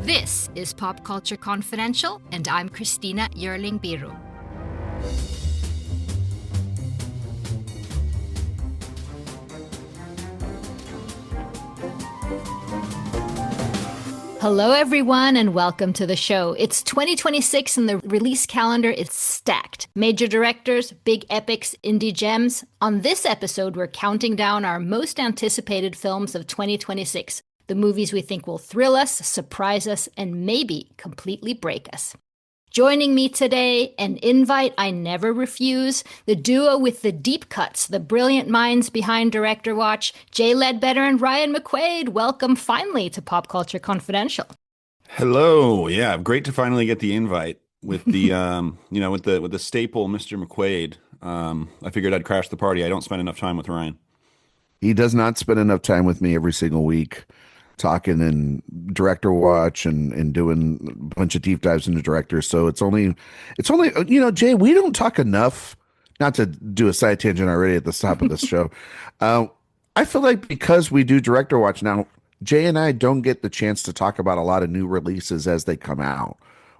This is Pop Culture Confidential, and I'm Christina Yerling Biru. Hello, everyone, and welcome to the show. It's 2026, and the release calendar is stacked. Major directors, big epics, indie gems. On this episode, we're counting down our most anticipated films of 2026. The movies we think will thrill us, surprise us, and maybe completely break us. Joining me today, an invite I never refuse, the duo with the deep cuts, the brilliant minds behind Director Watch, Jay Ledbetter and Ryan Mcquade. Welcome finally to Pop Culture Confidential. Hello. Yeah, great to finally get the invite with the with the staple Mr. Mcquade. I figured I'd crash the party. I don't spend enough time with Ryan. He does not spend enough time with me every single week talking and director watch and doing a bunch of deep dives into directors. So it's only, Jay, we don't talk enough, not to do a side tangent already at the top of this show. I feel like because we do director watch now, Jay and I don't get the chance to talk about a lot of new releases as they come out.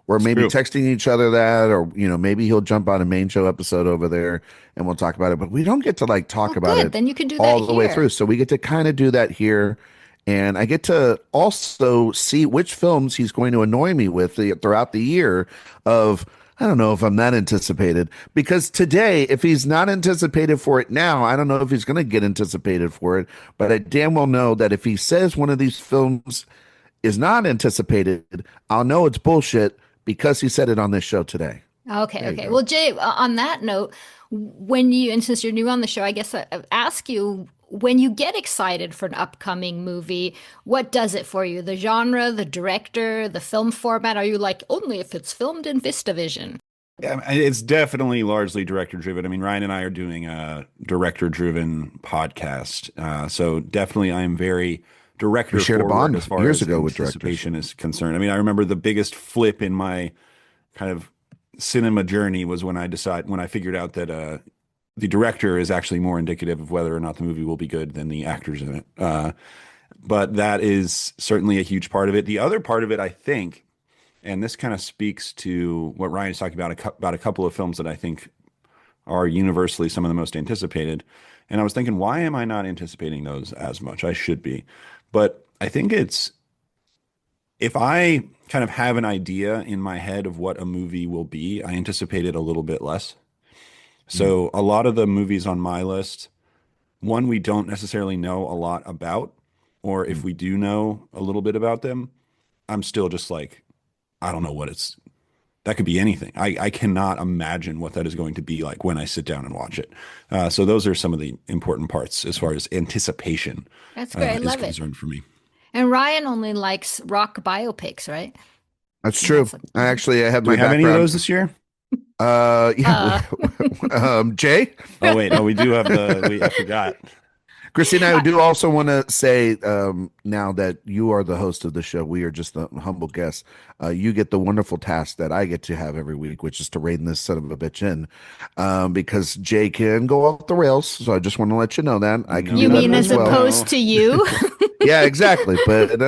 Or maybe texting each other that, or maybe he'll jump on a main show episode over there and we'll talk about it. But we don't get to talk about it. Then you can do that all the way through. So we get to kind of do that here. And I get to also see which films he's going to annoy me with throughout the year of, I don't know if I'm that anticipated. Because today, if he's not anticipated for it now, I don't know if he's going to get anticipated for it. But I damn well know that if he says one of these films is not anticipated, I'll know it's bullshit because he said it on this show today. Okay. Well, Jay, on that note, and since you're new on the show, I guess I'll ask you, when you get excited for an upcoming movie, what does it for you? The genre, the director, the film format? Are you like, only if it's filmed in VistaVision? Yeah, it's definitely largely director-driven. I mean, Ryan and I are doing a director-driven podcast. So definitely I am very director-forward as far as anticipation is concerned. I mean, I remember the biggest flip in my kind of cinema journey was when I figured out that the director is actually more indicative of whether or not the movie will be good than the actors in it. But that is certainly a huge part of it. The other part of it, I think, and this kind of speaks to what Ryan is talking about a couple of films that I think are universally some of the most anticipated. And I was thinking, why am I not anticipating those as much? I should be. But I think it's, if I kind of have an idea in my head of what a movie will be, I anticipate it a little bit less. So a lot of the movies on my list, one, we don't necessarily know a lot about, or if we do know a little bit about them, I'm still just like, I don't know that could be anything. I cannot imagine what that is going to be like when I sit down and watch it. So those are some of the important parts as far as anticipation. That's great. I love it. Concerned for me. And Ryan only likes rock biopics, right? That's true. I have Do my we have background. any of those this year? Yeah. Jay? Oh, wait. No, we do have I forgot. Christina, I do also want to say now that you are the host of the show, we are just the humble guests. You get the wonderful task that I get to have every week, which is to rein this son of a bitch in, because Jay can go off the rails. So I just want to let you know that. I can. You mean as opposed to you? Yeah, exactly. But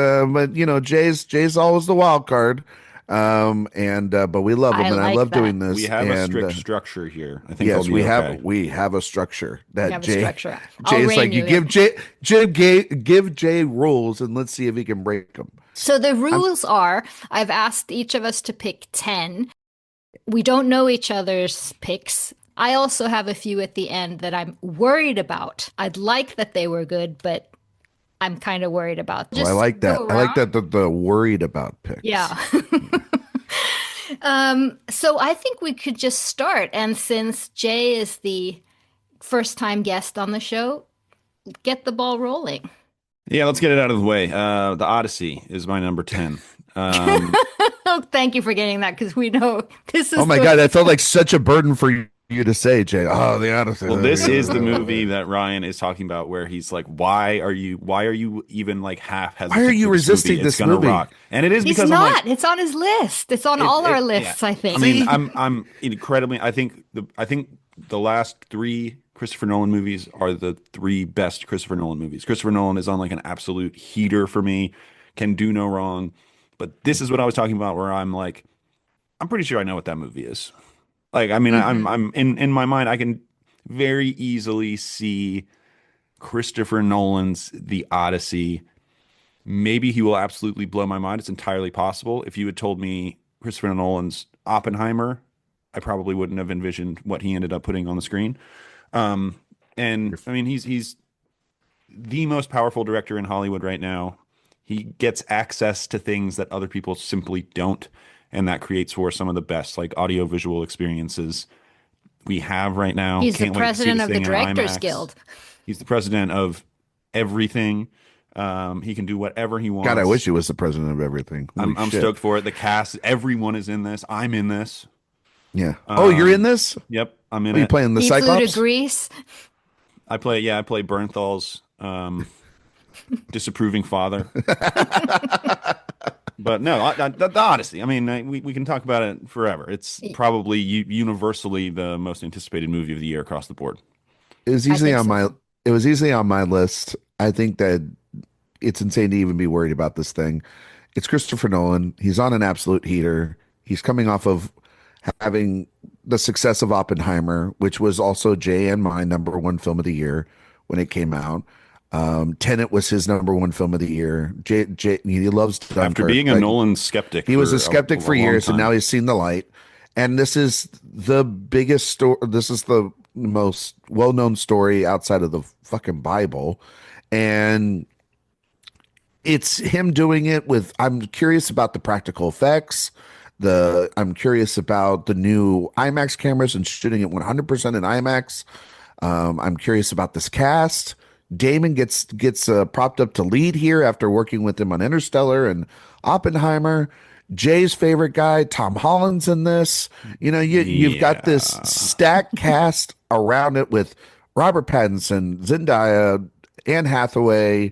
Jay's always the wild card. But we love him, and I love doing this. We have a strict structure here. I think yes, we have a structure that Jay's like, you give Jay rules, and let's see if he can break them. So the rules are, I've asked each of us to pick 10. We don't know each other's picks. I also have a few at the end that I'm worried about. I'd like that they were good, but I'm kind of worried about. I like that. I like that the worried about picks. Yeah. So I think we could just start. And since Jay is the first time guest on the show, get the ball rolling. Yeah, let's get it out of the way. The Odyssey is my number 10. Thank you for getting that, because we know this is. Oh my God, that felt like such a burden for you to say, Jay. Oh, the Odyssey. Well, this is the movie that Ryan is talking about, where he's like, why are you even like half hesitant? Why are you resisting this movie? Rock. And it is he's because not. It's on his list. It's on all our lists, yeah. I think. I mean, I'm incredibly. I think the last 3 Christopher Nolan movies are the 3 best Christopher Nolan movies. Christopher Nolan is on like an absolute heater for me. Can do no wrong. But this is what I was talking about, where I'm like, I'm pretty sure I know what that movie is. Like, I mean, I'm in my mind, I can very easily see Christopher Nolan's The Odyssey. Maybe he will absolutely blow my mind. It's entirely possible. If you had told me Christopher Nolan's Oppenheimer, I probably wouldn't have envisioned what he ended up putting on the screen. And I mean, he's the most powerful director in Hollywood right now. He gets access to things that other people simply don't, and that creates for some of the best like audiovisual experiences we have right now. He's the president of the Directors Guild. He's the president of everything. He can do whatever he wants. God, I wish he was the president of everything. I'm stoked for it. The cast, everyone is in this. I'm in this. Yeah. Oh, you're in this? Yep, I'm in it. Are you it. playing the Cyclops? He flew to Greece. I play Bernthal's disapproving father. But no, the Odyssey. I mean, we can talk about it forever. It's probably universally the most anticipated movie of the year across the board. It was easily on my list. I think that it's insane to even be worried about this thing. It's Christopher Nolan. He's on an absolute heater. He's coming off of having the success of Oppenheimer, which was also Jay and my number one film of the year when it came out. Tenet was his number one film of the year. Jay he loves Dunkirk. After being a Nolan skeptic. He was a skeptic for years, and now he's seen the light. And this is the biggest story. This is the most well-known story outside of the fucking Bible. And it's him doing it with, I'm curious about the practical effects. I'm curious about the new IMAX cameras and shooting it 100% in IMAX. I'm curious about this cast. Damon gets propped up to lead here after working with him on Interstellar and Oppenheimer. Jay's favorite guy, Tom Holland's in this. You know, you've got this stacked cast around it with Robert Pattinson, Zendaya, Anne Hathaway,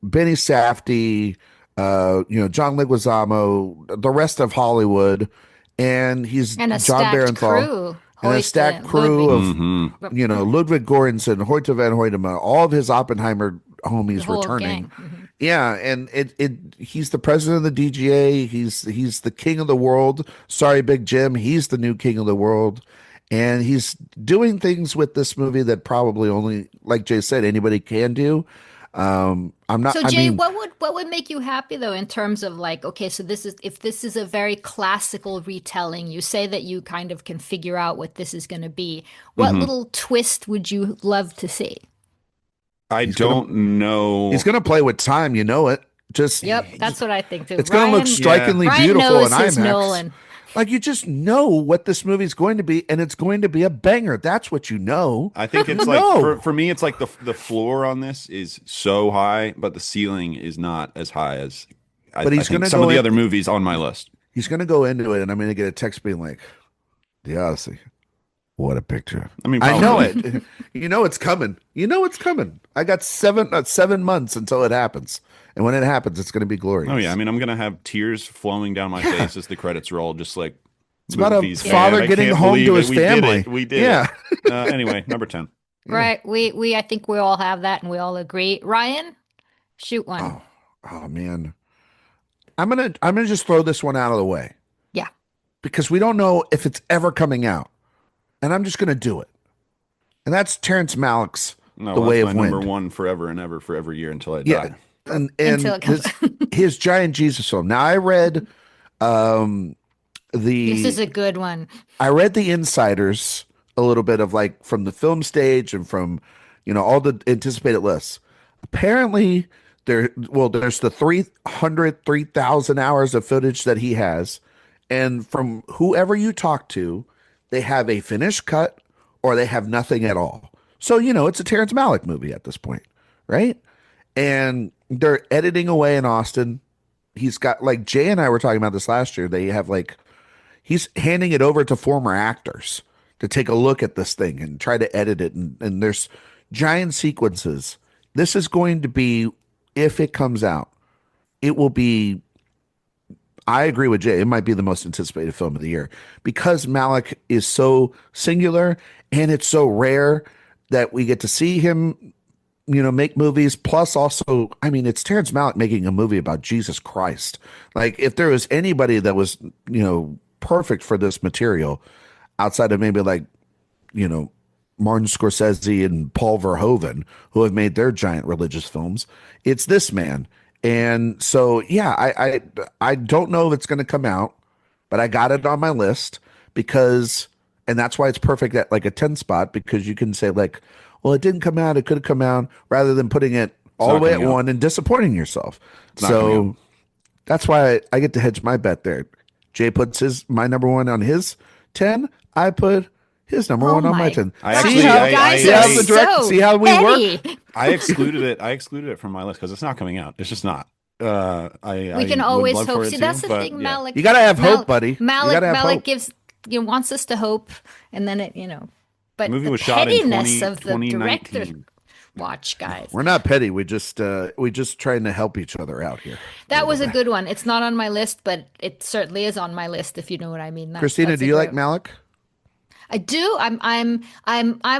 Benny Safdie, John Leguizamo, the rest of Hollywood, and and a John Barenthal. Crew. And a stacked crew of, Ludwig Göransson, Hoyte van Hoytema, all of his Oppenheimer homies returning. Yeah, and he's the president of the DGA. He's the king of the world. Sorry, Big Jim. He's the new king of the world. And he's doing things with this movie that probably only, like Jay said, anybody can do. So Jay, what would make you happy though in terms of like, okay, so if this is a very classical retelling, you say that you kind of can figure out what this is going to be. What little twist would you love to see? I don't know. He's going to play with time, you know it. That's what I think too. It's going to look strikingly beautiful in IMAX. Nolan. Like, you just know what this movie is going to be, and it's going to be a banger. That's what you know. I think it's like, for me, it's like the floor on this is so high, but the ceiling is not as high as I think some of the other movies on my list. He's going to go into it, and I'm going to get a text being like, The Odyssey. What a picture. I mean, I know it. You know it's coming. You know it's coming. I got 7 months until it happens. And when it happens, it's going to be glorious. Oh, yeah. I mean, I'm going to have tears flowing down my face as the credits roll, just like it's movies. About a father getting home to his family. We did it. Anyway, number 10. Right. I think we all have that, and we all agree. Ryan, shoot one. Oh man. I'm gonna just throw this one out of the way. Yeah. Because we don't know if it's ever coming out. And I'm just going to do it. And that's Terrence Malick's The Way of Wind. Number one forever and ever for every year until I die. And his Giant Jesus film. Now I read this is a good one. I read the insiders a little bit of like from the film stage and from all the anticipated lists. Apparently there's the 303,000 hours of footage that he has, and from whoever you talk to, they have a finished cut or they have nothing at all. So, it's a Terrence Malick movie at this point, right? And they're editing away in Austin. He's got, like, Jay and I were talking about this last year. They have, like, he's handing it over to former actors to take a look at this thing and try to edit it. And there's giant sequences. This is going to be, if it comes out, it will be, I agree with Jay, it might be the most anticipated film of the year because Malick is so singular and it's so rare that we get to see him make movies. Plus, also, I mean, it's Terrence Malick making a movie about Jesus Christ. Like, if there was anybody that was, perfect for this material, outside of maybe like, Martin Scorsese and Paul Verhoeven, who have made their giant religious films, it's this man. And so, yeah, I don't know if it's going to come out, but I got it on my list and that's why it's perfect at like a 10 spot, because you can say like, well, it didn't come out, it could have come out, rather than putting it all the way at 1 and disappointing yourself. So that's why I get to hedge my bet there. Jay puts my number 1 on his 10. I put his number 1 on my 10. See how we work? I excluded it from my list because it's not coming out. It's just not. We can always hope. See, that's the thing, Malick. You gotta have hope, buddy. Malick gives wants us to hope, and then But the movie was shot in of the director watch, guys. We're not petty. We just trying to help each other out here. That was a good one. It's not on my list, but it certainly is on my list, if you know what I mean. Christina, do you like Malick? I do. I'm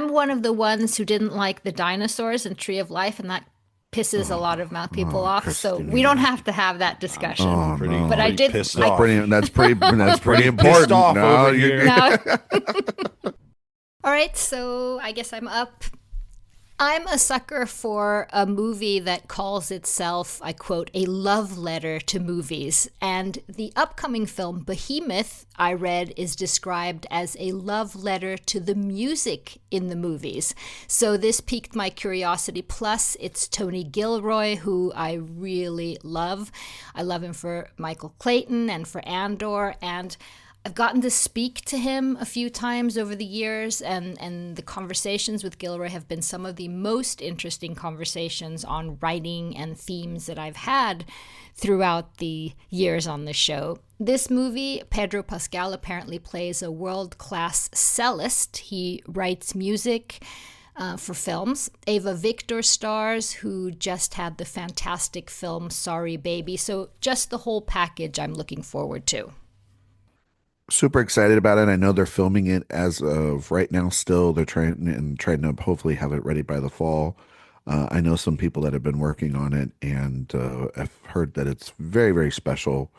one of the ones who didn't like the dinosaurs in Tree of Life, and that pisses a lot of people off. Christina. So we don't have to have that discussion. But I did. That's pretty important. Off over here. No. All right, so I guess I'm up. I'm a sucker for a movie that calls itself, I quote, a love letter to movies. And the upcoming film, Behemoth, I read, is described as a love letter to the music in the movies. So this piqued my curiosity. Plus, it's Tony Gilroy, who I really love. I love him for Michael Clayton and for Andor, and I've gotten to speak to him a few times over the years, and the conversations with Gilroy have been some of the most interesting conversations on writing and themes that I've had throughout the years on the show. This movie, Pedro Pascal apparently plays a world-class cellist. He writes music for films. Ava Victor stars, who just had the fantastic film Sorry Baby. So just the whole package I'm looking forward to. Super excited about it. I know they're filming it as of right now still. They're trying to hopefully have it ready by the fall. I know some people that have been working on it, and I've heard that it's very, very special.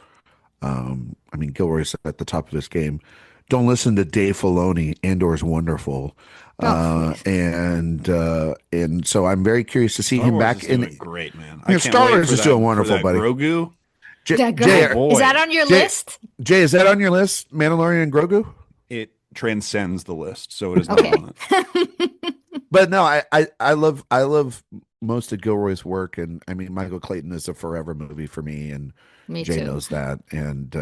I mean, Gilroy's at the top of his game. Don't listen to Dave Filoni. Andor's wonderful. And so I'm very curious to see him back in. Great, man. Star Wars is doing wonderful, buddy. Grogu. Jay, is that on your list? Jay, is that on your list? Mandalorian and Grogu? It transcends the list, so it is not on it. But no, I love most of Gilroy's work, and I mean, Michael Clayton is a forever movie for me, and Jay knows that, and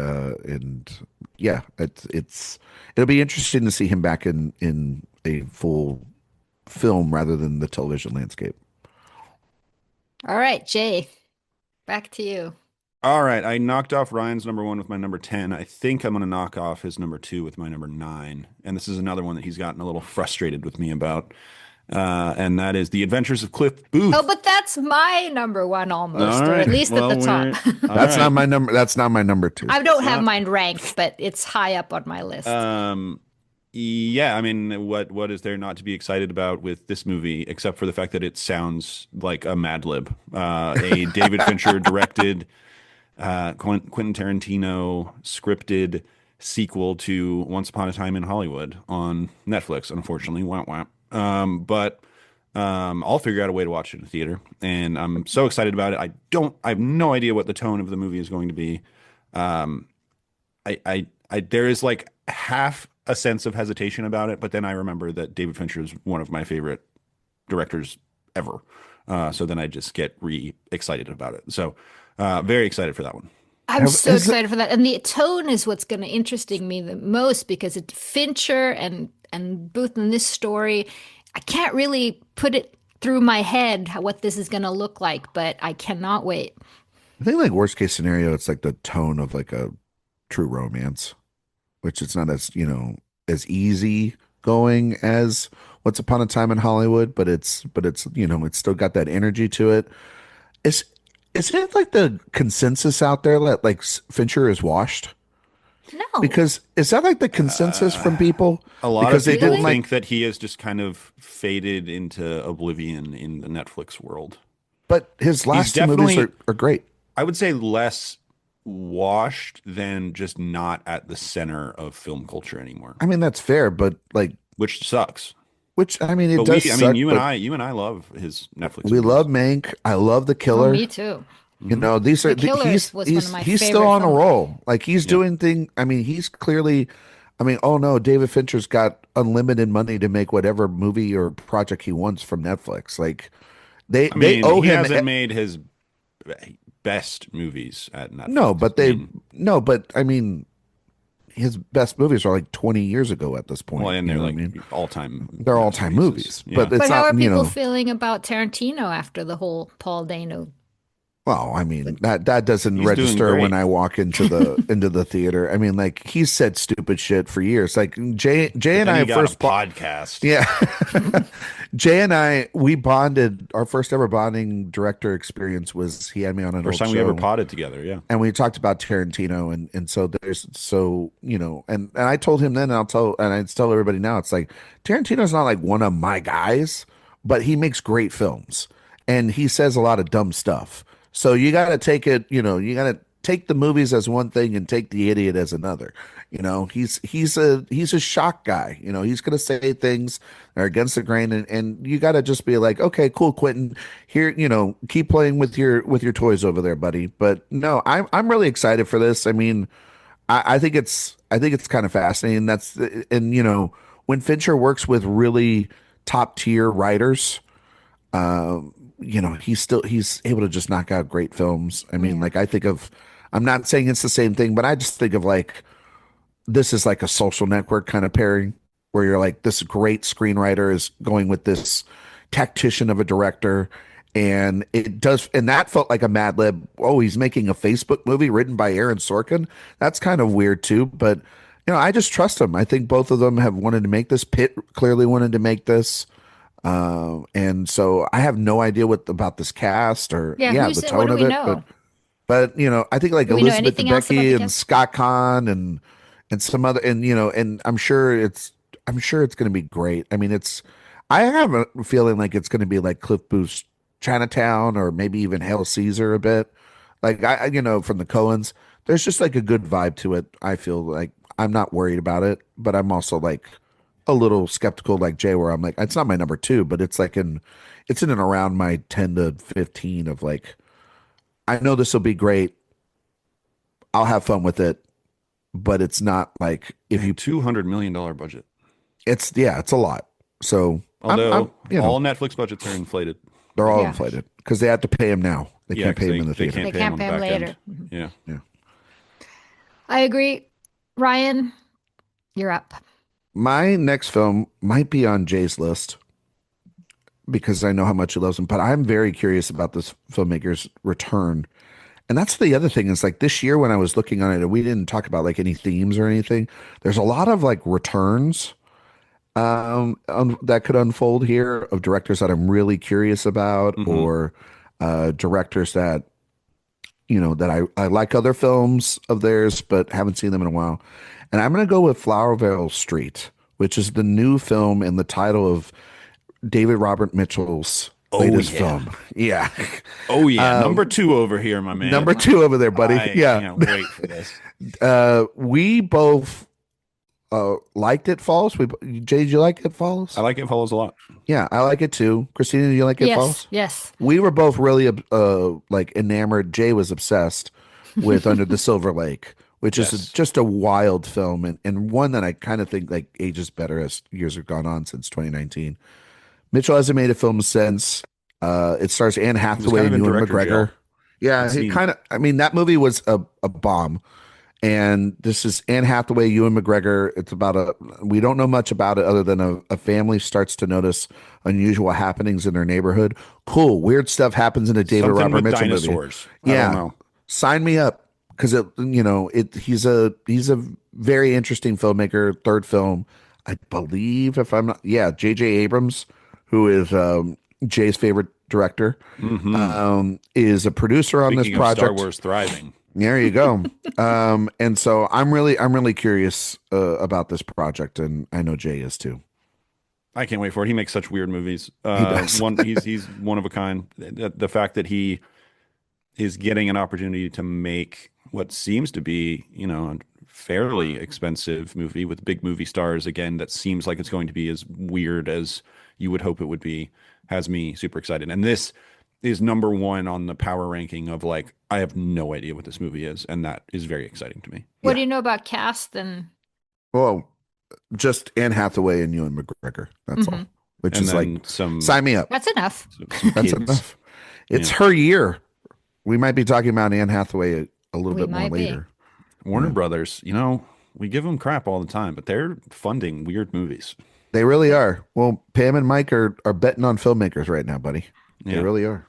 yeah, it'll be interesting to see him back in a full film rather than the television landscape. All right, Jay, back to you. All right, I knocked off Ryan's number 1 with my number 10. I think I'm going to knock off his number 2 with my number 9. And this is another one that he's gotten a little frustrated with me about. And that is The Adventures of Cliff Booth. Oh, but that's my number 1 almost, or at least at the top. That's not my number. That's not my number 2. I don't have mine ranked, but it's high up on my list. Yeah, I mean, what is there not to be excited about with this movie, except for the fact that it sounds like a Mad Lib, a David Fincher directed, Quentin Tarantino scripted sequel to Once Upon a Time in Hollywood on Netflix, unfortunately. Wah, wah. But I'll figure out a way to watch it in the theater, and I'm so excited about it. I have no idea what the tone of the movie is going to be. There is like half a sense of hesitation about it, but then I remember that David Fincher is one of my favorite directors ever. So then I just get excited about it. So very excited for that one. I'm so excited for that. And the tone is what's going to interesting me the most, because it's Fincher and Booth in this story. I can't really put it through my head what this is going to look like, but I cannot wait. I think like worst case scenario, it's like the tone of like a True Romance, which it's not as, as easy going as Once Upon a Time in Hollywood, but it's it's still got that energy to it. Is it like the consensus out there that like Fincher is washed? No, Because is that like the consensus from people? A lot of people think that he has just kind of faded into oblivion in the Netflix world. But his last two movies are great. I would say less washed than just not at the center of film culture anymore. I mean, that's fair, but like, which sucks. Which I mean, it does. I mean, you and I love his Netflix. We movies. Love Mank. I love The Killer. Me too. You know, these are he's still on a roll. Like he's doing thing. I mean, he's clearly. I mean, oh no, David Fincher's got unlimited money to make whatever movie or project he wants from Netflix. Like they owe him. He hasn't made his best movies at Netflix. No, but I mean, his best movies are like 20 years ago at this point. Well, and they're like all-time. They're all-time movies. Yeah. But how are people feeling about Tarantino after the whole Paul Dano? Well, I mean, that doesn't register when I walk into the theater. I mean, like he's said stupid shit for years. Like Jay and I first podcast. Yeah. Jay and I, we bonded. Our first ever bonding director experience was he had me on an first old time show, we ever podded together. Yeah. And we talked about Tarantino. And so and I told him then, and I tell everybody now, it's like Tarantino's not like one of my guys, but he makes great films and he says a lot of dumb stuff. So you got to take it, you got to take the movies as one thing and take the idiot as another. He's a shock guy. He's going to say things that are against the grain, and you got to just be like, okay, cool, Quentin. Here, keep playing with your toys over there, buddy. But no, I'm really excited for this. I mean, I think it's kind of fascinating. When Fincher works with really top tier writers, he's able to just knock out great films. I mean, I'm not saying it's the same thing, but I just think of like, this is like a Social Network kind of pairing where you're like, this great screenwriter is going with this tactician of a director. And that felt like a Mad Lib. Oh, he's making a Facebook movie written by Aaron Sorkin. That's kind of weird too, but I just trust him. I think both of them have wanted to make this. Pitt clearly wanted to make this. And so I have no idea about this cast or the tone of it. But I think like Elizabeth Debicki and Scott Kahn and some other and I'm sure it's going to be great. I mean, I have a feeling like it's going to be like Cliff Booth's Chinatown or maybe even Hail Caesar a bit. Like I from the Coens, there's just like a good vibe to it. I feel like I'm not worried about it, but I'm also like a little skeptical like Jay, where I'm like, it's not my number 2, but it's like it's in and around my 10 to 15 of like, I know this will be great. I'll have fun with it, but it's not like if you $200 million budget. It's a lot. So although all Netflix budgets are inflated. They're all inflated because they have to pay him now. They can't pay him in the theater. They can't pay him later. Yeah. I agree. Ryan, you're up. My next film might be on Jay's list because I know how much he loves him, but I'm very curious about this filmmaker's return. And that's the other thing is like this year when I was looking on it, and we didn't talk about like any themes or anything. There's a lot of like returns that could unfold here of directors that I'm really curious about, or directors that that I like other films of theirs but haven't seen them in a while. And I'm going to go with Flowervale Street, which is the new film and the title of David Robert Mitchell's latest film. Yeah. Oh, yeah. Number 2 over here, my man. Number 2 over there, buddy. I can't wait for this. We both liked It Follows. Jay, did you like It Follows? I like It Follows a lot. Yeah, I like it too. Christina, do you like It Follows? Yes. We were both really like enamored. Jay was obsessed with Under the Silver Lake, which is just a wild film and one that I kind of think like ages better as years have gone on since 2019. Mitchell hasn't made a film since. It stars Anne Hathaway and Ewan McGregor. Yeah, that movie was a bomb. And this is Anne Hathaway, Ewan McGregor. It's about we don't know much about it other than a family starts to notice unusual happenings in their neighborhood. Cool, weird stuff happens in a David Robert Mitchell dinosaurs. movie. I don't know. Sign me up. Because he's a very interesting filmmaker. Third film, I believe, if I'm not, J.J. Abrams, who is Jay's favorite director, is a producer on this project. Star Wars thriving. There you go. And so I'm really curious about this project, and I know Jay is too. I can't wait for it. He makes such weird movies. He does. He's one of a kind. The fact that he is getting an opportunity to make what seems to be, a fairly expensive movie with big movie stars again, that seems like it's going to be as weird as you would hope it would be, has me super excited. And this is number one on the power ranking of like, I have no idea what this movie is, and that is very exciting to me. What do you know about cast and? Well, just Anne Hathaway and Ewan McGregor. That's all. Which and is like sign me up. That's enough. That's enough. It's her year. We might be talking about Anne Hathaway a little bit more later. Warner Brothers, we give them crap all the time, but they're funding weird movies. They really are. Well, Pam and Mike are betting on filmmakers right now, buddy. They really are.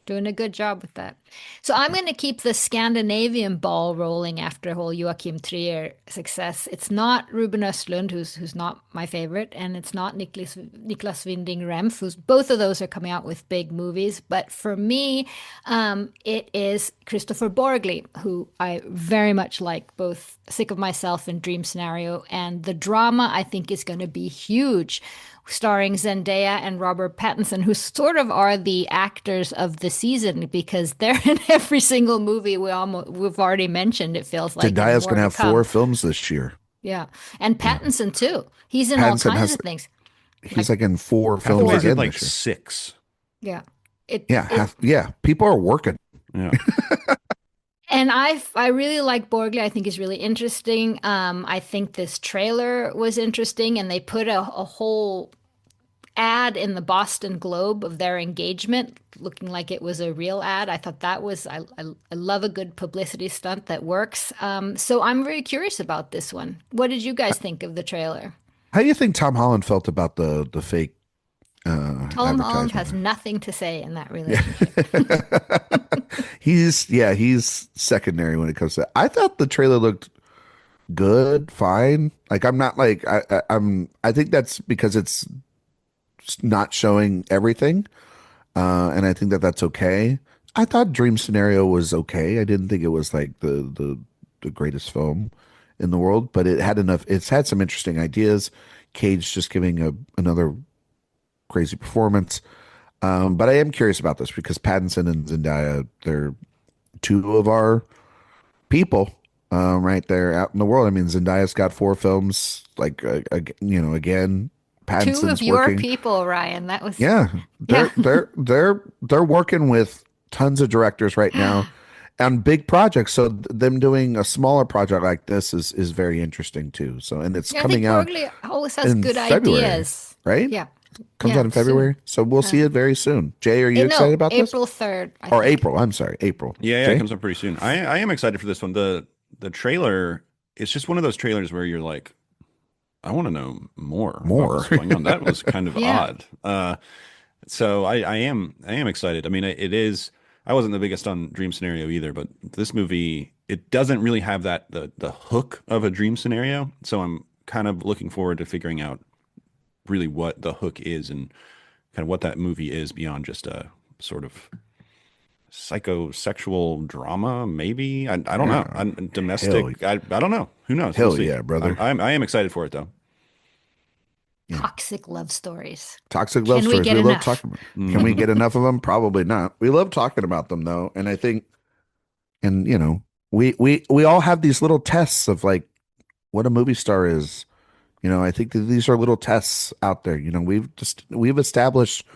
Doing a good job with that. So I'm going to keep the Scandinavian ball rolling after whole Joachim Trier success. It's not Ruben Östlund, who's not my favorite, and it's not Niklas Winding Refn, who's both of those are coming out with big movies. But for me, it is Christopher Borgli, who I very much like, both Sick of Myself and Dream Scenario. And the drama, I think, is going to be huge, starring Zendaya and Robert Pattinson, who sort of are the actors of the season because they're in every single movie we've already mentioned. It feels like Zendaya's going to have 4 films this year. Yeah, and Pattinson too. He's in all kinds of things. He's like in 4 films again like this year. 6. Yeah. People are working. Yeah. And I really like Borgli. I think he's really interesting. I think this trailer was interesting, and they put a whole ad in the Boston Globe of their engagement, looking like it was a real ad. I thought that was, I love a good publicity stunt that works. So I'm very curious about this one. What did you guys think of the trailer? How do you think Tom Holland felt about the fake Tom Holland has nothing to say in that relationship. He's secondary when it comes to that. I thought the trailer looked good, fine. Like I'm not like I think that's because it's not showing everything, and I think that's okay. I thought Dream Scenario was okay. I didn't think it was like the greatest film in the world, but it had enough. It's had some interesting ideas. Cage just giving another crazy performance. But I am curious about this because Pattinson and Zendaya, they're 2 of our people right there out in the world. I mean, Zendaya's got 4 films, like, again, Pattinson's 2 of your people, Ryan. That was they're working with tons of directors right now on big projects. So them doing a smaller project like this is very interesting too. So and it's coming out. Borgli always has good February, ideas, right? Yeah. Comes out in February, so we'll see it very soon. Jay, are you excited about this? April 3rd. Or April, I'm sorry, April. Yeah, it comes out pretty soon. I am excited for this one. The trailer, it's just one of those trailers where you're like, I want to know more about what's going on. That was kind of odd. So I am excited. I mean, it is. I wasn't the biggest on Dream Scenario either, but this movie, it doesn't really have the hook of a Dream Scenario. So I'm kind of looking forward to figuring out really what the hook is and kind of what that movie is beyond just a sort of psychosexual drama, maybe. I don't know. Domestic. I don't know. Who knows? Hell yeah, brother. I am excited for it though. Toxic love stories. Toxic love stories. We love talking about them. Can we get enough of them? Probably not. We love talking about them though, and I think, and we all have these little tests of like what a movie star is. I think that these are little tests out there. We've established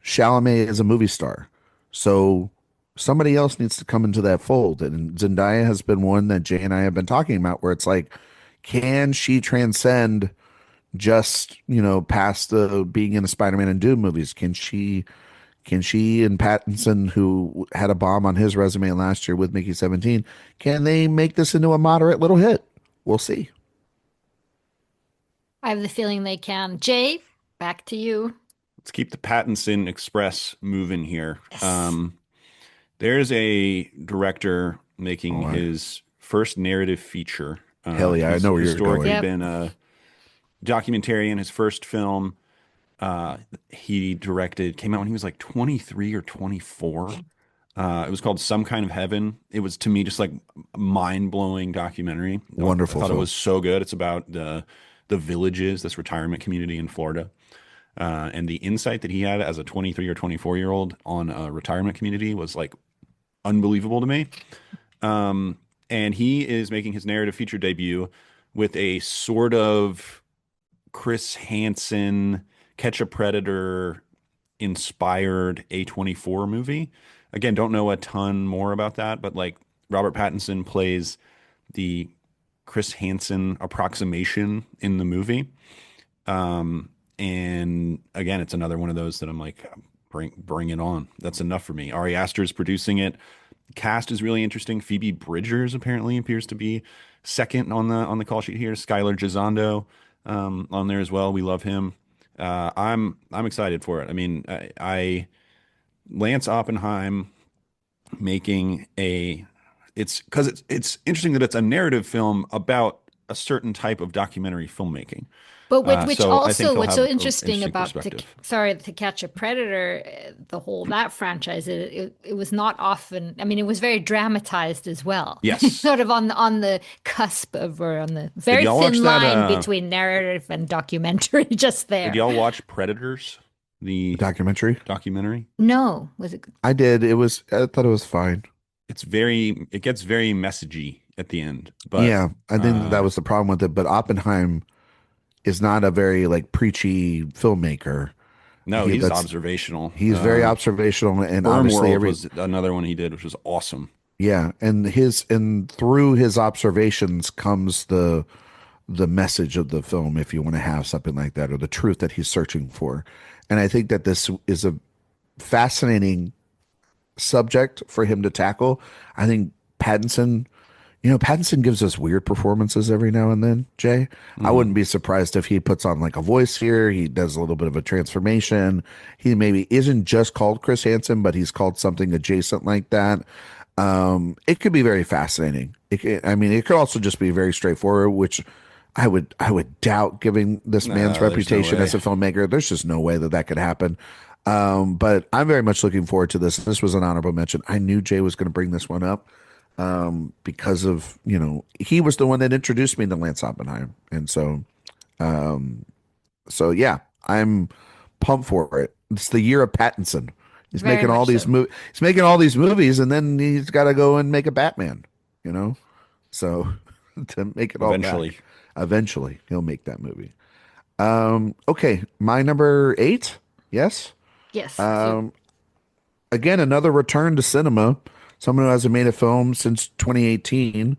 Chalamet as a movie star, so somebody else needs to come into that fold. And Zendaya has been one that Jay and I have been talking about, where it's like, can she transcend just past being in the Spider-Man and Doom movies? Can she and Pattinson, who had a bomb on his resume last year with Mickey 17, can they make this into a moderate little hit? We'll see. I have the feeling they can. Jay, back to you. Let's keep the Pattinson Express moving here. Yes. There's a director making his first narrative feature. Hell yeah, I know where you're going. Historically been a documentarian. His first film he directed came out when he was like 23 or 24. It was called Some Kind of Heaven. It was to me just like a mind-blowing documentary. Wonderful I thought it film. was so good. It's about the Villages, this retirement community in Florida. And the insight that he had as a 23 or 24-year-old on a retirement community was like unbelievable to me. And he is making his narrative feature debut with a sort of Chris Hansen, Catch a Predator inspired A24 movie. Again, don't know a ton more about that, but like Robert Pattinson plays the Chris Hansen approximation in the movie. And again, it's another one of those that I'm like, bring it on. That's enough for me. Ari Aster's producing it. Cast is really interesting. Phoebe Bridgers apparently appears to be second on the call sheet here. Skylar Gisondo on there as well. We love him. I'm excited for it. I mean, I Lance Oppenheim making it's because it's interesting that it's a narrative film about a certain type of documentary filmmaking. But which So I think also, he'll what's have so an interesting interesting about perspective. To Catch a Predator, the whole that franchise, it was not often. I mean, it was very dramatized as well, Yes. sort of on the cusp of, or on the Did very y'all watch thin that, line between narrative and documentary, just Did there. y'all watch Predators, The the documentary? documentary? No, was it? I did. I thought it was fine. It gets very messagey at the end, but Yeah, I think that was the problem with it. But Oppenheim is not a very like preachy filmmaker. no, he's observational. He's very observational, and Firm obviously World was another one he did, which was awesome. yeah, and through his observations comes the message of the film, if you want to have something like that, or the truth that he's searching for. And I think that this is a fascinating subject for him to tackle. I think Pattinson, Pattinson gives us weird performances every now and then, Jay. I wouldn't be surprised if he puts on like a voice here. He does a little bit of a transformation. He maybe isn't just called Chris Hansen, but he's called something adjacent like that. It could be very fascinating. I mean, it could also just be very straightforward, which I would doubt, giving this man's There's no reputation as way. a filmmaker. There's just no way that could happen. But I'm very much looking forward to this. This was an honorable mention. I knew Jay was going to bring this one up because of, he was the one that introduced me to Lance Oppenheim. And so yeah, I'm pumped for it. It's the year of Pattinson. He's Very making all much these so. he's making all these movies, and then he's got to go and make a Batman, you know? So to make it all Eventually. back, eventually he'll make that movie. Okay, my number 8. Yes. Yes. Um, Again, another return to cinema. Someone who hasn't made a film since 2018.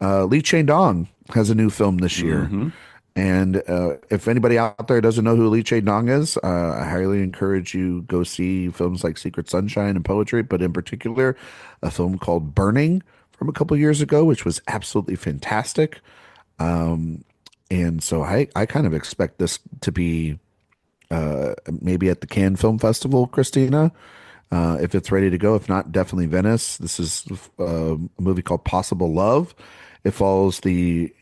Lee Chae-dong has a new film this year. Hmm. And if anybody out there doesn't know who Lee Chae-dong is, I highly encourage you go see films like Secret Sunshine and Poetry, but in particular, a film called Burning from a couple years ago, which was absolutely fantastic. And so I kind of expect this to be maybe at the Cannes Film Festival, Christina, if it's ready to go. If not, definitely Venice. This is a movie called Possible Love. It follows the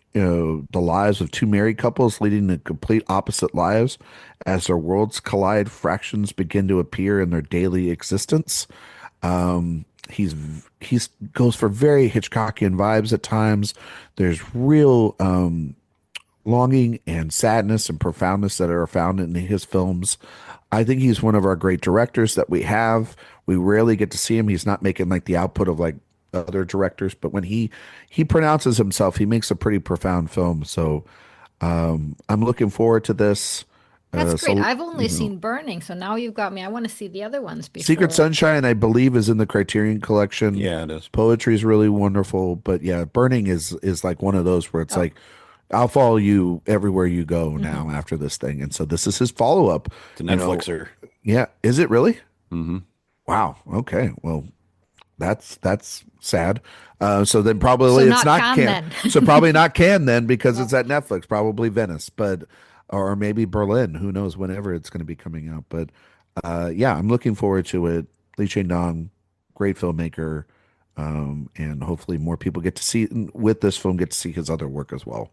lives of two married couples leading to complete opposite lives as their worlds collide. Fractions begin to appear in their daily existence. He's goes for very Hitchcockian vibes at times. There's real longing and sadness and profoundness that are found in his films. I think he's one of our great directors that we have. We rarely get to see him. He's not making like the output of like other directors, but when he pronounces himself, he makes a pretty profound film. So I'm looking forward to this. That's great. So I've only seen Burning, so now you've got me. I want to see the other ones Secret before. Sunshine, I believe, is in the Criterion Collection. Yeah, it is. Poetry is really wonderful, but yeah, Burning is like one of those where it's Oh, like, I'll follow you everywhere you go mhm. now after this thing. And so this is his follow up. It's a Netflixer. Yeah, is it really? Hmm. Wow. Okay. Well, that's sad. So then So probably it's not not Cannes Can. then. So probably not Can then because it's Well, at Netflix. Probably Venice, but or maybe Berlin. Who knows? Whenever it's going to be coming out. But yeah, I'm looking forward to it. Lee Chae-dong, great filmmaker, and hopefully more people get to see with this film get to see his other work as well.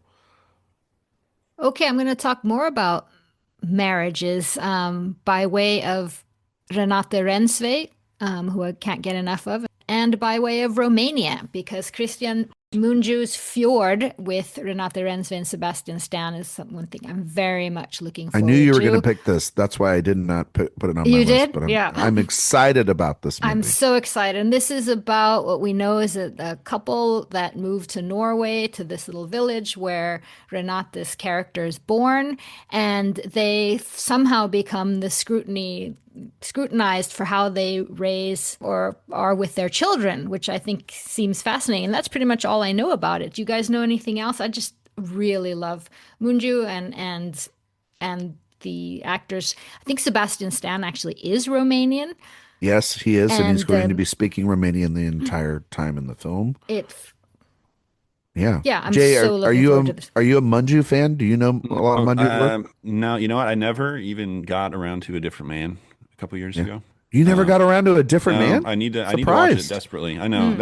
okay, I'm going to talk more about marriages by way of Renate Rensvej. who I can't get enough of, and by way of Romania, because Christian Mungiu's Fjord with Renate Reinsve and Sebastian Stan is one thing I'm very much looking I forward knew you were to. going to pick this. That's why I did not put it on my You list. did? But Yeah. I'm excited about this movie. I'm so excited. And this is about what we know is a couple that moved to Norway, to this little village where Renate's character is born, and they somehow become the scrutinized for how they raise or are with their children, which I think seems fascinating. And that's pretty much all I know about it. Do you guys know anything else? I just really love Mungiu and the actors. I think Sebastian Stan actually is Romanian. Yes, he is, and he's And going to be speaking Romanian the entire time in the film. Yeah. I'm Jay, so looking forward to this. Are you a Mungiu fan? Do you know a lot of Mungiu work? No, you know what? I never even got around to A Different Man a couple years ago. You never got around to A Different Man? I need to watch it desperately. I know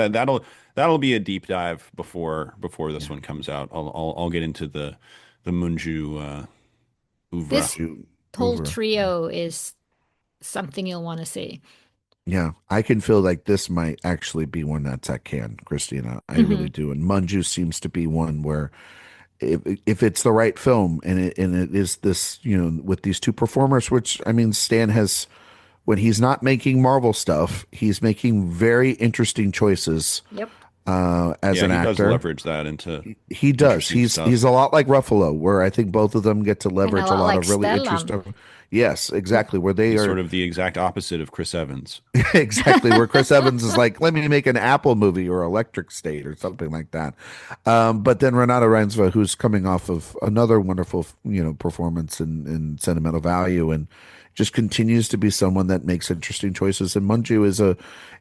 that'll be a deep dive before this one comes out. I'll get into the Mungiu oeuvre. This whole trio is something you'll want to see. Yeah, I can feel like this might actually be one that's at Cannes, Christina. I really do. And Mungiu seems to be one where if it's the right film and it is this, with these two performers, which I mean, Stan has, when he's not making Marvel stuff, he's making very interesting choices. Yep. As an actor, he does leverage that into. He does. He's a lot like Ruffalo, where I think both of them get to leverage a lot of really interesting. Yes, exactly. Where they are sort of the exact opposite of Chris Evans. Exactly, where Chris Evans is like, let me make an Apple movie or Electric State or something like that. But then Renate Reinsve, who's coming off of another wonderful, performance in Sentimental Value, and just continues to be someone that makes interesting choices. And Mungiu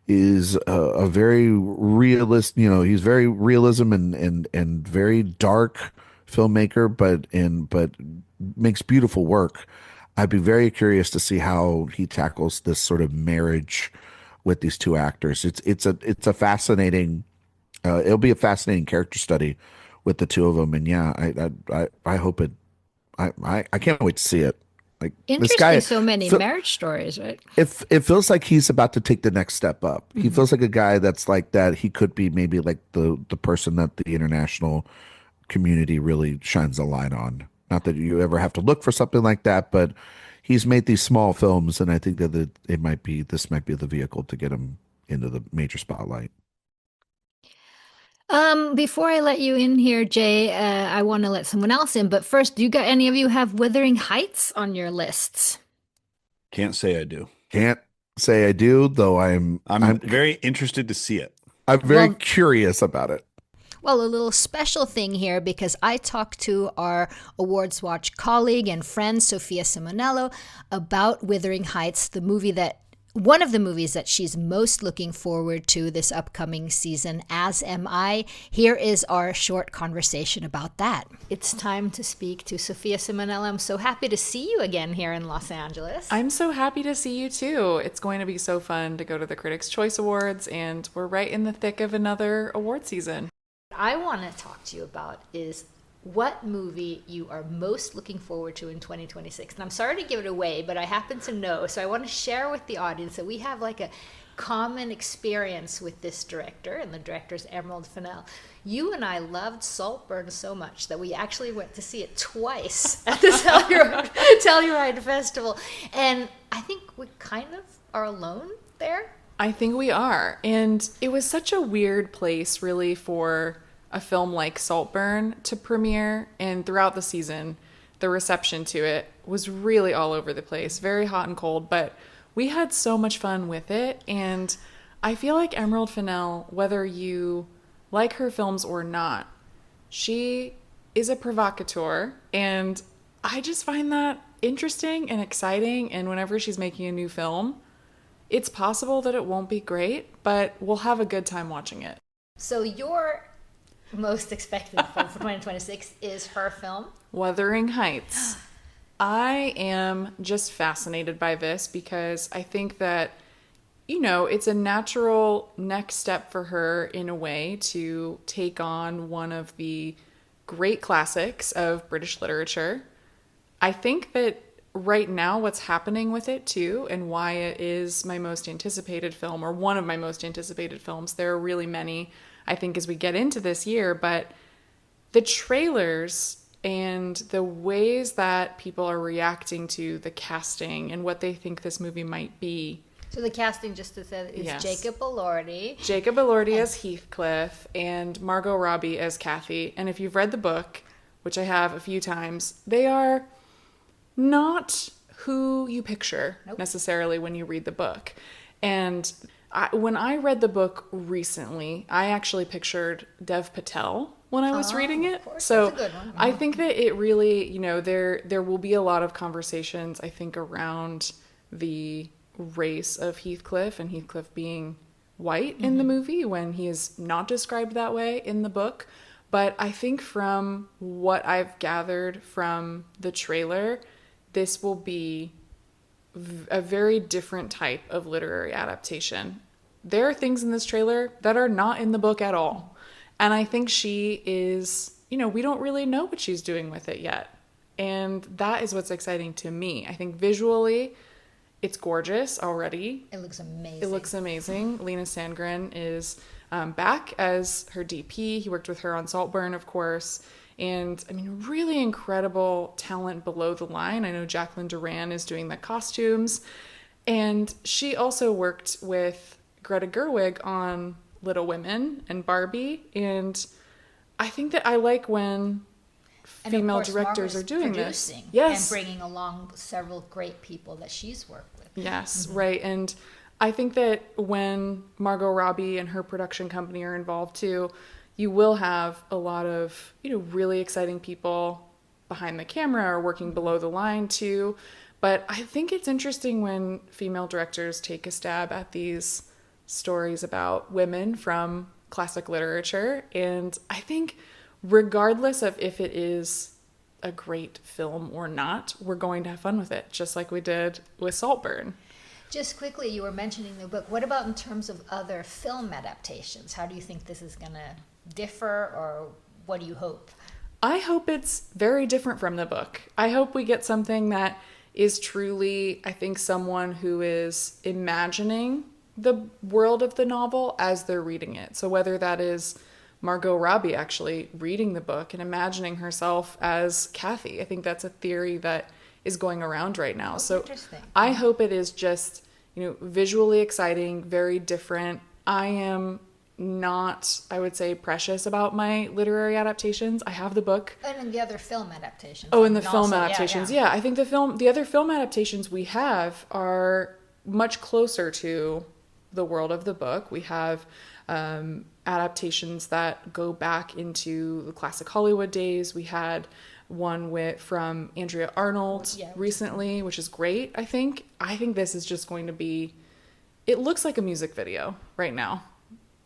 is a very realist, he's very realism and very dark filmmaker, but makes beautiful work. I'd be very curious to see how he tackles this sort of marriage with these two actors. It's a fascinating, it'll be a fascinating character study with the two of them. And yeah, I hope it, I can't wait to see it. Like, interesting, this guy, so many marriage stories, right? It feels like he's about to take the next step up. He feels like a guy that's like that. He could be maybe like the person that the international community really shines a light on. Not that you ever have to look for something like that, but he's made these small films, and I think that this might be the vehicle to get him into the major spotlight. Before I let you in here, Jay, I want to let someone else in. But first, do any of you have Wuthering Heights on your lists? Can't say I do. Can't say I do, though. I'm very interested to see it. I'm very curious about it. Well, a little special thing here, because I talked to our Awards Watch colleague and friend, Sophia Ciminello, about Wuthering Heights, one of the movies that she's most looking forward to this upcoming season, as am I. Here is our short conversation about that. It's time to speak to Sophia Ciminello. I'm so happy to see you again here in Los Angeles. I'm so happy to see you too. It's going to be so fun to go to the Critics' Choice Awards, and we're right in the thick of another award season. What I want to talk to you about is what movie you are most looking forward to in 2026. And I'm sorry to give it away, but I happen to know, so I want to share with the audience that we have like a common experience with this director, and the director's Emerald Fennell. You and I loved Saltburn so much that we actually went to see it twice at the Telluride Festival. And I think we kind of are alone there. I think we are. And it was such a weird place, really, for a film like Saltburn to premiere, and throughout the season the reception to it was really all over the place, very hot and cold, but we had so much fun with it. And I feel like Emerald Fennell, whether you like her films or not, she is a provocateur, and I just find that interesting and exciting. And whenever she's making a new film, it's possible that it won't be great, but we'll have a good time watching it. So your most expected film for 2026 is her film? Wuthering Heights. I am just fascinated by this because I think that, it's a natural next step for her in a way to take on one of the great classics of British literature. I think that right now what's happening with it too, and why it is my most anticipated film, or one of my most anticipated films. There are really many, I think, as we get into this year, but the trailers and the ways that people are reacting to the casting and what they think this movie might be. So the casting, just to say, is Yes. Jacob Elordi. Jacob Elordi as Heathcliff and Margot Robbie as Kathy. And if you've read the book, which I have a few times, they are not who you picture necessarily when you read the book. And when I read the book recently, I actually pictured Dev Patel when I was reading it. So that's a good one. I think that it really, you know, there will be a lot of conversations, I think, around the race of Heathcliff, and Heathcliff being white in the movie when he is not described that way in the book. But I think from what I've gathered from the trailer, this will be a very different type of literary adaptation. There are things in this trailer that are not in the book at all. And I think she is, you know, we don't really know what she's doing with it yet. And that is what's exciting to me. I think visually, it's gorgeous already. It looks amazing. It looks amazing. Lena Sandgren is back as her DP. He worked with her on Saltburn, of course. And I mean, really incredible talent below the line. I know Jacqueline Duran is doing the costumes. And she also worked with Greta Gerwig on Little Women and Barbie. And I think that I like when female directors are doing this. Yes. And bringing along several great people that she's worked with. Yes, right. And I think that when Margot Robbie and her production company are involved too, you will have a lot of, you know, really exciting people behind the camera or working below the line too. But I think it's interesting when female directors take a stab at these stories about women from classic literature. And I think regardless of if it is a great film or not, we're going to have fun with it, just like we did with Saltburn. Just quickly, you were mentioning the book. What about in terms of other film adaptations? How do you think this is going to differ, or what do you hope? I hope it's very different from the book. I hope we get something that is truly, I think, someone who is imagining the world of the novel as they're reading it. So whether that is Margot Robbie actually reading the book and imagining herself as Kathy, I think that's a theory that is going around right now. That's so interesting. I hope it is just, you know, visually exciting, very different. I am not, I would say, precious about my literary adaptations. I have the book. And in the other film adaptations. Oh, in the film adaptations. Yeah, I think the other film adaptations we have are much closer to the world of the book. We have adaptations that go back into the classic Hollywood days. We had one from Andrea Arnold recently, which is great, I think. I think this is just going to be, it looks like a music video right now.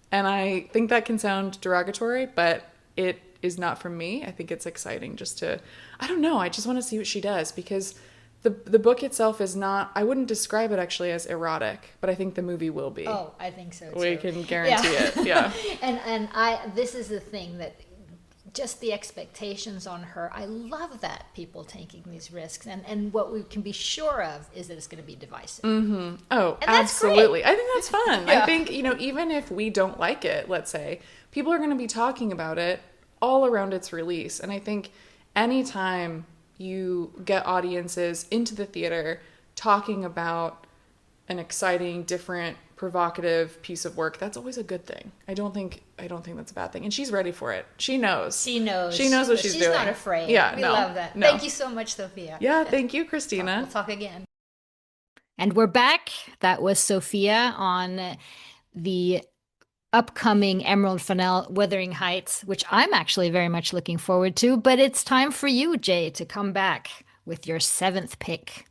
And I think that can sound derogatory, but it is not from me. I think it's exciting just to, I don't know, I just want to see what she does, because the book itself is not, I wouldn't describe it actually as erotic, but I think the movie will be. Oh, I think so too. We can guarantee it, yeah. And this is the thing that, just the expectations on her, I love that people taking these risks, and what we can be sure of is that it's going to be divisive. Mm-hmm. Oh, and absolutely. I think that's fun. I think, you know, even if we don't like it, let's say, people are going to be talking about it all around its release. And I think anytime you get audiences into the theater talking about an exciting, different, provocative piece of work, that's always a good thing. I don't think that's a bad thing. And she's ready for it. She knows. She knows what she's doing. She's not afraid. Yeah, we love that. No. Thank you so much, Sophia. Yeah, thank you, Christina. We'll talk again. And we're back. That was Sophia on the upcoming Emerald Fennell Wuthering Heights, which I'm actually very much looking forward to. But it's time for you, Jay, to come back with your 7th pick.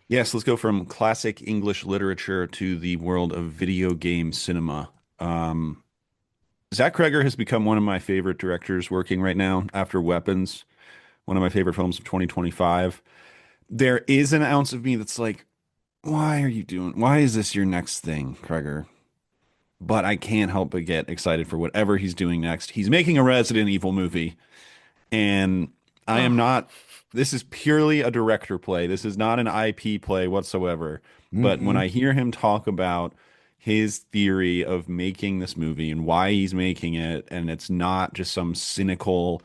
Yes, let's go from classic English literature to the world of video game cinema. Zach Cregger has become one of my favorite directors working right now after Weapons, one of my favorite films of 2025. There is an ounce of me that's like, why is this your next thing, Cregger? But I can't help but get excited for whatever he's doing next. He's making a Resident Evil movie, and I am not. This is purely a director play. This is not an IP play whatsoever. But when I hear him talk about his theory of making this movie and why he's making it, and it's not just some cynical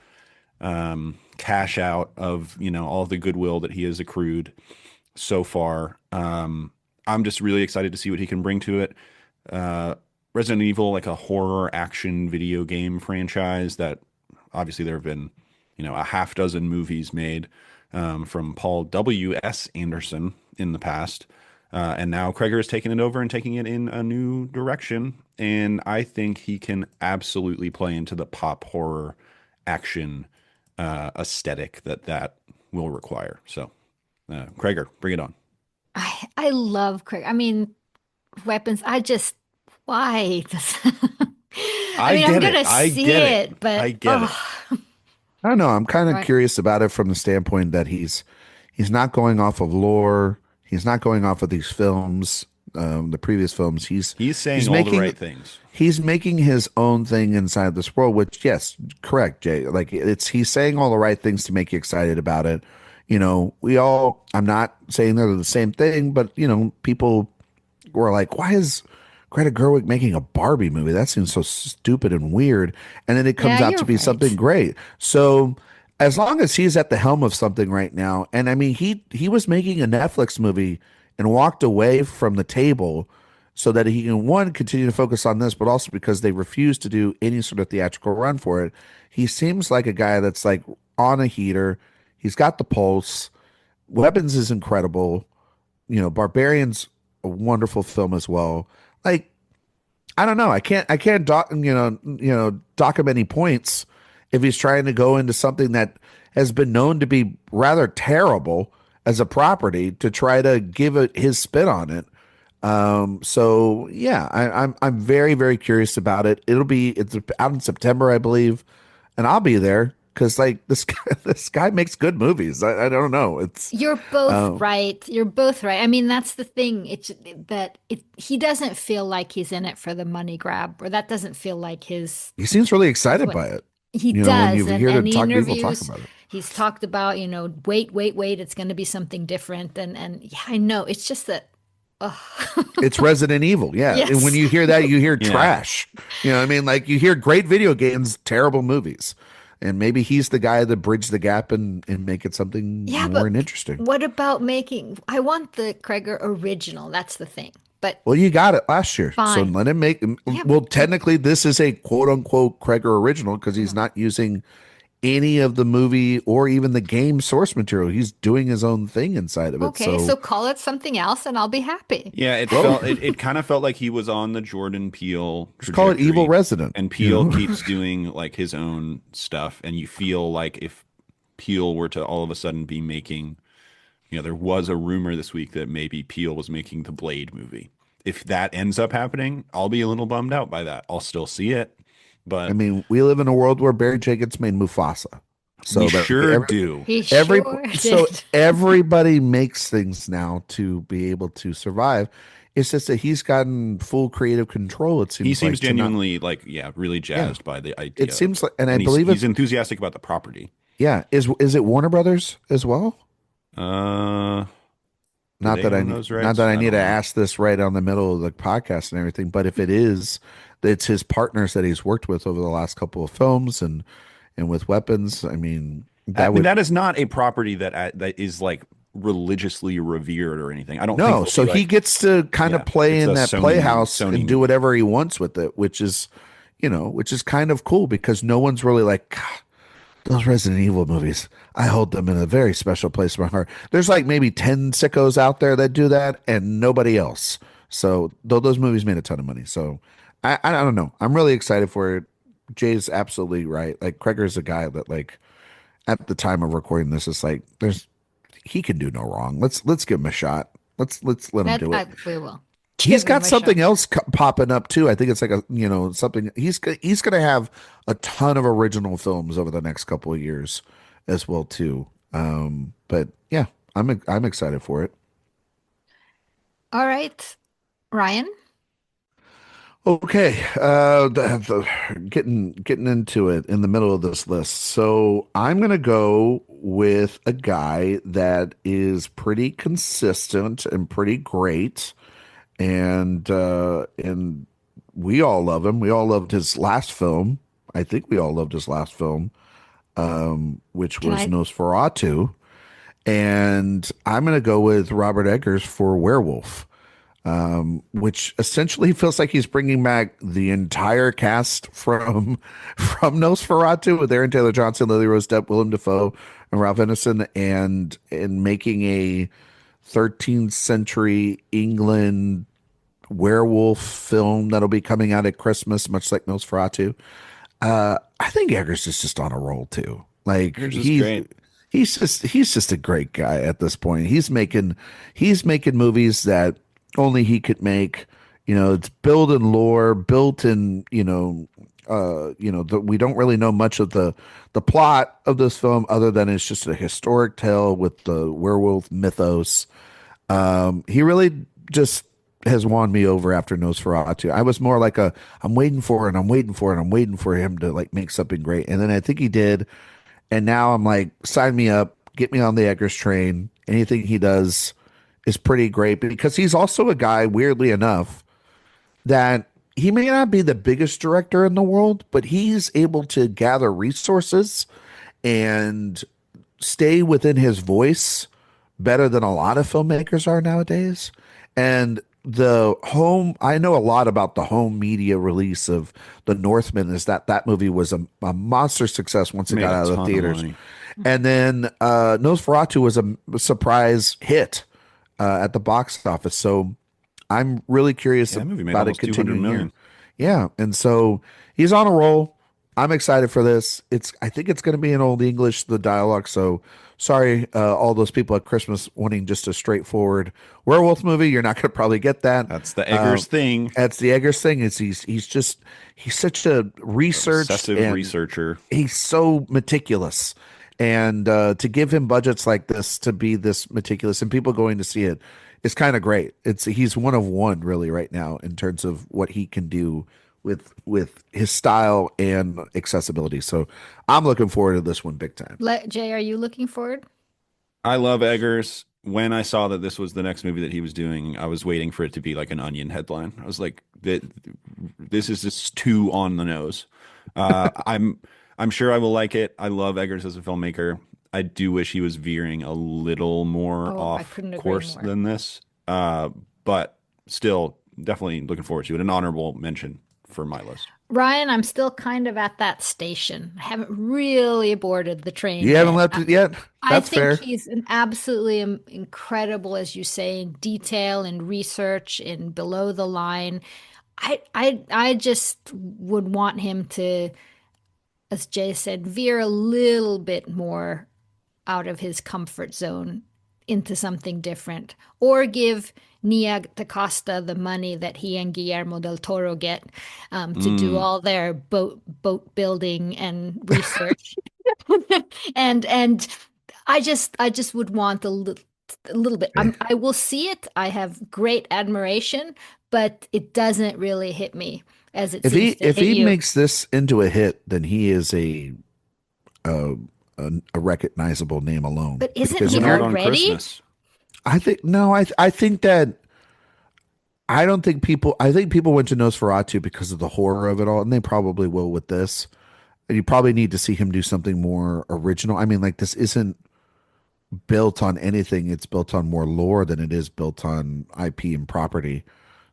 cash out of, all the goodwill that he has accrued so far. I'm just really excited to see what he can bring to it. Resident Evil, like a horror action video game franchise that obviously there have been, a half dozen movies made from Paul W.S. Anderson in the past. And now Kreger has taken it over and taking it in a new direction. And I think he can absolutely play into the pop horror action aesthetic that will require. So, Kreger, bring it on. I love Kreger. I mean, weapons. Why? I'm gonna see it, but I get it. I don't know. I'm kind of curious about it from the standpoint that he's not going off of lore. He's not going off of these films, the previous films. He's saying all the right things. He's making his own thing inside this world, which, yes, correct, Jay. Like he's saying all the right things to make you excited about it. I'm not saying they're the same thing, but people were like, why is Greta Gerwig making a Barbie movie? That seems so stupid and weird. And then it comes out to be something great. So as long as he's at the helm of something right now, and I mean, he was making a Netflix movie and walked away from the table so that he can, one, continue to focus on this, but also because they refuse to do any sort of theatrical run for it. He seems like a guy that's like on a heater. He's got the pulse. Weapons is incredible. Barbarian's a wonderful film as well. Like, I don't know. I can't dock him any points if he's trying to go into something that has been known to be rather terrible as a property to try to give it his spin on it. So yeah, I'm very, very curious about it. It's out in September, I believe, and I'll be there. Because like this guy makes good movies. I don't know. You're both right. You're both right. I mean, that's the thing. He doesn't feel like he's in it for the money grab, or that doesn't feel like his. He seems really excited by it. He does, when you hear and people talk about it. He's talked about, wait, it's going to be something different, and yeah, I know. It's just that. It's Resident Evil, yeah. Yes. And when you hear that, you hear trash. I mean, like you hear great video games, terrible movies. And maybe he's the guy that bridged the gap and make it something more and interesting. What about I want the Kreger original. That's the thing. Well, you got it last year. Fine. So let him make. Yeah, well, technically, this is a quote unquote Kreger original because he's not using any of the movie or even the game source material. He's doing his own thing inside of it. Okay, so call it something else and I'll be happy. Yeah, it kind of felt like he was on the Jordan Peele trajectory. Just call it Evil Resident. And Peele keeps doing like his own stuff, and you feel like if Peele were to all of a sudden be making, there was a rumor this week that maybe Peele was making the Blade movie. If that ends up happening, I'll be a little bummed out by that. I'll still see it. But I mean, we live in a world where Barry Jenkins made Mufasa. So we sure do. So everybody makes things now to be able to survive. It's just that he's gotten full creative control. It seems he seems genuinely really jazzed by the idea. It seems like, and I believe he's enthusiastic about the property. Yeah, is it Warner Brothers as well? Not that I need to ask this right on the middle of the podcast and everything, but if it is, it's his partners that he's worked with over the last couple of films and with weapons. I mean, that is not a property that is like religiously revered or anything. I don't know. So he gets to kind of play in that playhouse and do whatever he wants with it, which is kind of cool because no one's really like, God, those Resident Evil movies, I hold them in a very special place in my heart. There's like maybe 10 sickos out there that do that and nobody else. So those movies made a ton of money. So I don't know. I'm really excited for it. Jay's absolutely right. Like Kreger's a guy that like at the time of recording this is like he can do no wrong. Let's give him a shot. Let's let him do it. We will. He's got something else popping up too. I think it's like something. He's going to have a ton of original films over the next couple of years as well too. But yeah, I'm excited for it. All right, Ryan. Okay, getting into it in the middle of this list. So I'm gonna go with a guy that is pretty consistent and pretty great, and we all love him. We all loved his last film. I think we all loved his last film, which Can was I? Nosferatu. And I'm gonna go with Robert Eggers for Werewolf, which essentially feels like he's bringing back the entire cast from from Nosferatu with Aaron Taylor Johnson, Lily Rose Depp, Willem Dafoe, and Ralph Ineson, and making a 13th century England werewolf film that'll be coming out at Christmas, much like Nosferatu. I think Eggers is just on a roll too. Like Yours is great. He's just a great guy at this point. He's making movies that only he could make. It's built in lore, built in, we don't really know much of the plot of this film other than it's just a historic tale with the werewolf mythos. He really just has won me over after Nosferatu. I was more like I'm waiting for it, and I'm waiting for it, and I'm waiting for him to like make something great. And then I think he did. And now I'm like, sign me up, get me on the Eggers train. Anything he does is pretty great because he's also a guy, weirdly enough, that he may not be the biggest director in the world, but he's able to gather resources and stay within his voice better than a lot of filmmakers are nowadays. And I know a lot about the home media release of The Northman, is that movie was a monster success once it got out of the theaters. And then Nosferatu was a surprise hit at the box office. So I'm really curious about it continuing here. Yeah. And so he's on a roll. I'm excited for this. I think it's going to be in Old English, the dialogue. So sorry, all those people at Christmas wanting just a straightforward werewolf movie. You're not going to probably get that. That's the Eggers thing. That's the Eggers thing. He's such a obsessive researcher. He's so meticulous, and to give him budgets like this to be this meticulous and people going to see it is kind of great. He's one of one really right now in terms of what he can do with his style and accessibility. So I'm looking forward to this one big time. Jay, are you looking forward? I love Eggers. When I saw that this was the next movie that he was doing, I was waiting for it to be like an Onion headline. I was like, this is just too on the nose. I'm sure I will like it. I love Eggers as a filmmaker. I do wish he was veering a little more off course than this. But still, definitely looking forward to it. An honorable mention for my list. Ryan, I'm still kind of at that station. I haven't really boarded the train. You haven't left it yet? That's fair. I think he's an absolutely incredible, as you say, in detail and research and below the line. I just would want him to, as Jay said, veer a little bit more out of his comfort zone into something different, or give Nia DaCosta the money that he and Guillermo del Toro get to do all their boat building and research. and I just would want a little bit. I will see it. I have great admiration, but it doesn't really hit me as it seems to if hit he you. makes this into a hit, then he is a recognizable name alone. But isn't he already? I think no. I think that I don't think people. I think people went to Nosferatu because of the horror of it all, and they probably will with this. And you probably need to see him do something more original. I mean, like this isn't built on anything. It's built on more lore than it is built on IP and property.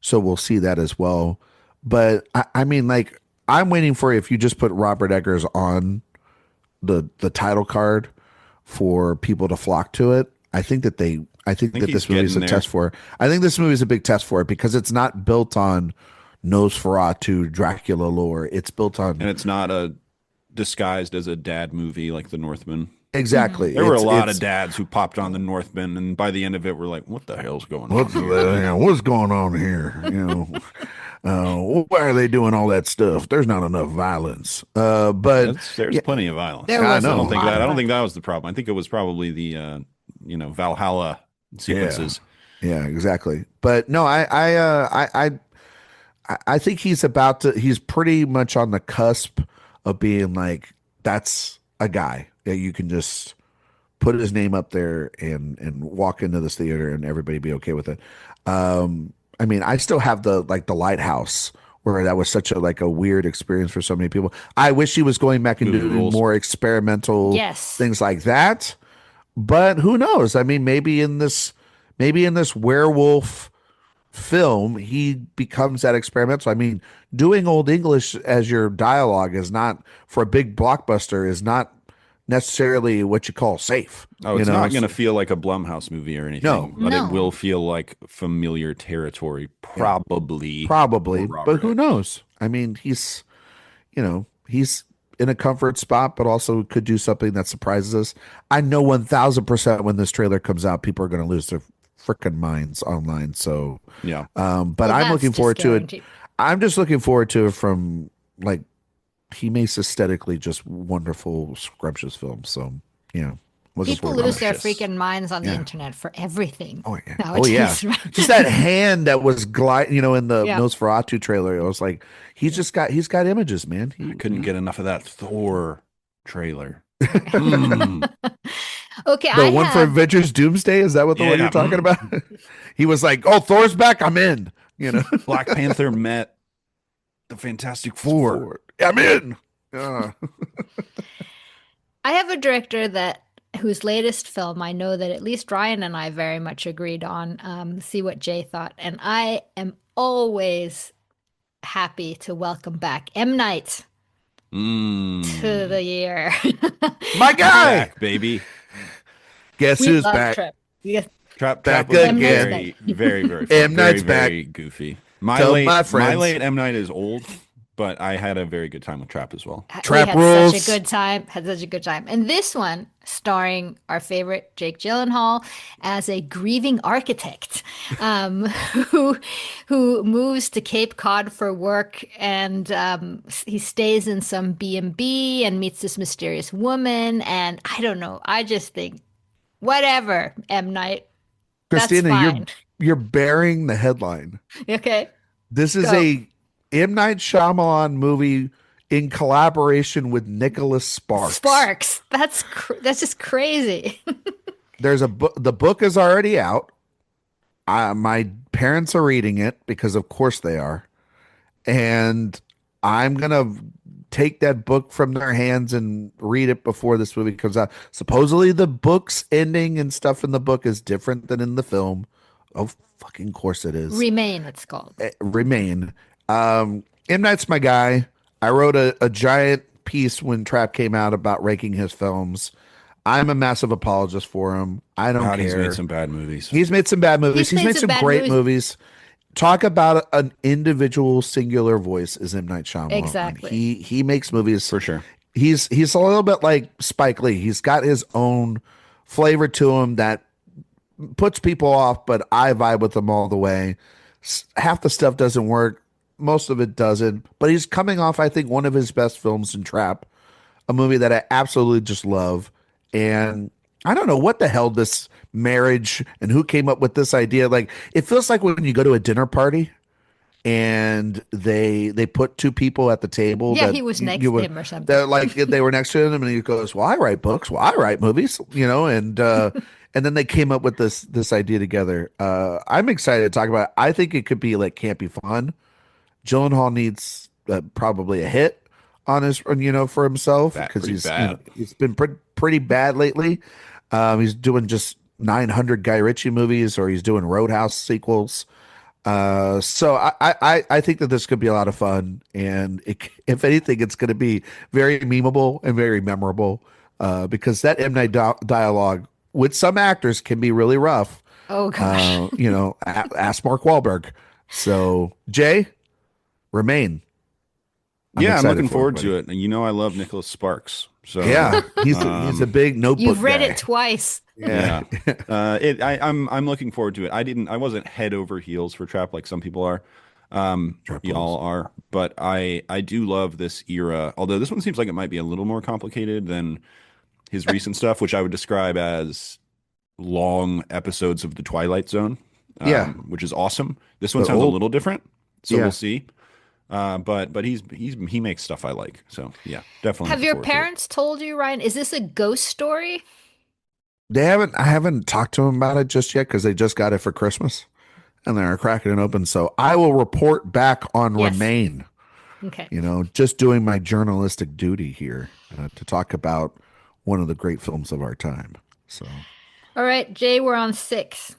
So we'll see that as well. But I mean, like I'm waiting for if you just put Robert Eggers on the title card for people to flock to it. I think that this movie is a test for it. I think this movie is a big test for it because it's not built on Nosferatu, Dracula lore. It's built on, and it's not disguised as a dad movie like The Northman. Exactly. There were a lot of dads who popped on The Northman, and by the end of it, we're like, "What the hell's going on? What's going on here? Why are they doing all that stuff? There's not enough violence." But there's plenty of violence. I don't think that was the problem. I think it was probably the Valhalla sequences. Yeah, exactly. But no, I think he's pretty much on the cusp of being like, that's a guy that you can just put his name up there and walk into this theater and everybody be okay with it. I mean, I still have the Lighthouse, where that was such a weird experience for so many people. I wish he was going back and doing more experimental things like that. But who knows? I mean, maybe in this werewolf film, he becomes that experimental. I mean, doing Old English as your dialogue is not, for a big blockbuster, is not necessarily what you call safe. Oh, it's not going to feel like a Blumhouse movie or anything. No, but it will feel like familiar territory, probably. Probably, but who knows? I mean, he's in a comfort spot, but also could do something that surprises us. I know 1,000% when this trailer comes out, people are going to lose their freaking minds online. So yeah, but I'm looking forward to it. I'm just looking forward to it from like, he makes aesthetically just wonderful, scrumptious films. So yeah, people lose their freaking minds on the internet for everything. Oh yeah, just that hand that was gliding, in the Nosferatu trailer. I was like, he's got images, man. I couldn't get enough of that Thor trailer. Okay, the one for Avengers Doomsday, is that what the one you're talking about? He was like, "Oh, Thor's back, I'm in." Black Panther met the Fantastic Four. I'm in. I have a director whose latest film I know that at least Ryan and I very much agreed on. See what Jay thought, and I am always happy to welcome back M. Night to the year. My guy, back, baby. Guess who's back? Trap back again. Very, very, very fun. M. Night's back. Very goofy. My late M. Night is old, but I had a very good time with Trap as well. Trap rules. Had such a good time. And this one, starring our favorite Jake Gyllenhaal as a grieving architect, who moves to Cape Cod for work, and he stays in some B&B and meets this mysterious woman. And I don't know. I just think, whatever, M. Night. Christina, you're bearing the headline. Okay. This is a M. Night Shyamalan movie in collaboration with Nicholas Sparks. That's just crazy. There's a book. The book is already out. My parents are reading it because, of course, they are. And I'm gonna take that book from their hands and read it before this movie comes out. Supposedly, the book's ending and stuff in the book is different than in the film. Oh, fucking course it is. Remain, it's called. Remain. M. Night's my guy. I wrote a giant piece when Trap came out about ranking his films. I'm a massive apologist for him. I don't care. He's made some bad movies. He's made some bad movies. He's made some great movies. Talk about an individual singular voice is M. Night Shyamalan. Exactly. He makes movies for sure. He's a little bit like Spike Lee. He's got his own flavor to him that puts people off, but I vibe with him all the way. Half the stuff doesn't work. Most of it doesn't. But he's coming off, I think, one of his best films in Trap, a movie that I absolutely just love. And I don't know what the hell this marriage and who came up with this idea. Like, it feels like when you go to a dinner party and they put two people at the table. Yeah, he was next to him or something. They were next to him, and he goes, "Well, I write books. Well, I write movies." And then they came up with this idea together. I'm excited to talk about it. I think it could be like campy fun. Gyllenhaal needs probably a hit on his, for himself, because he's been pretty bad lately. He's doing just 900 Guy Ritchie movies, or he's doing Roadhouse sequels. So I think that this could be a lot of fun, and if anything, it's going to be very memeable and very memorable, because that M. Night dialogue with some actors can be really rough. Oh gosh, ask Mark Wahlberg. So Jay, Remain. I'm looking forward to it. And I love Nicholas Sparks. So yeah, he's a big Notebook. You've read guy. it twice. Yeah. I'm looking forward to it. I wasn't head over heels for Trap like some people are. Y'all are, but I do love this era. Although this one seems like it might be a little more complicated than his recent stuff, which I would describe as long episodes of The Twilight Zone. Which is awesome. This one sounds a little different, so we'll see. But he makes stuff I like. So yeah, definitely. Have your parents told you, Ryan? Is this a ghost story? They haven't. I haven't talked to them about it just yet because they just got it for Christmas, and they're cracking it open. So I will report back on Remain. Okay. Just doing my journalistic duty here to talk about one of the great films of our time. So, all right, Jay, we're on 6.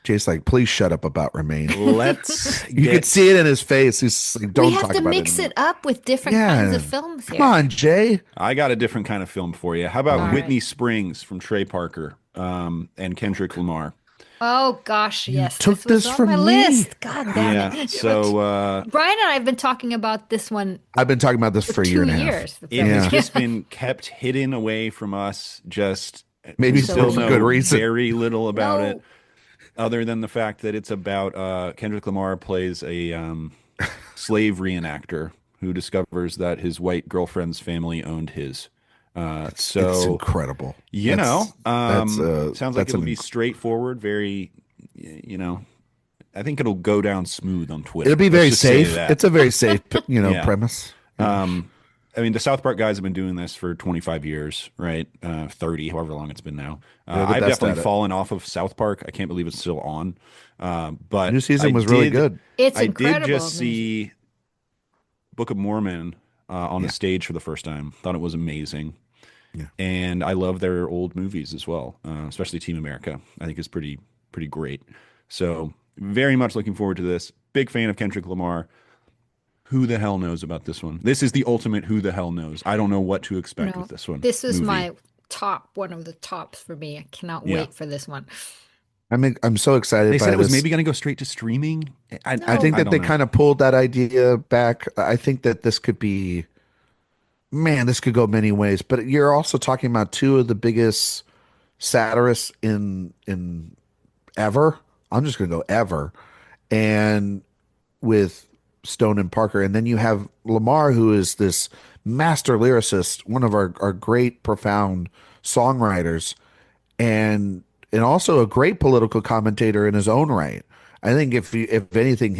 Jay's like, please shut up about Remain. You could see it in his face. He's like, don't talk about it. We have to mix it up with different kinds of films here. Come on, Jay. I got a different kind of film for you. How about Whitney Springs from Trey Parker and Kendrick Lamar? Oh gosh, yes. Took this from my me. list. God damn it. So Brian and I have been talking about this one. I've been talking about this for a year and a half. It has just been kept hidden away from us. Just maybe still for know good reason. Very little about it, other than the fact that it's about Kendrick Lamar plays a slave reenactor who discovers that his white girlfriend's family owned his. So it's incredible. Sounds like it'll be straightforward. Very, I think it'll go down smooth on Twitter. It'll be very safe. It's a very safe, premise. I mean, the South Park guys have been doing this for 25 years, right? 30, however long it's been now. I've definitely fallen off of South Park. I can't believe it's still on. But new season was really good. It's incredible. I did just see Book of Mormon on the stage for the first time. Thought it was amazing. Yeah. And I love their old movies as well, especially Team America. I think is pretty great. So very much looking forward to this. Big fan of Kendrick Lamar. Who the hell knows about this one? This is the ultimate who the hell knows. I don't know what to expect with this one. This is my one of the tops for me. I cannot wait for this one. I'm so excited. They said it was maybe going to go straight to streaming. I think that they kind of pulled that idea back. I think that this could be, this could go many ways. But you're also talking about two of the biggest satirists in ever. I'm just going to go ever, and with Stone and Parker, and then you have Lamar, who is this master lyricist, one of our great, profound songwriters, and also a great political commentator in his own right. I think if anything,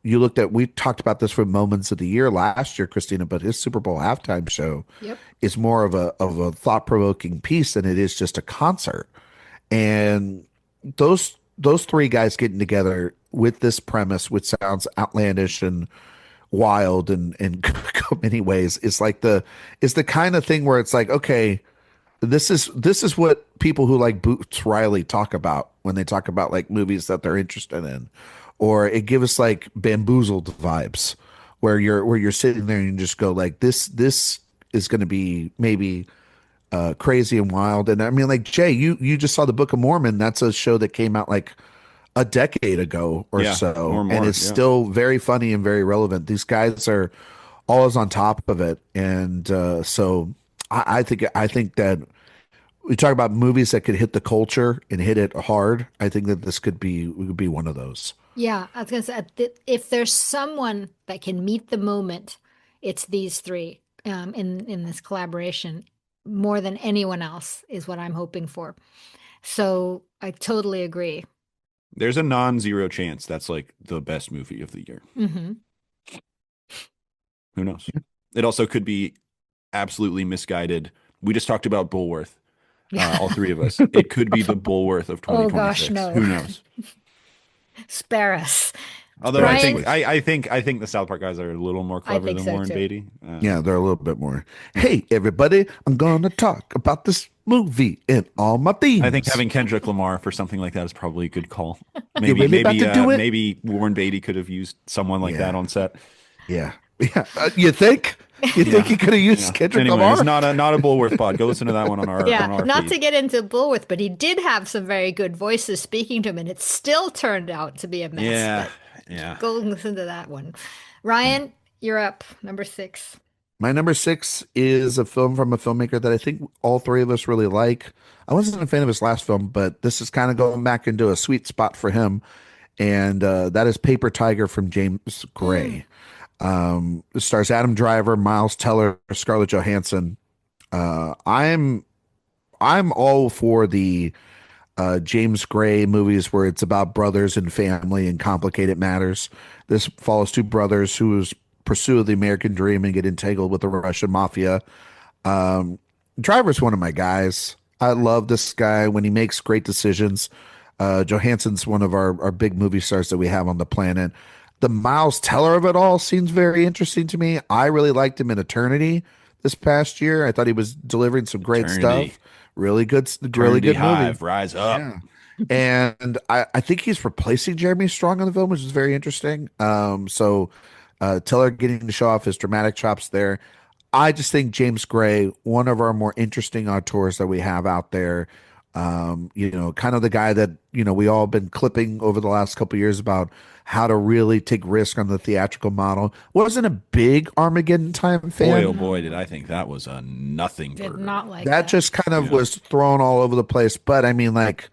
you looked at, we talked about this for Moments of the Year last year, Christina, but his Super Bowl halftime show is more of a thought-provoking piece than it is just a concert. And those three guys getting together with this premise, which sounds outlandish and wild and go many ways, is the kind of thing where it's like, okay, this is what people who like Boots Riley talk about when they talk about like movies that they're interested in, or it gives us like Bamboozled vibes, where you're sitting there and you just go like, this is going to be maybe crazy and wild. And I mean, like, Jay, you just saw the Book of Mormon. That's a show that came out like a decade ago or so, or more, and it's still very funny and very relevant. These guys are always on top of it, and so I think that we talk about movies that could hit the culture and hit it hard. I think that this could be one of those. Yeah, I was gonna say, if there's someone that can meet the moment, it's these three in this collaboration more than anyone else is what I'm hoping for. So I totally agree. There's a non-zero chance that's like the best movie of the year. Mm-hmm. Who knows? It also could be absolutely misguided. We just talked about Bulworth, all three of us. It could be the Bulworth of 2026. Oh gosh, no. Who knows? Spare us. Although Brian, I think the South Park guys are a little more clever than Warren Beatty. Yeah, they're a little bit more. Hey, everybody, I'm going to talk about this movie and all my themes. I think having Kendrick Lamar for something like that is probably a good call. Maybe Warren Beatty could have used someone like that on set. Yeah. You think? You think he could have used Kendrick Lamar? It's not a Bulworth pod. Go listen to that one on our not feed. To get into Bulworth, but he did have some very good voices speaking to him, and it still turned out to be a mess. Yeah. Go listen to that one. Ryan, you're up. Number 6. My number 6 is a film from a filmmaker that I think all three of us really like. I wasn't a fan of his last film, but this is kind of going back into a sweet spot for him. And that is Paper Tiger from James Gray. It stars Adam Driver, Miles Teller, Scarlett Johansson. I'm all for the James Gray movies where it's about brothers and family and complicated matters. This follows two brothers who pursue the American dream and get entangled with the Russian mafia. Driver's one of my guys. I love this guy when he makes great decisions. Johansson's one of our big movie stars that we have on the planet. The Miles Teller of it all seems very interesting to me. I really liked him in Eternity this past year. I thought he was delivering some great stuff. Really good movie. Rise up. Yeah. And I think he's replacing Jeremy Strong in the film, which is very interesting. So Teller getting to show off his dramatic chops there. I just think James Gray, one of our more interesting auteurs that we have out there, kind of the guy that, we all been clipping over the last couple of years about how to really take risk on the theatrical model. Wasn't a big Armageddon Time fan. Boy, oh boy, did I think that was a nothing burger. Did not like that. Just kind of was thrown all over the place. But I mean, like,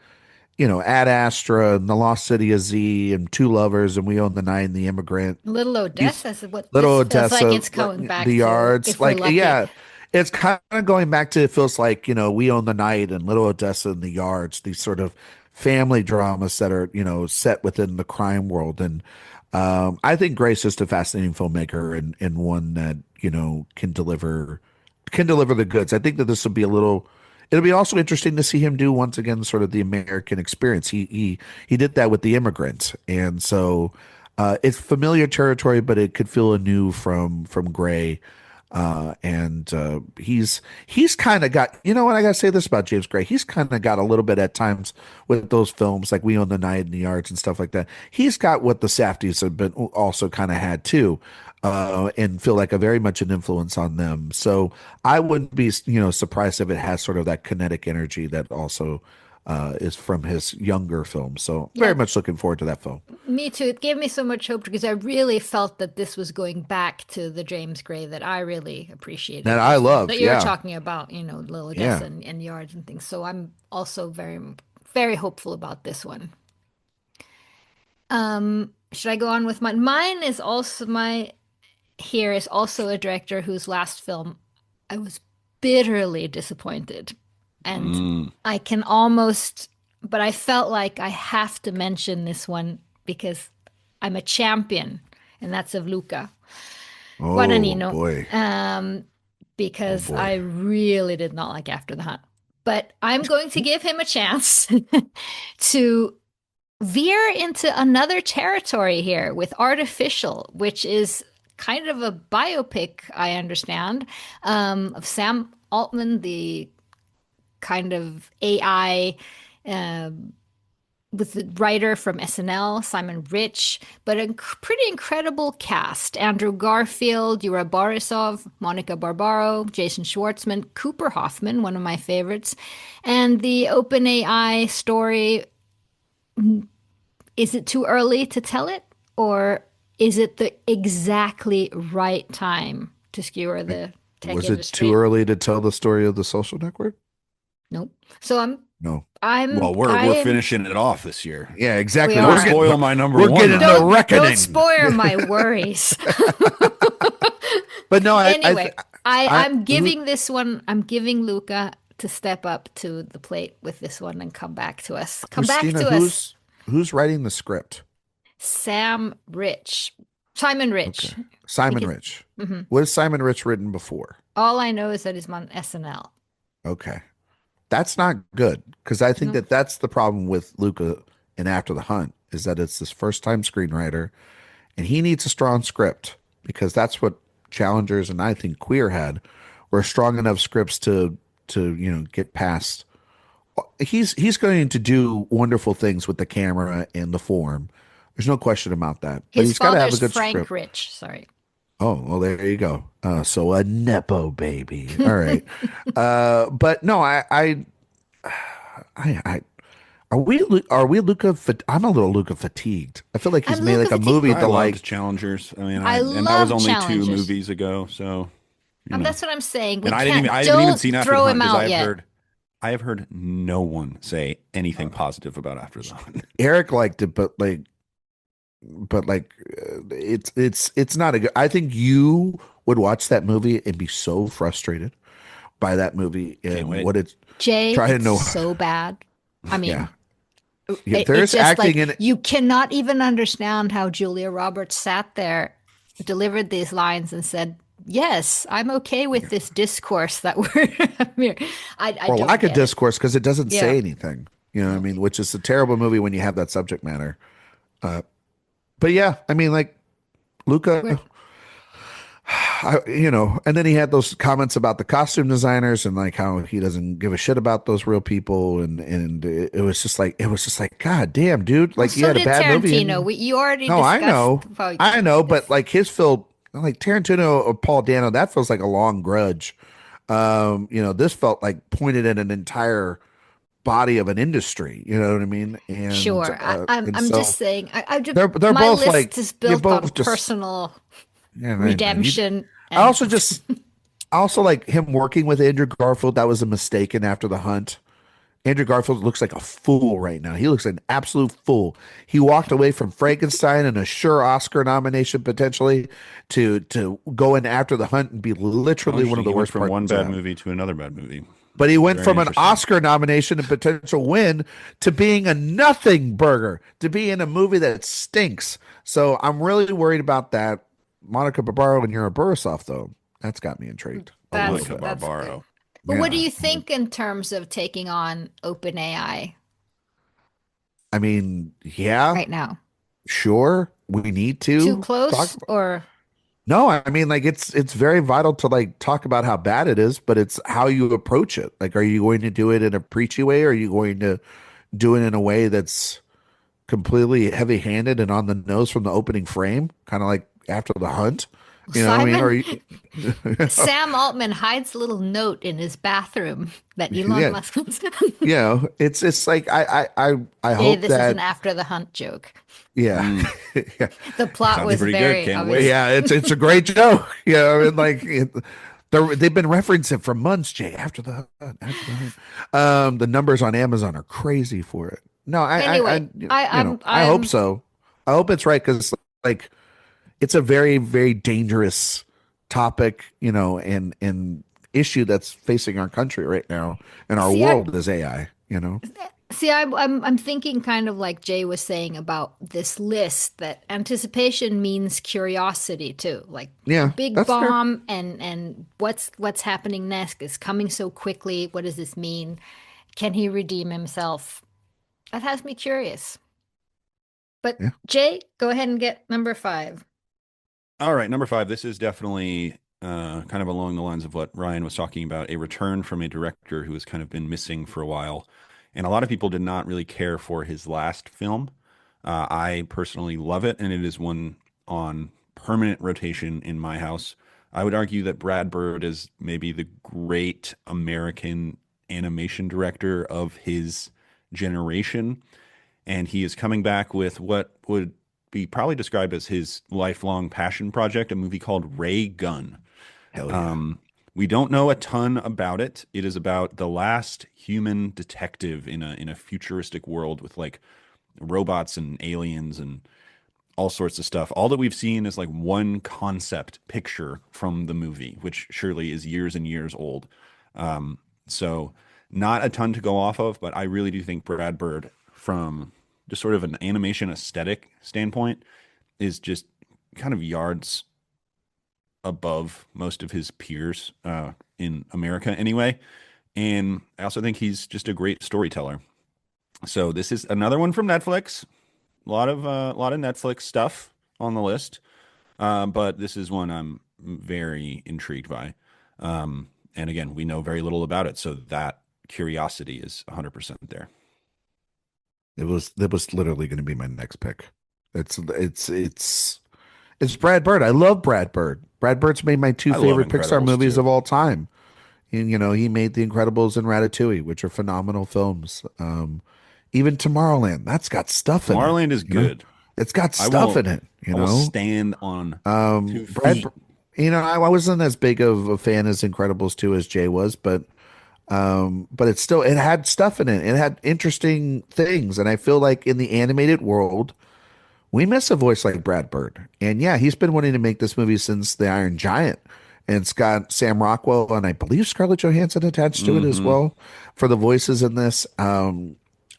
Ad Astra and The Lost City of Z and Two Lovers and We Own the Night and The Immigrant. Little Odessa is what Little Odessa, feels like it's coming back The Yards. To, like, yeah. It's kind of going back to, it feels like, We Own the Night and Little Odessa and The Yards, these sort of family dramas that are, set within the crime world. And I think Gray's just a fascinating filmmaker and one that, can deliver the goods. I think that this will be it'll be also interesting to see him do once again sort of the American experience. He did that with The Immigrant. And so it's familiar territory, but it could feel anew from Gray. He's kind of got, what I gotta say this about James Gray, he's kind of got a little bit at times with those films like We Own the Night and The Yards and stuff like that. He's got what the Safdies have been also kind of had too, and feel like a very much an influence on them. So I wouldn't be, surprised if it has sort of that kinetic energy that also is from his younger films. So very much looking forward to that film. Me too. It gave me so much hope because I really felt that this was going back to the James Gray that I really appreciated. That I love. That you're talking about, Little Odessa and Yards and things. So I'm also very, very hopeful about this one. Should I go on with mine? Mine is also here is also a director whose last film I was bitterly disappointed. And I can but I felt like I have to mention this one because I'm a champion, and that's of Luca Guadagnino. Boy. Because I really did not like After the Hunt. But I'm going to give him a chance to veer into another territory here with Artificial, which is kind of a biopic, I understand, of Sam Altman, the kind of AI with the writer from SNL, Simon Rich, but a pretty incredible cast. Andrew Garfield, Yura Borisov, Monica Barbaro, Jason Schwartzman, Cooper Hoffman, one of my favorites. And the OpenAI story, is it too early to tell it? Or is it the exactly right time to skewer the tech industry? Was it too early to tell the story of The Social Network? Nope. So we're finishing it off this year. Yeah, exactly. Don't spoil my number one. We're getting the reckoning. Don't spoil my worries. But no, anyway, I'm giving this one. I'm giving Luca to step up to the plate with this one and come back to us. Christina, who's writing the script? Simon Rich. Okay. Simon Rich. Mm-hmm. What has Simon Rich written before? All I know is that he's on SNL. Okay. That's not good because I think that's the problem with Luca in After the Hunt is that it's his first time screenwriter and he needs a strong script because that's what Challengers and I think Queer had were strong enough scripts to get past. He's going to do wonderful things with the camera and the form. There's no question about that. But he's got to have a good Frank script. Rich, sorry. Oh, well, there you go. So a Nepo baby. All right. But no, are we Luca? I'm a little Luca fatigued. I feel like he's made like a movie to like Challengers. I mean, and that was only 2 movies ago. So that's what I'm saying. I haven't even seen After the Hunt because I have heard no one say anything positive about After the Hunt. Eric liked it, but it's not a good. I think you would watch that movie and be so frustrated by that movie and what it's Jay. trying to know so bad. I mean, yeah. Yeah, there's acting in it. You cannot even understand how Julia Roberts sat there, delivered these lines, and said, "Yes, I'm okay with this discourse that we're." I or don't lack of get it. discourse because it doesn't Yeah. say anything. You know what I mean? Which is a terrible movie when you have that subject matter. But yeah, I mean, like Luca, and then he had those comments about the costume designers and like how he doesn't give a shit about those real people, and it was just like God damn, dude, like you So had a did bad movie. Tarantino. You already No, discussed. I know, but like his felt like Tarantino or Paul Dano, that feels like a long grudge. This felt like pointed at an entire body of an industry. You know what I mean? Sure, I'm So just saying. they're My both list like is you built on both just personal yeah, redemption. I also just I also like him working with Andrew Garfield. That was a mistake in After the Hunt. Andrew Garfield looks like a fool right now. He looks like an absolute fool. He walked away from Frankenstein and a sure Oscar nomination potentially to go in After the Hunt and be literally one of the worst from parts one of bad that. movie to another bad movie. But he went from an Oscar nomination and potential win to being a nothing burger, to be in a movie that stinks. So I'm really worried about that. Monica Barbaro and Yura Borisov, though, that's got me intrigued. Monica Barbaro. But what do you think in terms of taking on OpenAI? I mean, yeah, right now, sure, we need to too close or no. I mean, like it's very vital to like talk about how bad it is, but it's how you approach it. Like, are you going to do it in a preachy way, or are you going to do it in a way that's completely heavy-handed and on the nose from the opening frame, kind of like After the Hunt? You know Simon, what I mean? Sam Altman hides a little note in his bathroom that Elon Musk. It's like I hope this that is an After the Hunt joke. Yeah, yeah. The plot was pretty very good. Can't wait. Yeah, it's a great joke. Yeah, I mean, like they've been referencing for months. Jay, After the Hunt. The numbers on Amazon are crazy for it. No, I hope so. I hope it's right because like it's a very, very dangerous topic, and issue that's facing our country right now and our world is AI, See, I'm thinking kind of like Jay was saying about this list that anticipation means curiosity too. Like big bomb fair. and what's happening next is coming so quickly. What does this mean? Can he redeem himself? That has me curious. But Jay, go ahead and get number 5. All right, number 5. This is definitely kind of along the lines of what Ryan was talking about, a return from a director who has kind of been missing for a while. And a lot of people did not really care for his last film. I personally love it, and it is one on permanent rotation in my house. I would argue that Brad Bird is maybe the great American animation director of his generation. And he is coming back with what would be probably described as his lifelong passion project, a movie called Ray Gun. Hell yeah. We don't know a ton about it. It is about the last human detective in a futuristic world with like robots and aliens and all sorts of stuff. All that we've seen is like one concept picture from the movie, which surely is years and years old. So not a ton to go off of, but I really do think Brad Bird, from just sort of an animation aesthetic standpoint, is just kind of yards above most of his peers in America anyway. And I also think he's just a great storyteller. So this is another one from Netflix. A lot of Netflix stuff on the list. But this is one I'm very intrigued by. And again, we know very little about it, so that curiosity is 100% there. It was literally going to be my next pick. It's Brad Bird. I love Brad Bird. Brad Bird's made my 2 favorite Pixar movies of all time. And, he made The Incredibles and Ratatouille, which are phenomenal films. Even Tomorrowland, that's got stuff in it. Tomorrowland is good. It's got stuff in it. I will stand on 2 feet. Brad, I wasn't as big of a fan as Incredibles 2 as Jay was, but it had stuff in it. It had interesting things. And I feel like in the animated world, we miss a voice like Brad Bird. And yeah, he's been wanting to make this movie since The Iron Giant. And it's got Sam Rockwell and I believe Scarlett Johansson attached to it as well for the voices in this.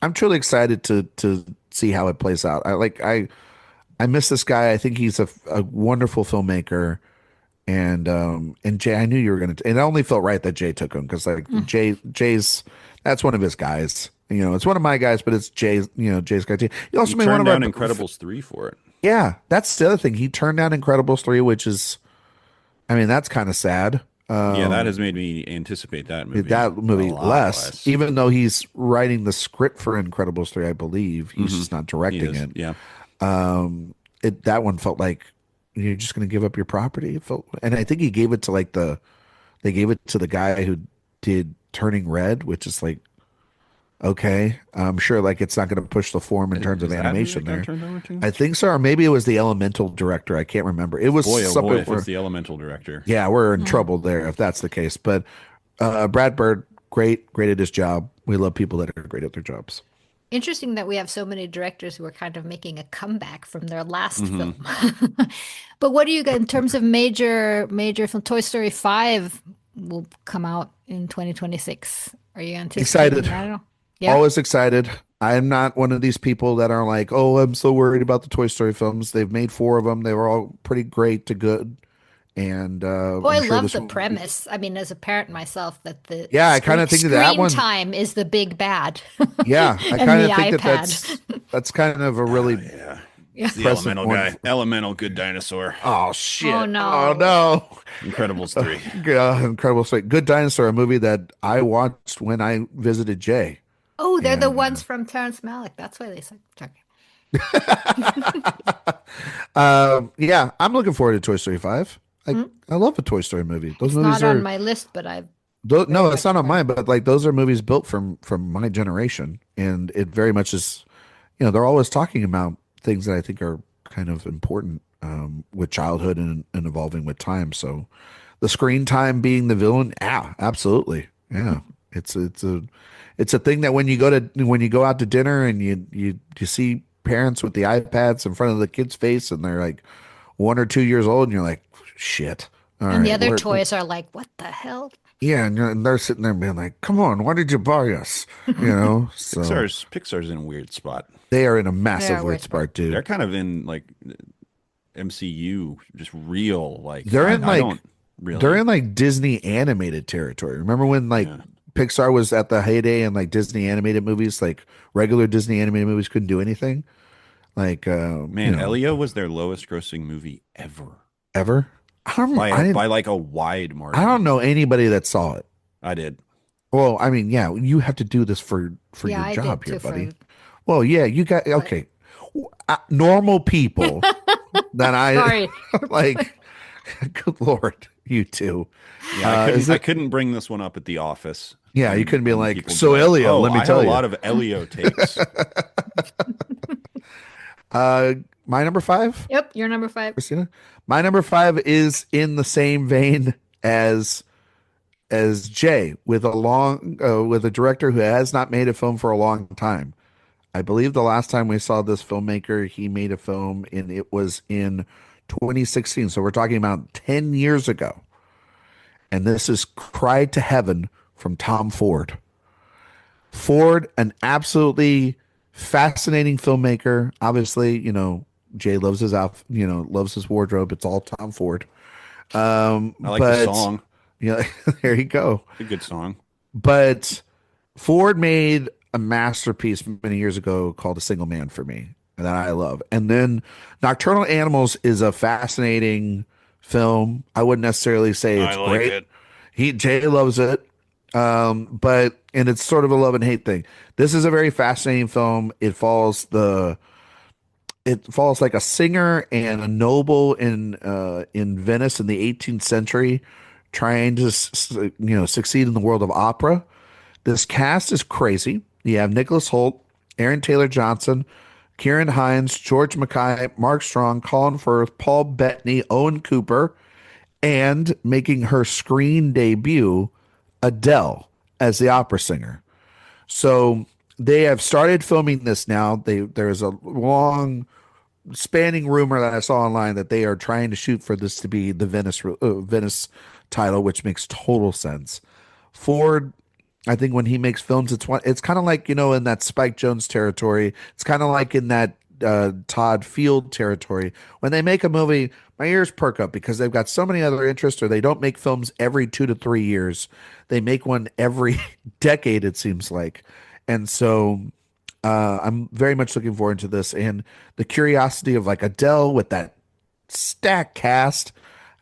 I'm truly excited to see how it plays out. I miss this guy. I think he's a wonderful filmmaker. And Jay, I knew you were gonna. And it only felt right that Jay took him because like Jay's that's one of his guys. You know, it's one of my guys, but it's Jay's. You know, Jay's guy too. He also made one of down Incredibles 3 for it. Yeah, that's the other thing. He turned down Incredibles 3, which is, I mean, that's kind of sad. Yeah, that has made me anticipate that movie. That movie less, even though he's writing the script for Incredibles 3, I believe. He's just not directing it. Yeah. That one felt like you're just going to give up your property. It felt, and I think he gave it to they gave it to the guy who did Turning Red, which is like, okay, I'm sure like it's not going to push the form in terms of animation there. I think so, or maybe it was the Elemental director. I can't remember. It was boy, if it's the Elemental director. Yeah, we're in trouble there if that's the case. But Brad Bird, great at his job. We love people that are great at their jobs. Interesting that we have so many directors who are kind of making a comeback from their last film. But what do you get in terms of major film? Toy Story 5 will come out in 2026. Are you anticipating? Excited. I don't know. Yeah. Always excited. I'm not one of these people that are like, oh, I'm so worried about the Toy Story films. They've made 4 of them. They were all pretty great to good. And I love the premise. I mean, as a parent myself, that the I kind of think that one time is the big bad. Yeah, I kind of think that's kind of a really the Elemental guy. Elemental good dinosaur. Oh shit! Oh no! Oh no! Incredibles 3. Incredibles 3. Good Dinosaur, a movie that I watched when I visited Jay. Oh, they're the ones from Terrence Malick. That's why they said. Yeah, I'm looking forward to Toy Story 5. I love a Toy Story movie. Those movies not on my list, but no, it's not on mine. But like those are movies built from my generation, and it very much is. You know, they're always talking about things that I think are kind of important with childhood and evolving with time. So, the screen time being the villain, yeah, absolutely, yeah. It's a thing that when you go out to dinner and you see parents with the iPads in front of the kid's face and they're like 1 or 2 years old and you're like, shit. And the other toys are like, what the hell? Yeah, and they're sitting there being like, come on, why did you buy us? You know? So Pixar's in a weird spot. They are in a massive weird spot, dude. They're kind of in like MCU, just real like they're in like Disney animated territory. Remember when Pixar was at the heyday and like Disney animated movies, like regular Disney animated movies couldn't do anything? Like Elio was their lowest grossing movie ever. Ever? By like a wide margin. I don't know anybody that saw it. I did. Well, I mean, yeah, you have to do this for your job here, buddy. Well, yeah, you got okay. Normal people that I like. Good Lord, you two. Yeah, I couldn't bring this one up at the office. Yeah, you couldn't be like, so Elio, let me tell you. A lot of Elio takes. My number 5? Yep, your number 5. Christina? My number 5 is in the same vein as Jay, with a director who has not made a film for a long time. I believe the last time we saw this filmmaker, he made a film and it was in 2016. So we're talking about 10 years ago. And this is Cry to Heaven from Tom Ford. Ford, an absolutely fascinating filmmaker. Obviously, you know, Jay loves his outfit, you know, loves his wardrobe. It's all Tom Ford. I like the song. Yeah, there you go. It's a good song. But Ford made a masterpiece many years ago called A Single Man for me that I love. And then Nocturnal Animals is a fascinating film. I wouldn't necessarily say it's great. Jay loves it. But it's sort of a love and hate thing. This is a very fascinating film. It follows like a singer and a noble in Venice in the 18th century trying to succeed in the world of opera. This cast is crazy. You have Nicholas Hoult, Aaron Taylor Johnson, Kieran Hines, George Mackay, Mark Strong, Colin Firth, Paul Bettany, Owen Cooper, and making her screen debut, Adele as the opera singer. So they have started filming this now. There's a long spanning rumor that I saw online that they are trying to shoot for this to be the Venice title, which makes total sense. Ford I think when he makes films, it's kind of like, in that Spike Jonze territory. It's kind of like in that Todd Field territory. When they make a movie, my ears perk up because they've got so many other interests, or they don't make films every 2 to 3 years. They make one every decade, it seems like. And so I'm very much looking forward to this, and the curiosity of like Adele with that stacked cast.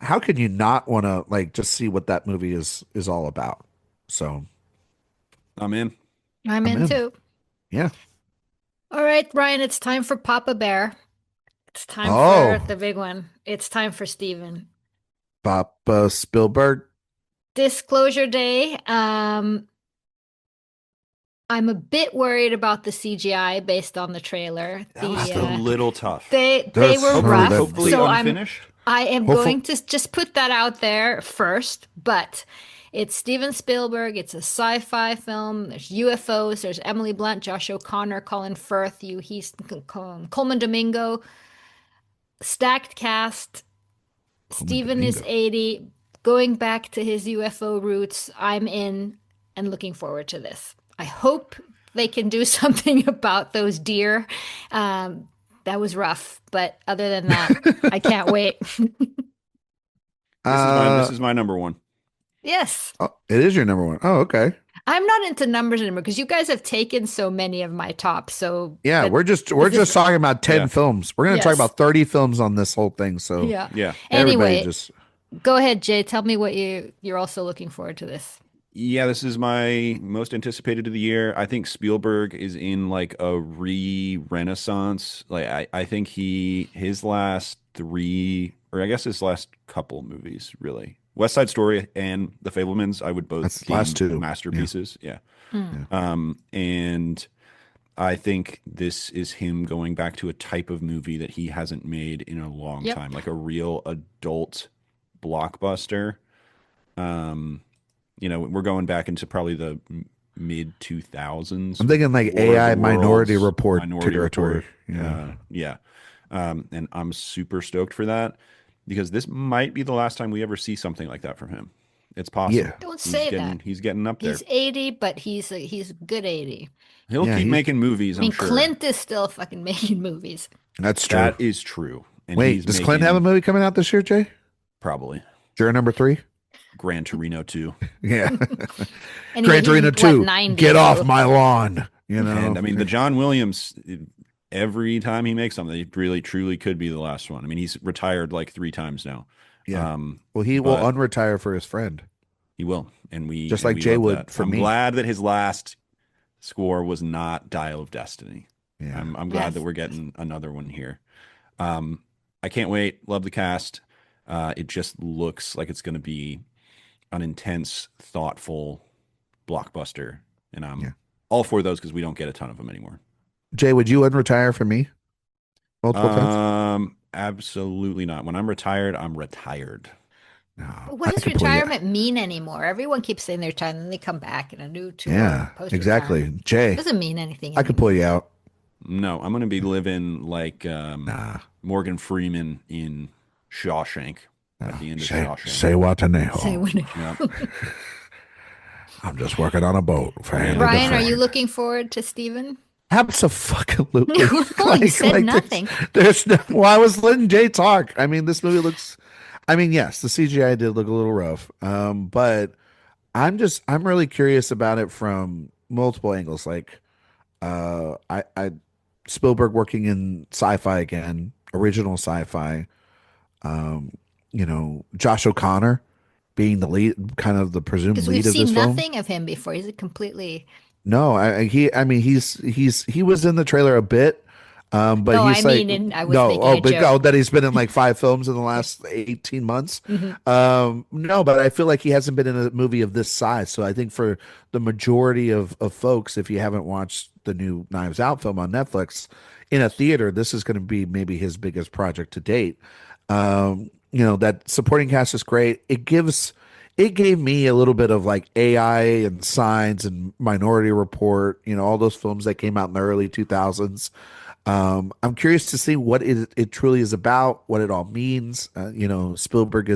How can you not want to like just see what that movie is all about? So I'm in. I'm in too. Yeah. All right, Ryan, it's time for Papa Bear. It's time for the big one. It's time for Steven. Papa Spielberg. Disclosure Day. I'm a bit worried about the CGI based on the trailer. That was a little tough. They were rough. Hopefully so unfinished. I am going to just put that out there first, but it's Steven Spielberg. It's a sci-fi film. There's UFOs. There's Emily Blunt, Josh O'Connor, Colin Firth, Hugh Heaston, Coleman Domingo. Stacked cast. Steven is 80. Going back to his UFO roots. I'm in and looking forward to this. I hope they can do something about those deer. That was rough, but other than that, I can't wait. This is my number one. Yes. Oh, it is your number one. Oh, okay. I'm not into numbers anymore because you guys have taken so many of my tops. So yeah, we're just talking about 10 films. We're going to talk about 30 films on this whole thing. So yeah. Anyway, go ahead, Jay. Tell me what you're also looking forward to this. Yeah, this is my most anticipated of the year. I think Spielberg is in like a renaissance. Like I think his last three, or I guess his last couple movies, really, West Side Story and The Fabelmans, I would both deem last two masterpieces. Yeah. And I think this is him going back to a type of movie that he hasn't made in a long time, like a real adult blockbuster. We're going back into probably the mid 2000s. I'm thinking like AI Minority Report territory. Yeah. And I'm super stoked for that because this might be the last time we ever see something like that from him. It's possible. Yeah. Don't say that. He's getting up there. He's 80, but he's a good 80. He'll keep making movies, I'm sure. Clint is still fucking making movies. That's true. That is true. And wait, does Clint have a movie coming out this year, Jay? Probably. Juror number 3? Gran Torino 2. Yeah. Gran Torino 2. Get off my lawn. And I mean, the John Williams, every time he makes something, it really truly could be the last one. I mean, he's retired like 3 times now. Yeah. Well, he will unretire for his friend. He will. And just like Jay would for me. I'm glad that his last score was not Dial of Destiny. Yeah. I'm glad that we're getting another one here. I can't wait. Love the cast. It just looks like it's going to be an intense, thoughtful blockbuster. And I'm all for those because we don't get a ton of them anymore. Jay, would you unretire for me? Multiple times? Absolutely not. When I'm retired, I'm retired. No, what does retirement mean anymore? Everyone keeps saying they're retired and then they come back in a new tour. Yeah, exactly. Jay. It doesn't mean anything anymore. I could pull you out. No, I'm going to be living like Morgan Freeman in Shawshank. At the end of Shawshank. Say Watanejo. Say Watanejo. I'm just working on a boat. Ryan, are you looking forward to Steven? Absolutely. You said nothing. There's no. Well, I was letting Jay talk. I mean, this movie looks. I mean, yes, the CGI did look a little rough, but I'm really curious about it from multiple angles. Like, Spielberg working in sci-fi again, original sci-fi. Josh O'Connor being the lead, kind of the presumed lead of this film. Because we've seen nothing of him before. He's a completely. No, he was in the trailer a bit, but no, he's that he's been in like 5 films in the last 18 months. Mm-hmm. No, but I feel like he hasn't been in a movie of this size. So I think for the majority of folks, if you haven't watched the new Knives Out film on Netflix in a theater, this is going to be maybe his biggest project to date. That supporting cast is great. It gave me a little bit of like AI and Signs and Minority Report, all those films that came out in the early 2000s. I'm curious to see what it truly is about, what it all means. Spielberg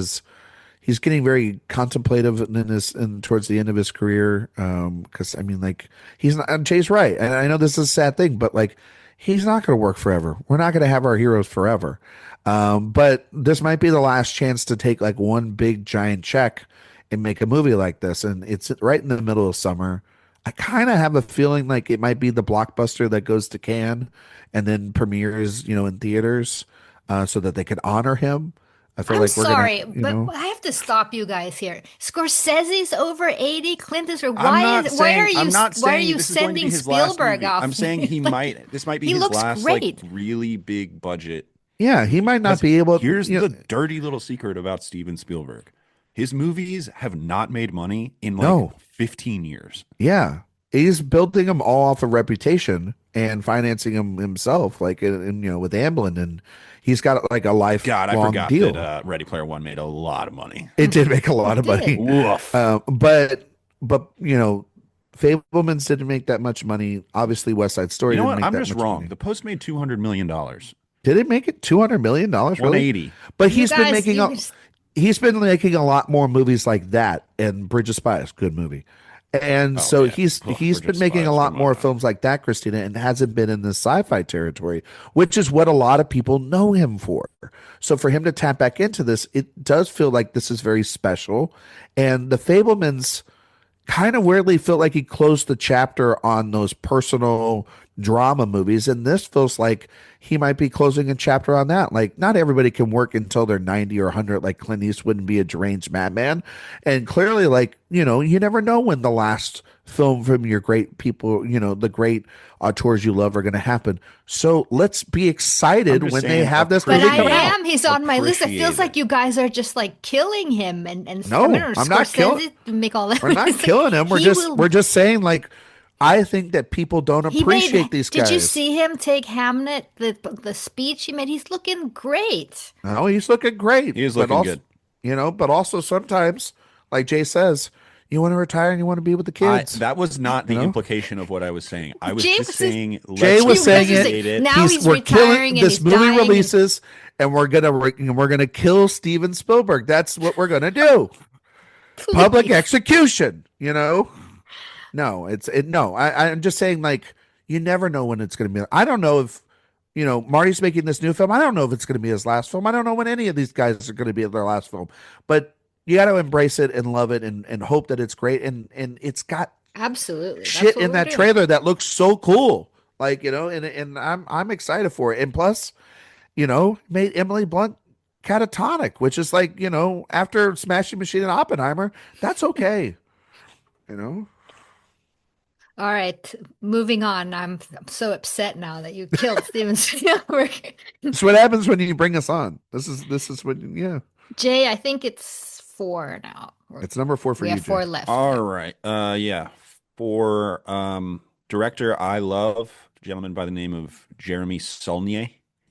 he's getting very contemplative in towards the end of his career. Because I mean, like he's not. And Jay's right, and I know this is a sad thing, but like he's not going to work forever. We're not going to have our heroes forever. But this might be the last chance to take like one big giant check and make a movie like this, and it's right in the middle of summer. I kind of have a feeling like it might be the blockbuster that goes to Cannes and then premieres, in theaters, so that they could honor him. I feel I'm like we're sorry, gonna, but I have to stop you guys here. Scorsese's over 80. Clint is. I'm not why are saying you this is going to be sending his last Spielberg movie. off? I'm saying this might be he his looks last great. like really big budget. Yeah, he might not be able. Here's the dirty little secret about Steven Spielberg. His movies have not made money in like 15 years. Yeah. He's building them all off of reputation and financing them himself, like with Amblin, and he's got like a lifelong I forgot deal. that Ready Player One made a lot of money. It did make a lot of money. But Fablemans didn't make that much money. Obviously, West Side Story. You know didn't what? make I'm that just much wrong. money. The Post made $200 million. Did it make it $200 million? Really? 180. But he's been making a lot more movies like that, and Bridge of Spies, good movie. And he's been making a lot more films like that, Christina, and hasn't been in the sci-fi territory, which is what a lot of people know him for. So for him to tap back into this, it does feel like this is very special. And the Fablemans kind of weirdly felt like he closed the chapter on those personal drama movies, and this feels like he might be closing a chapter on that. Like, not everybody can work until they're 90 or 100 like Clint Eastwood and be a deranged madman, and clearly, like, you never know when the last film from your great people, the great auteurs you love, are going to happen. So let's be excited when they have this movie come out. He's on my list. It feels like you guys are just like killing him, and no, I'm not killing. Make all that. We're not killing him. We're just saying, like, I think that people don't appreciate these guys. Did you see him take Hamnet, the speech he made? He's looking great. No, he's looking great. He is looking good. But also sometimes, like Jay says, you want to retire and you want to be with the kids. That was not the implication of what I was saying. I was just saying. Jay was saying it. Now he's retiring and this movie releases, and we're gonna kill Steven Spielberg. That's what we're gonna do. Please. Public execution. No, I'm just saying, like, you never know when it's going to be. I don't know if, Marty's making this new film. I don't know if it's going to be his last film. I don't know when any of these guys are going to be their last film. But you got to embrace it and love it and hope that it's great. And it's got absolutely shit in that trailer that looks so cool. Like, and I'm excited for it. And plus, made Emily Blunt catatonic, which is like, after Smashing Machine and Oppenheimer, that's okay. All right, moving on. I'm so upset now that you killed Steven Spielberg. That's what happens when you bring us on. This is what, yeah. Jay, I think it's 4 now. It's number 4 for you. We have 4 left. All right. Yeah. For director I love, a gentleman by the name of Jeremy Saulnier.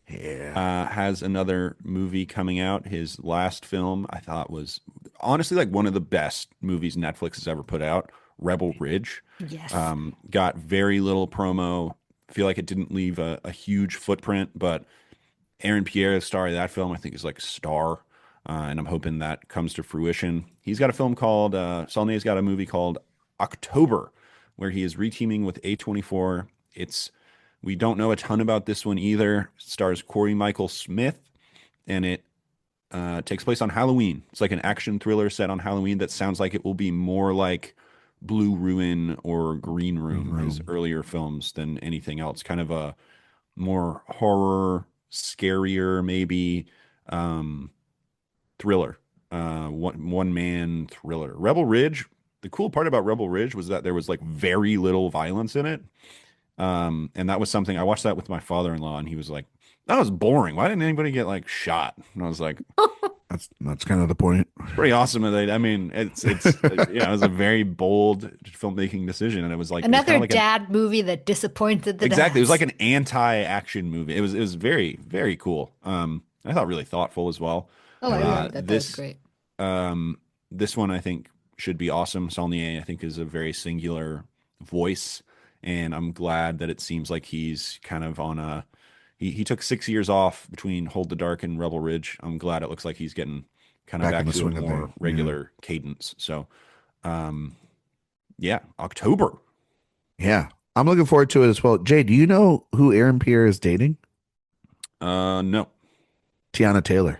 Yeah. Has another movie coming out. His last film I thought was honestly like one of the best movies Netflix has ever put out. Rebel Ridge. Yes. Got very little promo. Feel like it didn't leave a huge footprint, but Aaron Pierre, the star of that film, I think is like a star. And I'm hoping that comes to fruition. He's got a film called, Saulnier's got a movie called October, where he is reteaming with A24. We don't know a ton about this one either. It stars Corey Michael Smith, and it takes place on Halloween. It's like an action thriller set on Halloween that sounds like it will be more like Blue Ruin or Green Room, his earlier films, than anything else. Kind of a more horror, scarier, maybe thriller, one-man thriller. Rebel Ridge, the cool part about Rebel Ridge was that there was like very little violence in it. And that was something, I watched that with my father-in-law, and he was like, that was boring. Why didn't anybody get like shot? And I was like, that's kind of the point. It's pretty awesome. I mean, it's it was a very bold filmmaking decision, and it was like another dad movie that disappointed the exactly. dads. It was like an anti-action movie. It was very, very cool. I thought really thoughtful as well. Oh, I love that. That was great. This one I think should be awesome. Saulnier I think is a very singular voice, and I'm glad that it seems like he's kind of on he took 6 years off between Hold the Dark and Rebel Ridge. I'm glad it looks like he's getting kind of back to a more regular cadence. So, yeah, October. Yeah, I'm looking forward to it as well. Jay, do you know who Aaron Pierre is dating? No. Tiana Taylor.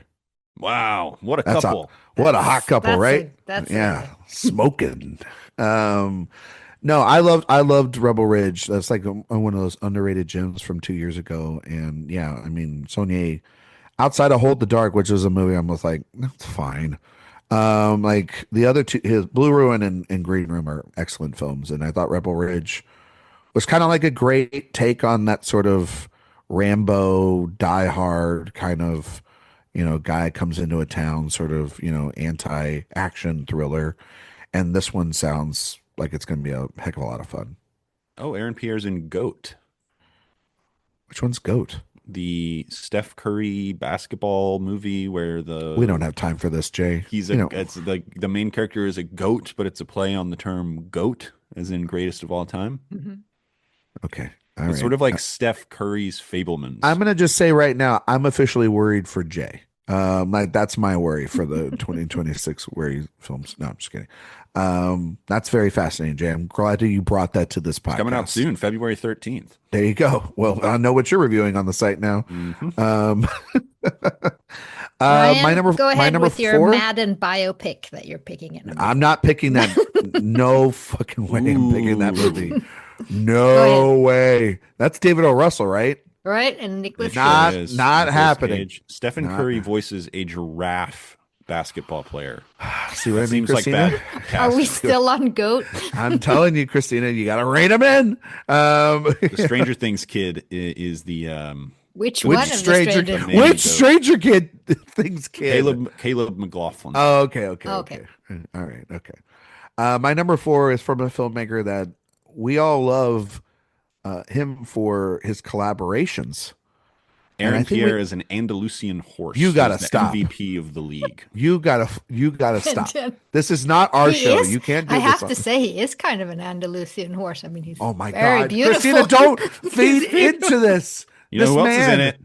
Wow, what a couple! What a hot couple, right? Smoking. No, I loved Rebel Ridge. That's like one of those underrated gems from 2 years ago. And yeah, I mean, Saulnier, outside of Hold the Dark, which is a movie I'm just like, that's fine. Like the other two, his Blue Ruin and Green Room are excellent films. And I thought Rebel Ridge was kind of like a great take on that sort of Rambo, Die Hard kind of, guy comes into a town, sort of, anti-action thriller. And this one sounds like it's going to be a heck of a lot of fun. Oh, Aaron Pierre's in GOAT. Which one's GOAT? The Steph Curry basketball movie where we don't have time for this, Jay. It's like the main character is a goat, but it's a play on the term GOAT, as in greatest of all time. Mm-hmm. Okay. It's right. Sort of like Steph Curry's Fabelmans. I'm going to just say right now, I'm officially worried for Jay. That's my worry for the 2026 worry films. No, I'm just kidding. That's very fascinating, Jay. I'm glad that you brought that to this podcast. It's coming out soon, February 13th. There you go. Well, I know what you're reviewing on the site now. Mm-hmm. Ryan, go ahead with your Madden biopic that you're picking it. I'm not picking that. No fucking way. I'm picking that movie. No way. That's David O. Russell, right? Right, and Nicholas not Nicolas happening. Cage. Stephen Curry voices a giraffe basketball player. See what I mean, Christina? Like bad Are we still on GOAT? I'm telling you, Christina, you got to rein him in. The Stranger Things kid is the which Stranger Things kid? Caleb McLaughlin. Oh, okay. All right, okay. My number 4 is from a filmmaker that we all love. Him for his collaborations. Aaron Pierre is an Andalusian horse. You gotta stop. MVP of the league. You gotta stop. This is not our show. You can't do I this. have to say, he is kind of an Andalusian horse. I mean, he's my very God. beautiful. Christina, don't feed into this. You know who else is in it?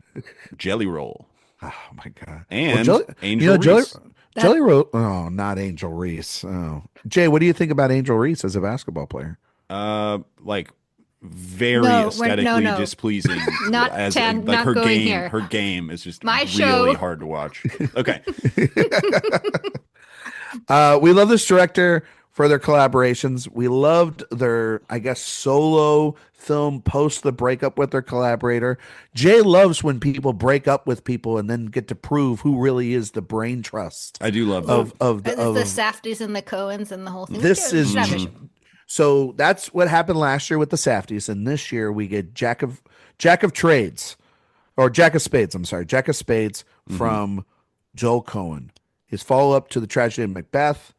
Jelly Roll. Oh my God. And Angel Reese. Jelly Roll. Oh, not Angel Reese. Oh, Jay, what do you think about Angel Reese as a basketball player? Very aesthetically displeasing. Not her going game. here. Her game is just My really show. hard to watch. Okay. We love this director for their collaborations. We loved their, I guess, solo film post the breakup with their collaborator. Jay loves when people break up with people and then get to prove who really is the brain trust. I do love of the Safdies and the Coens and the whole thing. So that's what happened last year with the Safdies, and this year we get Jack of Spades from Joel Coen. His follow-up to the tragedy of Macbeth.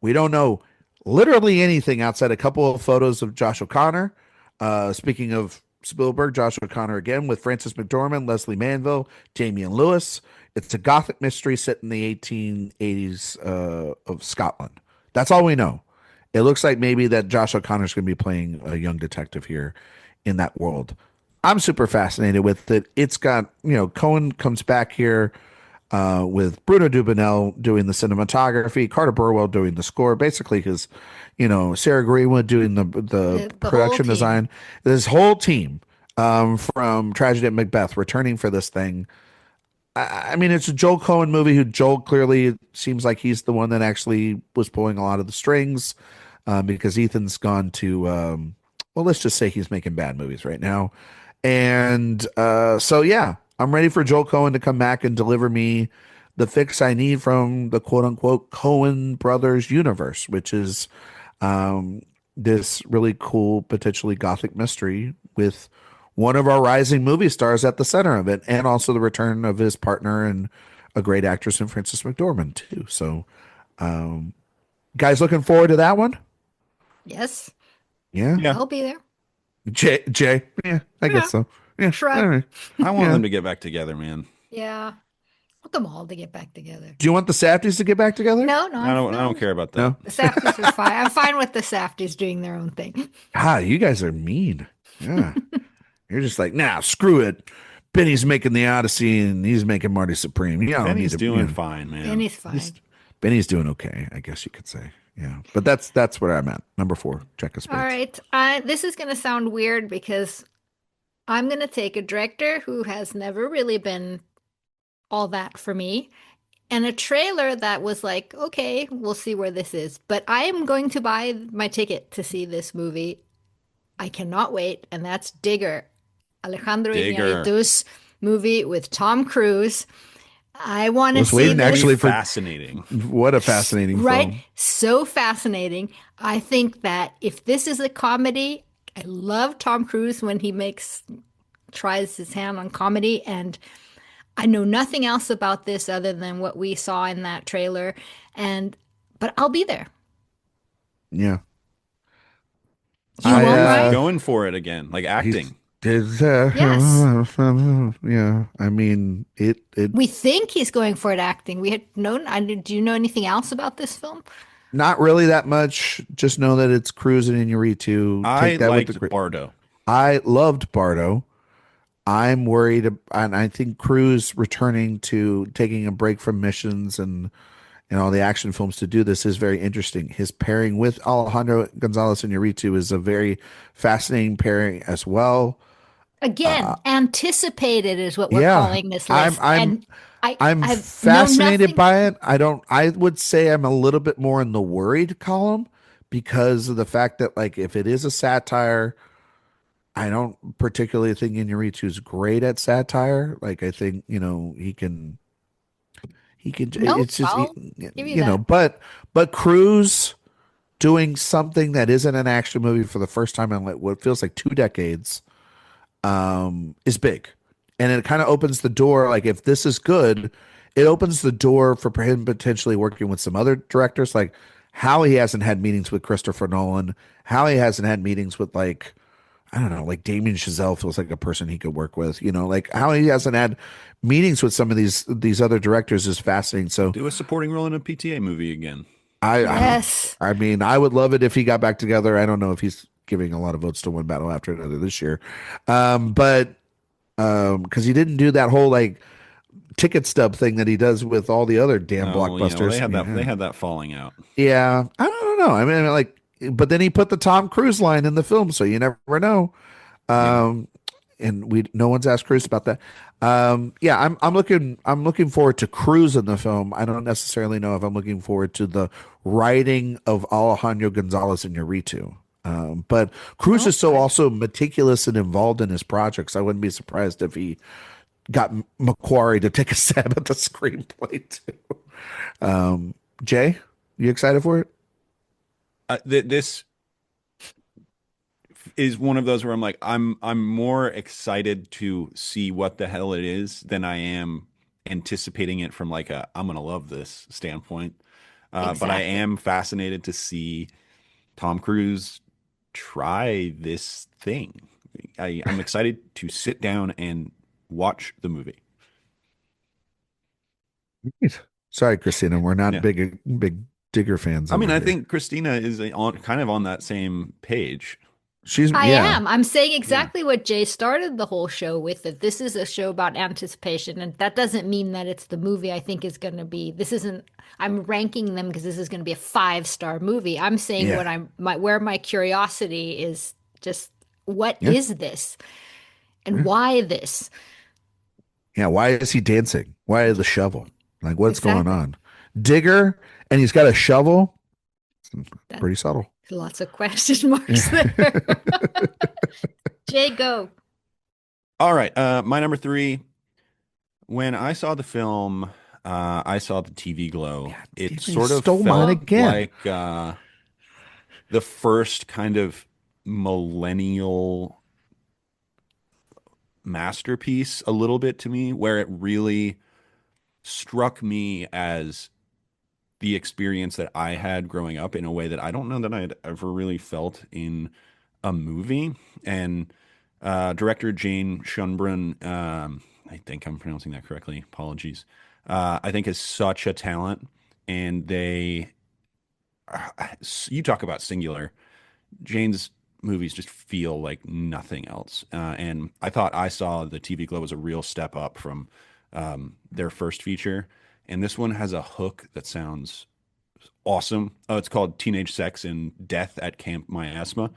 We don't know literally anything outside a couple of photos of Josh O'Connor. Speaking of Spielberg, Josh O'Connor again with Frances McDormand, Leslie Manville, Damian Lewis. It's a gothic mystery set in the 1880s of Scotland. That's all we know. It looks like maybe that Josh O'Connor is going to be playing a young detective here in that world. I'm super fascinated with it. It's got, Coen comes back here with Bruno Dubanel doing the cinematography, Carter Burwell doing the score, basically because, Sarah Greenwood doing the production design. This whole team from Tragedy at Macbeth returning for this thing. I mean, it's a Joel Coen movie who Joel clearly seems like he's the one that actually was pulling a lot of the strings because Ethan's gone to, let's just say he's making bad movies right now. And so, yeah, I'm ready for Joel Coen to come back and deliver me the fix I need from the quote unquote Coen brothers universe, which is this really cool, potentially gothic mystery with one of our rising movie stars at the center of it, and also the return of his partner and a great actress in Frances McDormand too. So, guys, looking forward to that one? Yes. Yeah. I'll be there. Jay. Yeah, I guess so. Yeah. Shrug. I want them to get back together, man. Yeah. I want them all to get back together. Do you want the Safdies to get back together? No. I don't care about that. No? The Safdies are fine. I'm fine with the Safdies doing their own thing. You guys are mean. Yeah. You're just like, nah, screw it. Benny's making the Odyssey and he's making Marty Supreme. Benny's doing fine, man. Benny's fine. Benny's doing okay, I guess you could say. Yeah, but that's what I'm at. Number 4, Check of Spades. All right. This is going to sound weird because I'm going to take a director who has never really been all that for me, and a trailer that was like, okay, we'll see where this is. But I am going to buy my ticket to see this movie. I cannot wait, and that's Digger, Alejandro Iñárritu's movie with Tom Cruise. I want to see this. Actually, fascinating. What a fascinating film. So fascinating. I think that if this is a comedy, I love Tom Cruise when he tries his hand on comedy, and I know nothing else about this other than what we saw in that trailer, but I'll be there. Yeah. He's going for it again, like acting. Yes. Yeah. I mean, it. We think he's going for it acting. We had known. Do you know anything else about this film? Not really that much. Just know that it's Cruise and Iñárritu. I liked Bardo. I loved Bardo. I'm worried, and I think Cruise returning to taking a break from missions and all the action films to do this is very interesting. His pairing with Alejandro Gonzalez Iñárritu is a very fascinating pairing as well. Again, anticipated is what we're calling this list. I'm fascinated by it. I would say I'm a little bit more in the worried column because of the fact that, like, if it is a satire, I don't particularly think Iñárritu is great at satire. Like, I think, he can, it's just, but Cruise doing something that isn't an action movie for the first time in what feels like 2 decades, is big. And it kind of opens the door. Like, if this is good, it opens the door for him potentially working with some other directors, like how he hasn't had meetings with Christopher Nolan, how he hasn't had meetings with, like, I don't know, like Damien Chazelle feels like a person he could work with, like how he hasn't had meetings with some of these other directors is fascinating. So do a supporting role in a PTA movie again. Yes. I mean, I would love it if he got back together. I don't know if he's giving a lot of votes to one battle after another this year. But because he didn't do that whole, like, ticket stub thing that he does with all the other damn blockbusters. They had that falling out. Yeah. I don't know. I mean, like, but then he put the Tom Cruise line in the film, so you never know. And no one's asked Cruise about that. I'm looking forward to Cruise in the film. I don't necessarily know if I'm looking forward to the writing of Alejandro Gonzalez Iñárritu. But Cruise is so also meticulous and involved in his projects. I wouldn't be surprised if he got Mcquade to take a stab at the screenplay too. Jay, you excited for it? This is one of those where I'm like, I'm more excited to see what the hell it is than I am anticipating it from, like, I'm gonna love this standpoint. But I am fascinated to see Tom Cruise try this thing. I'm excited to sit down and watch the movie. Sorry, Christina, we're not big Digger fans. I mean, I think Christina is kind of on that same page. I am. I'm saying exactly what Jay started the whole show with, that this is a show about anticipation. And that doesn't mean that it's the movie I think is going to be. I'm ranking them because this is going to be a 5-star movie. I'm saying where my curiosity is just, what is this? And why this? Yeah, why is he dancing? Why is the shovel? Like, what's going on? Digger, and he's got a shovel. Pretty subtle. Lots of question marks there. Jay, go. All right. My number 3. When I saw the film, I saw the TV glow. God, it sort of felt like the first kind of millennial masterpiece a little bit to me, where it really struck me as the experience that I had growing up in a way that I don't know that I had ever really felt in a movie. And director Jane Schunbrun, I think I'm pronouncing that correctly, apologies, I think is such a talent. And you talk about singular. Jane's movies just feel like nothing else. And I thought I Saw the TV Glow was a real step up from their first feature. And this one has a hook that sounds awesome. Oh, it's called Teenage Sex and Death at Camp Miasma.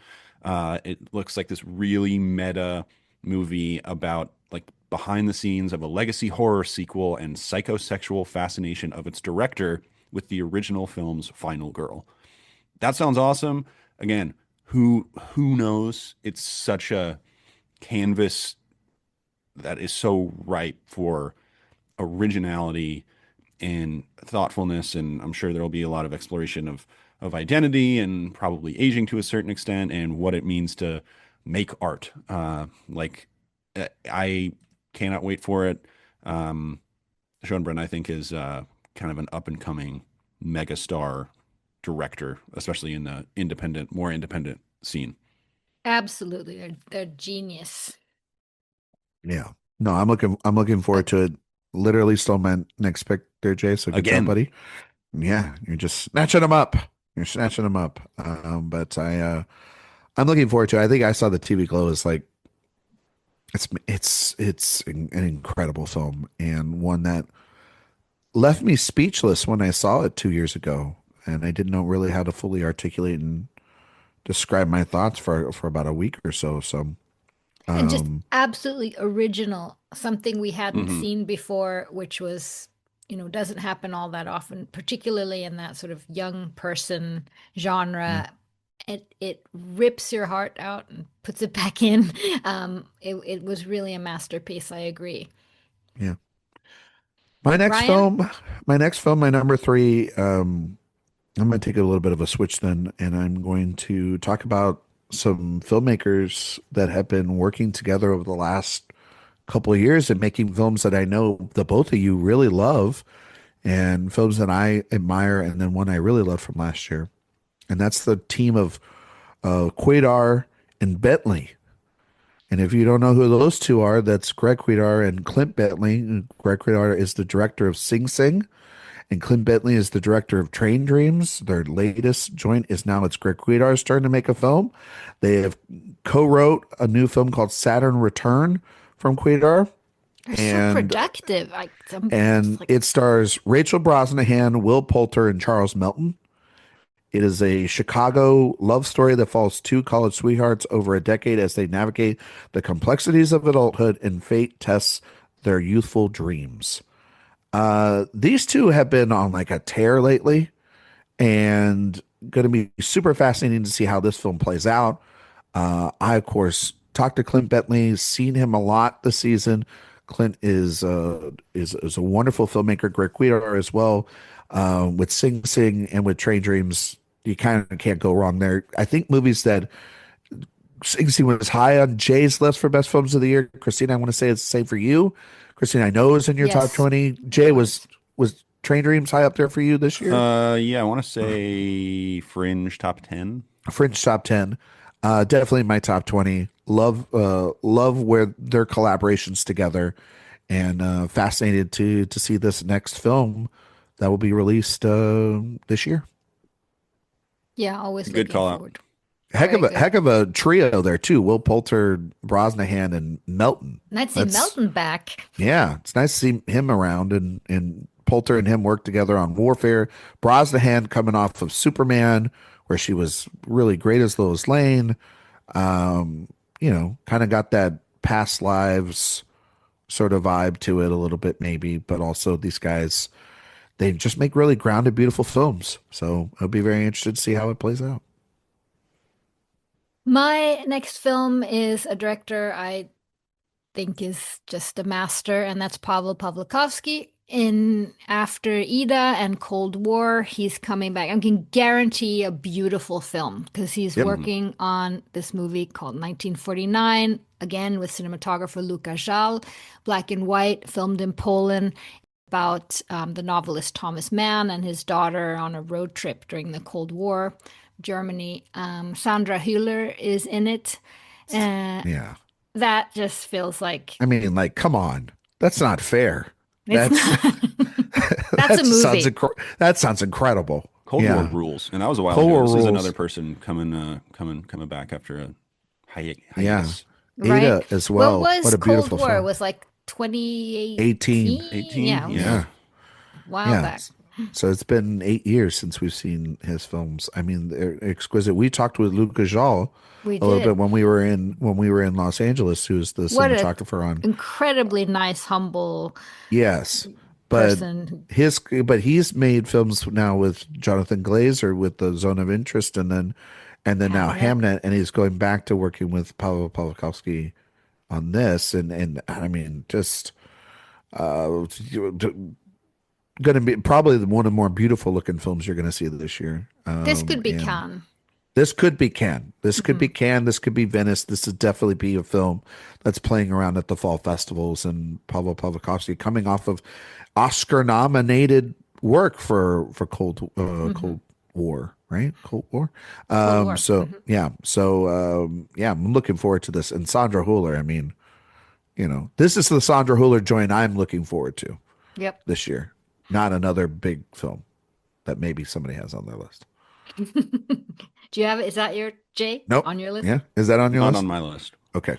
It looks like this really meta movie about like behind the scenes of a legacy horror sequel and psychosexual fascination of its director with the original film's final girl. That sounds awesome. Again, who knows? It's such a canvas that is so ripe for originality and thoughtfulness, and I'm sure there'll be a lot of exploration of identity and probably aging to a certain extent and what it means to make art. I cannot wait for it. Schoenbrunn, I think, is kind of an up and coming megastar director, especially in the more independent scene. Absolutely, they're genius. Yeah, no, I'm looking forward to it. Literally stole my next pick there, Jay. So good job, buddy. Yeah, you're just snatching them up. But I'm looking forward to it. I think I Saw the TV Glow is like it's an incredible film, and one that left me speechless when I saw it 2 years ago, and I didn't know really how to fully articulate and describe my thoughts for about a week or so. So. And just absolutely original, something we hadn't seen before, which was, doesn't happen all that often, particularly in that sort of young person genre. It rips your heart out and puts it back in. It was really a masterpiece. I agree. Yeah. My next film, my number 3, I'm going to take a little bit of a switch then, and I'm going to talk about some filmmakers that have been working together over the last couple of years and making films that I know the both of you really love, and films that I admire, and then one I really loved from last year. And that's the team of Quaidar and Bentley. And if you don't know who those two are, that's Greg Quaidar and Clint Bentley. Greg Quaidar is the director of Sing Sing, and Clint Bentley is the director of Train Dreams. Their latest joint is now it's Greg Quaidar's turn to make a film. They have co-wrote a new film called Saturn Return from Quaidar. They're so productive. It stars Rachel Brosnahan, Will Poulter, and Charles Melton. It is a Chicago love story that follows two college sweethearts over a decade as they navigate the complexities of adulthood and fate tests their youthful dreams. These two have been on like a tear lately, and going to be super fascinating to see how this film plays out. I, of course, talked to Clint Bentley, seen him a lot this season. Clint is a wonderful filmmaker. Greg Quaidar as well. With Sing Sing and with Train Dreams, you kind of can't go wrong there. I think movies that Sing Sing was high on Jay's list for best films of the year. Christina, I want to say it's the same for you. Christina, I know is in your top 20. Jay, was Train Dreams high up there for you this year? Yeah, I want to say Fringe top 10. Fringe top 10. Definitely my top 20. Love where their collaborations together, and fascinated to see this next film that will be released this year. Yeah, always good call out. Heck of a trio there too. Will Poulter, Brosnahan, and Melton. Nice to see Melton back. Yeah, it's nice to see him around, and Poulter and him work together on Warfare. Brosnahan coming off of Superman, where she was really great as Lois Lane. Kind of got that past lives sort of vibe to it a little bit, maybe, but also these guys, they just make really grounded, beautiful films. So I'll be very interested to see how it plays out. My next film is a director I think is just a master, and that's Pavel Pawlikowski. After Ida and Cold War, he's coming back. I can guarantee a beautiful film because he's working on this movie called 1949, again with cinematographer Luka Żal, black and white, filmed in Poland, about the novelist Thomas Mann and his daughter on a road trip during the Cold War, Germany. Sandra Hüller is in it. Yeah. That just feels like... I mean, like, come on. That's not fair. That's a movie. That sounds incredible. Cold War rules, and that was a while Cold ago. War This rules. is another person coming back after a hiatus. Yeah. Right. Ada as well. What a Cold beautiful War? film. It was like 2018. 18? Yeah. Yeah. While back. So it's been 8 years since we've seen his films. I mean, they're exquisite. We talked with Luc Gajal a little bit when we were in Los Angeles, who's the cinematographer on. Incredibly nice, humble. Yes. Person. But he's made films now with Jonathan Glazer with The Zone of Interest and then now Hamnet, and he's going back to working with Paweł Pawlikowski on this and I mean just going to be probably one of the more beautiful looking films you're going to see this year. This could be Cannes. This could be Cannes. This could be Cannes. This could be Venice. This would definitely be a film that's playing around at the fall festivals. And Paweł Pawlikowski coming off of Oscar-nominated work for Cold War, right? Cold War. So I'm looking forward to this. And Sandra Hüller. I mean, this is the Sandra Hüller joint I'm looking forward to. Yep. This year, not another big film that maybe somebody has on their list. Do you have it? Is that your Jay? Nope. On your list? Yeah. Is that on your list? Not on my list. Okay.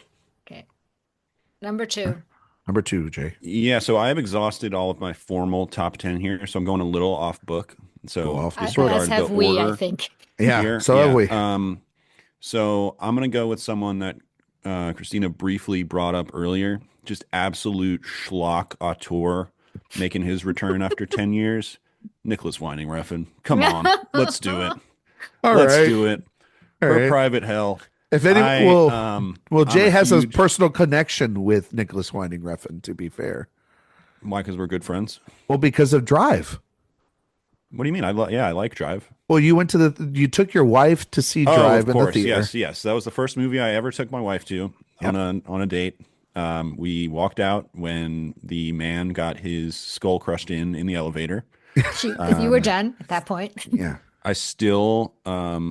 Number 2. Number 2, Jay. Yeah, so I have exhausted all of my formal top 10 here, so I'm going a little off book. So as have we, I think. Yeah, here. so have we. So I'm going to go with someone that Christina briefly brought up earlier. Just absolute schlock auteur making his return after 10 years. Nicholas Winding Refn. Come on, let's do it. Let's do it. For private hell. If anyone, Jay has a personal connection with Nicholas Winding Refn, to be fair. Why? Because we're good friends? Well, because of Drive. What do you mean? I like Drive. Well, you took your wife to see Drive in the theater. Yes. That was the first movie I ever took my wife to on a date. We walked out when the man got his skull crushed in the elevator. You were done at that point. Yeah. I still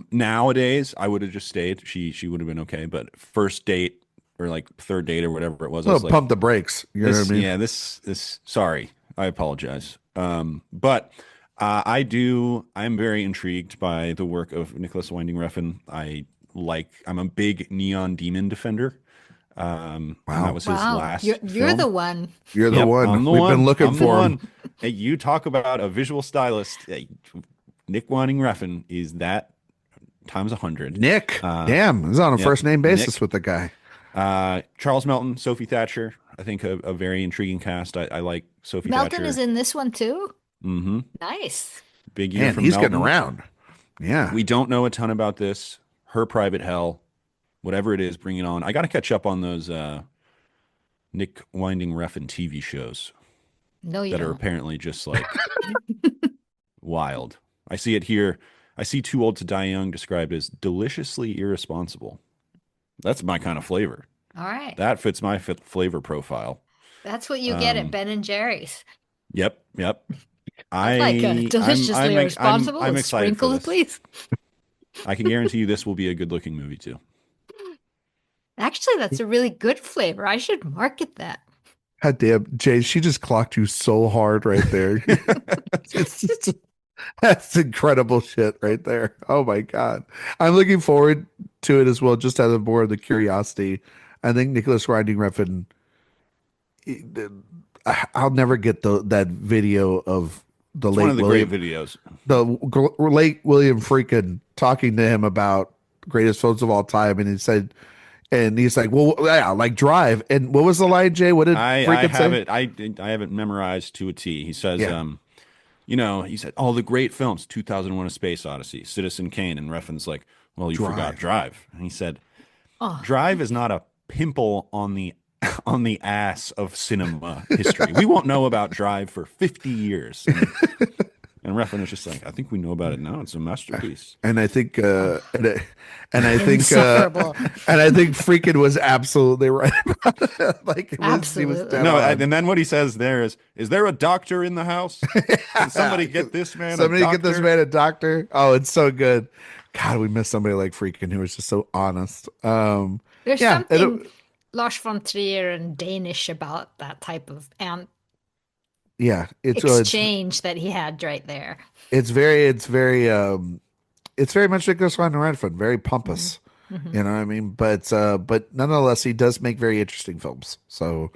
nowadays I would have just stayed. She would have been okay, but first date or like third date or whatever it was, I was like, pump the brakes. You know what I mean? Yeah, this sorry. I apologize. But I'm very intrigued by the work of Nicholas Winding Refn. I'm a big Neon Demon defender. Wow. That was his last You're film. the one. You're the one. We've been looking for him. Hey, you talk about a visual stylist. Hey, Nick Winding Refn is that times 100. Nick, damn, he's on a first name basis with the guy. Charles Melton, Sophie Thatcher. I think a very intriguing cast. I like Sophie Thatcher. Melton is in this one too. Mm-hmm. Nice. Big year from he's Melton. getting around. Yeah, we don't know a ton about this. Her Private Hell, whatever it is, bring it on. I got to catch up on those Nick Winding Refn TV shows. No, you that don't. Are apparently just like wild. I see it here. I see Too Old to Die Young described as deliciously irresponsible. That's my kind of flavor. All right. That fits my flavor profile. That's what you get at Ben and Jerry's. Yep. Like deliciously irresponsible. I'm excited sprinkle it, please. I can guarantee you this will be a good-looking movie too. Actually, that's a really good flavor. I should market that. God damn, Jay, she just clocked you so hard right there. That's incredible shit right there. Oh my God. I'm looking forward to it as well, just out of more of the curiosity. I think Nicholas Winding Refn, I'll never get that video of the late great videos. The late William Friedkin talking to him about greatest films of all time, and he said, and he's like, "Well, yeah, like Drive." And what was the line, Jay? What did Friedkin say? I have it memorized to a T. He says, he said, all the great films, 2001: A Space Odyssey, Citizen Kane, and Refn's like, well, you forgot Drive. And he said, Drive is not a pimple on the ass of cinema history. We won't know about Drive for 50 years. And Refn was just like, I think we know about it now. It's a masterpiece. And I think, and I think Friedkin was absolutely right about it. Like, absolutely. And then what he says there is there a doctor in the house? Can somebody get this man a doctor? Get this man a doctor. Oh, it's so good. God, we miss somebody like Friedkin who was just so honest. There's something Lars von Trier and Danish about that type of yeah, exchange that he had right there. It's very much like this one Redford, very pompous. Mm-hmm. You know what I mean? But nonetheless, he does make very interesting films. So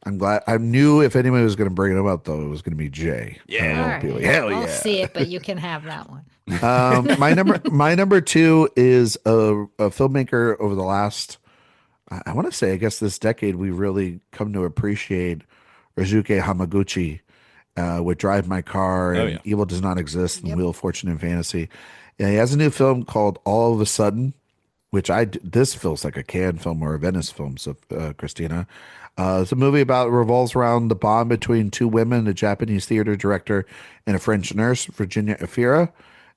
I'm glad. I knew if anyone was going to bring him up, though, it was going to be Jay. Yeah, right. like, hell I'll yeah. see it, but you can have that one. My number two is a filmmaker over the last, I want to say, I guess this decade, we really come to appreciate Rizuke Hamaguchi with Drive My Car and Evil Does Not Exist and Wheel of Fortune and Fantasy. Yeah, he has a new film called All of a Sudden, which this feels like a Cannes film or a Venice film, so Christina. It's a movie revolves around the bond between two women, a Japanese theater director and a French nurse. Virginia Efira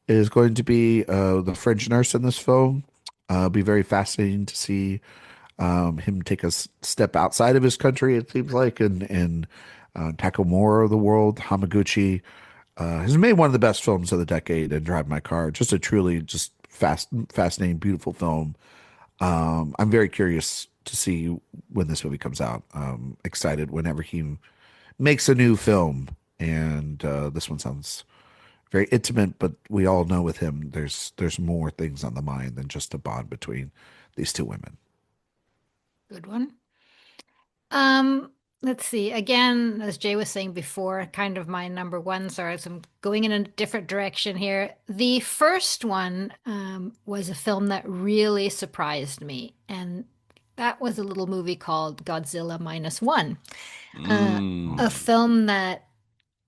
is going to be the French nurse in this film. It'll be very fascinating to see him take a step outside of his country, it seems like, and tackle more of the world. Hamaguchi has made one of the best films of the decade and Drive My Car. Just a truly just fascinating, beautiful film. I'm very curious to see when this movie comes out. Excited whenever he makes a new film. And this one sounds very intimate, but we all know with him, there's more things on the mind than just a bond between these two women. Good one. Let's see. Again, as Jay was saying before, kind of my number one. Sorry, so I'm going in a different direction here. The first one was a film that really surprised me, and that was a little movie called Godzilla -1, a film that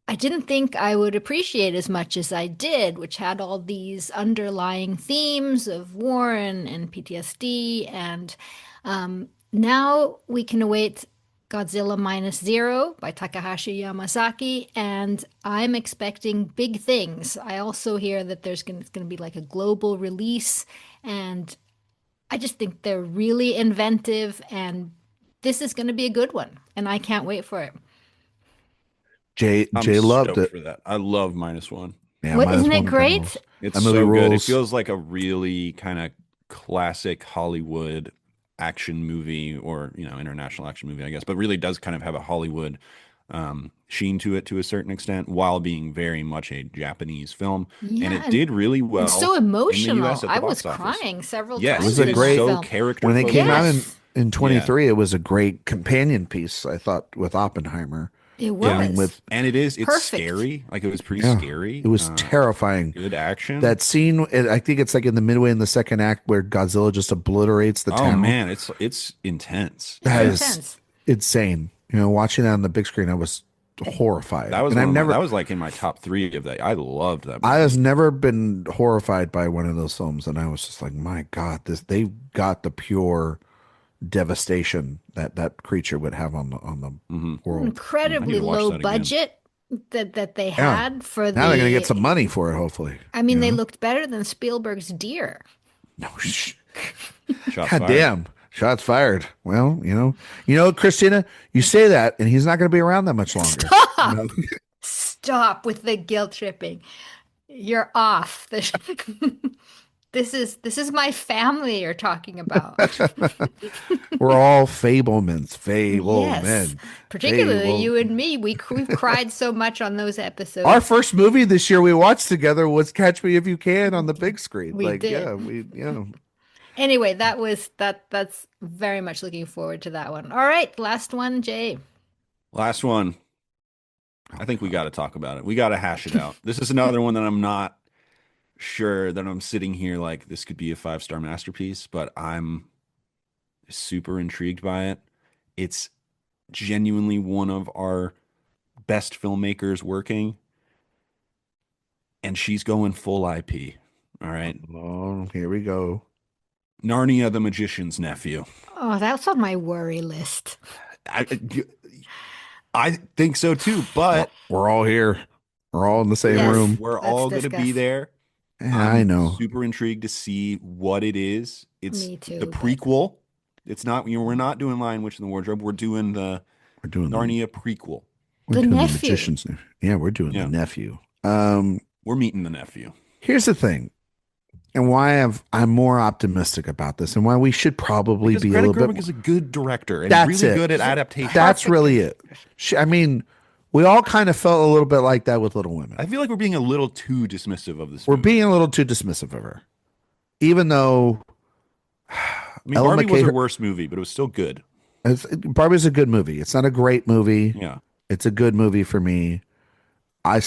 I didn't think I would appreciate as much as I did, which had all these underlying themes of war and PTSD, and now we can await Godzilla -0 by Takahashi Yamazaki, and I'm expecting big things. I also hear that there's going to be like a global release, and I just think they're really inventive, and this is going to be a good one, and I can't wait for it. Jay loved it for that. I love -1. Yeah, isn't it great? It's so good. It feels like a really kind of classic Hollywood action movie, or international action movie, I guess, but really does kind of have a Hollywood sheen to it to a certain extent, while being very much a Japanese film. Yeah, and it did really well. It's so emotional. I was crying several times. It was a great character. When it came out in 23, it was a great companion piece, I thought, with Oppenheimer. It was. And it's perfect. Scary. Like, it was pretty scary. It was terrifying. Good action. That scene, I think it's like in the midway in the second act where Godzilla just obliterates the town. Oh man, it's intense. That is insane. Watching that on the big screen, I was horrified. That was that was like in my top 3 of that. I loved that movie. I has never been horrified by one of those films, and I was just like, my God, they've got the pure devastation that creature would have on the world. Incredibly low budget that they had for now they're going to get some money for it, hopefully. I mean, they looked better than Spielberg's Deer. No, God damn. Shots fired. Well, Christina, you say that, and he's not going to be around that much longer. Stop! Stop with the guilt tripping. You're off. This is my family you're talking about. We're all Fablemans. Yes. Particularly you and me. We've cried so much on those episodes. Our first movie this year we watched together was Catch Me If You Can on the big screen. We did. Yeah, Anyway, that's very much looking forward to that one. All right, last one, Jay. Last one. I think we got to talk about it. We got to hash it out. This is another one that I'm not sure that I'm sitting here like this could be a 5-star masterpiece, but I'm super intrigued by it. It's genuinely one of our best filmmakers working, and she's going full IP. All right. Oh, here we go. Narnia the Magician's Nephew. Oh, that's on my worry list. I think so too, but we're all here. We're all in the same room. We're all going to be there. Yeah, I know. Super intrigued to see what it is. It's Me too, the prequel. It's not. We're not doing Lion, Witch, and the Wardrobe. We're doing Narnia prequel. We're doing the Magician's Nephew. Yeah, we're doing the nephew. We're meeting the nephew. Here's the thing. And why I'm more optimistic about this, and why we should probably be a little bit. Gerwig is a good director and really good at adaptation. That's really it. We all kind of felt a little bit like that with Little Women. I feel like we're being a little too dismissive of this We're movie. being a little too dismissive of her. Even though I mean, Barbie was her worst movie, but it was still good. Barbie's a good movie. It's not a great movie. Yeah. It's a good movie for me. But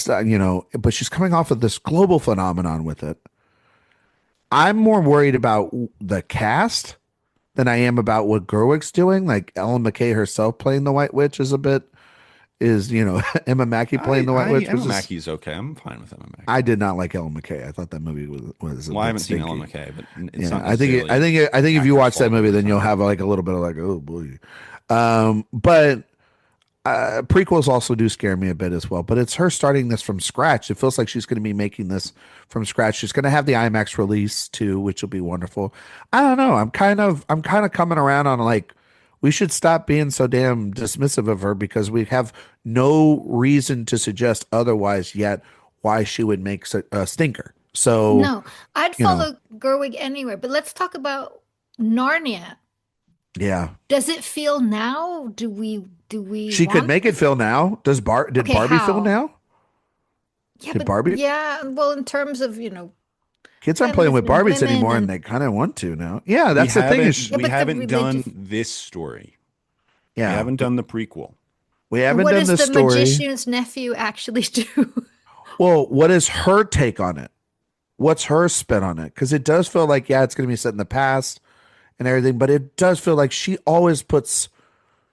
she's coming off of this global phenomenon with it. I'm more worried about the cast than I am about what Gerwig's doing. Like Ellen McKay herself playing the White Witch is Emma Mackey playing the White Witch. Emma Mackey's okay. I'm fine with Emma Mackey. I did not like Ellen McKay. I thought that movie was. Well, I haven't seen Ellen McKay, but it's not I think if you watch that movie, then you'll have like a little bit of like, oh boy. But prequels also do scare me a bit as well. But it's her starting this from scratch. It feels like she's going to be making this from scratch. She's going to have the IMAX release too, which will be wonderful. I don't know. I'm kind of coming around on like, we should stop being so damn dismissive of her because we have no reason to suggest otherwise yet why she would make a stinker. So no, I'd follow Gerwig anywhere. But let's talk about Narnia. Yeah. Does it feel now? Do we? She could make it feel now. Did Barbie feel now? Yeah, did Barbie? Yeah. Well, in terms of kids aren't playing with Barbies anymore, and they kind of want to now. Yeah, that's the thing. We haven't done this story. Yeah, we haven't done the prequel. We haven't done this story. What does the magician's nephew actually do? Well, what is her take on it? What's her spin on it? Because it does feel like, it's going to be set in the past and everything, but it does feel like she always puts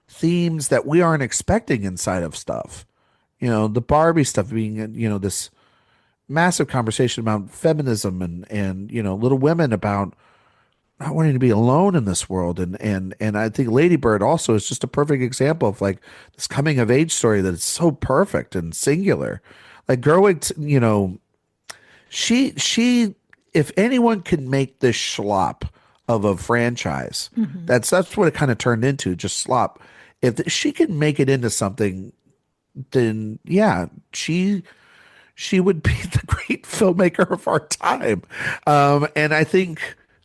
themes that we aren't expecting inside of stuff. The Barbie stuff being, this massive conversation about feminism and Little Women about not wanting to be alone in this world. And I think Lady Bird also is just a perfect example of like this coming of age story that is so perfect and singular. Like Gerwig, she, if anyone can make this schlop of a franchise, that's what it kind of turned into, just slop. If she can make it into something, then she would be the great filmmaker of our time. And I think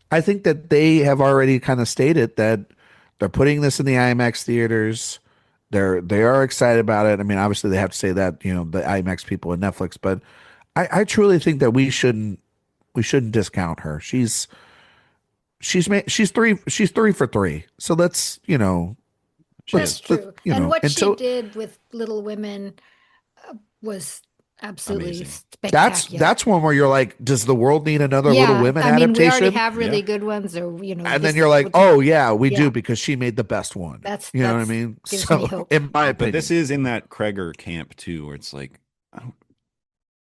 that they have already kind of stated that they're putting this in the IMAX theaters. They are excited about it. I mean, obviously they have to say that, the IMAX people and Netflix, but I truly think that we shouldn't discount her. She's 3 for 3. So let's, That's true. And what she did with Little Women was absolutely amazing. Spectacular. That's one where you're like, does the world need another Little Women adaptation? We already have really good ones, or and then you're like, we do, because she made the best one. That's what I mean. Gives me hope. In my opinion, but this is in that Kreger camp too, where it's like,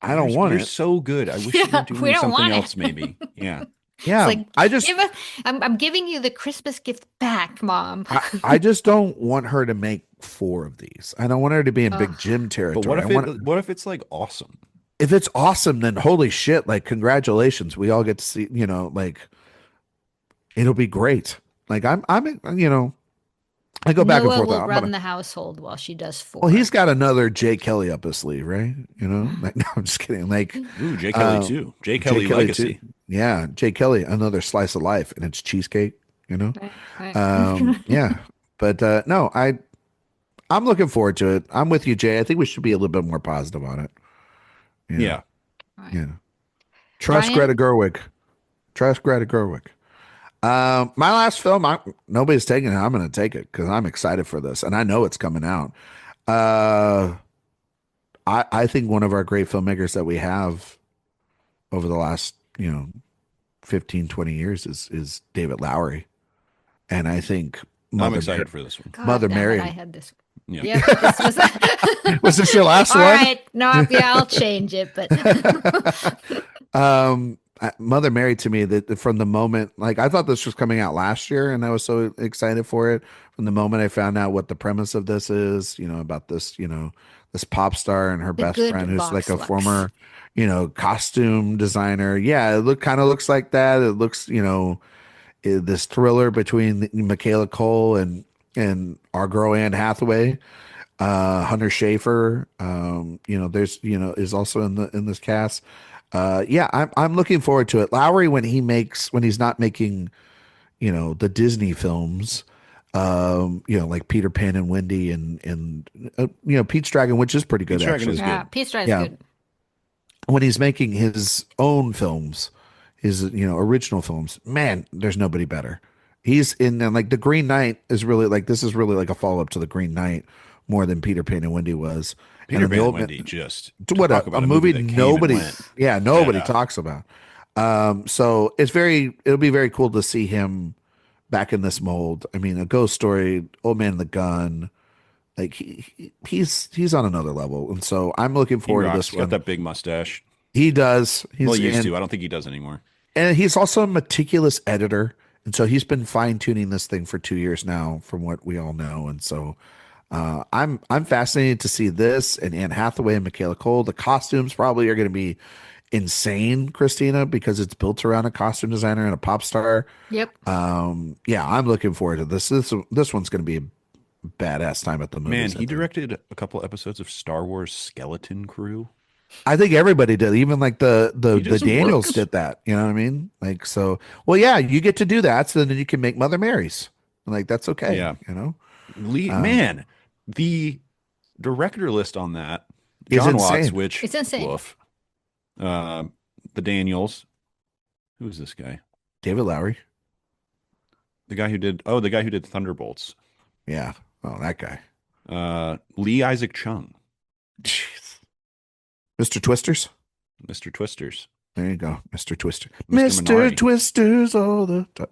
I don't want it. You're so good. I wish you were doing something else, maybe. Yeah. Yeah, like, I'm giving you the Christmas gift back, Mom. I just don't want her to make 4 of these. I don't want her to be in Big Jim territory. But what if it's like awesome? If it's awesome, then holy shit! Like, congratulations, we all get to see. Like, it'll be great. Like, I go back and forth. Will run the household while she does 4. Well, he's got another Jay Kelly up his sleeve, right? Like, no, I'm just kidding. Like, ooh, Jay Kelly too. Jay Kelly legacy. Too. Yeah, Jay Kelly, another slice of life, and it's cheesecake. Right. Yeah, but no, I'm looking forward to it. I'm with you, Jay. I think we should be a little bit more positive on it. Yeah. Right. Yeah. Trust Greta Gerwig. My last film, nobody's taking it. I'm going to take it because I'm excited for this, and I know it's coming out. I think one of our great filmmakers that we have over the last 15, 20 years is David Lowery, and I think I'm excited for this one. God, Mother Mary. I had this. Yeah. This was. Was this your last one? All right, no, I'll change it, but. Mother Mary, to me, that from the moment, like, I thought this was coming out last year and I was so excited for it. From the moment I found out what the premise of this is, about this, this pop star and her best friend who's like a former, costume designer. Yeah, it kind of looks like that. It looks, this thriller between Michaela Cole and our girl Anne Hathaway. Hunter Schafer, there's, is also in this cast. I'm looking forward to it. Lowery, when he's not making, the Disney films, Like Peter Pan and Wendy and Pete's Dragon, which is pretty good. Pete's Dragon actually. is good. Yeah, Pete's Dragon's good. When he's making his own films, his original films, man, there's nobody better. He's in, and like the Green Knight is really like, this is really like a follow up to the Green Knight more than Peter Pan and Wendy was. Peter Pan and Wendy, just what a movie nobody talks about. So it'll be very cool to see him back in this mold. I mean, A Ghost Story, Old Man and the Gun, like he's on another level, and so I'm looking forward to this one. He's got that big mustache. He does. He used to. I don't think he does anymore. And he's also a meticulous editor, and so he's been fine tuning this thing for 2 years now, from what we all know. And so I'm fascinated to see this and Anne Hathaway and Michaela Cole. The costumes probably are going to be insane, Christina, because it's built around a costume designer and a pop star. Yep. Yeah, I'm looking forward to this. This one's going to be a badass time at the movies. Man, he directed a couple episodes of Star Wars Skeleton Crew. I think everybody did. Even like the Daniels did that. You know what I mean? Like, so, well, yeah, you get to do that, so then you can make Mother Marys. Like, that's okay. Yeah. Man, the director list on that is John insane. Watts, which it's insane. Woof. The Daniels. Who is this guy? David Lowery. The guy who did Thunderbolts. Yeah. Oh, that guy. Lee Isaac Chung. Jeez. Mr. Twisters. Mr. Twisters. There you go, Mr. Twister. Mr. Twisters all the time.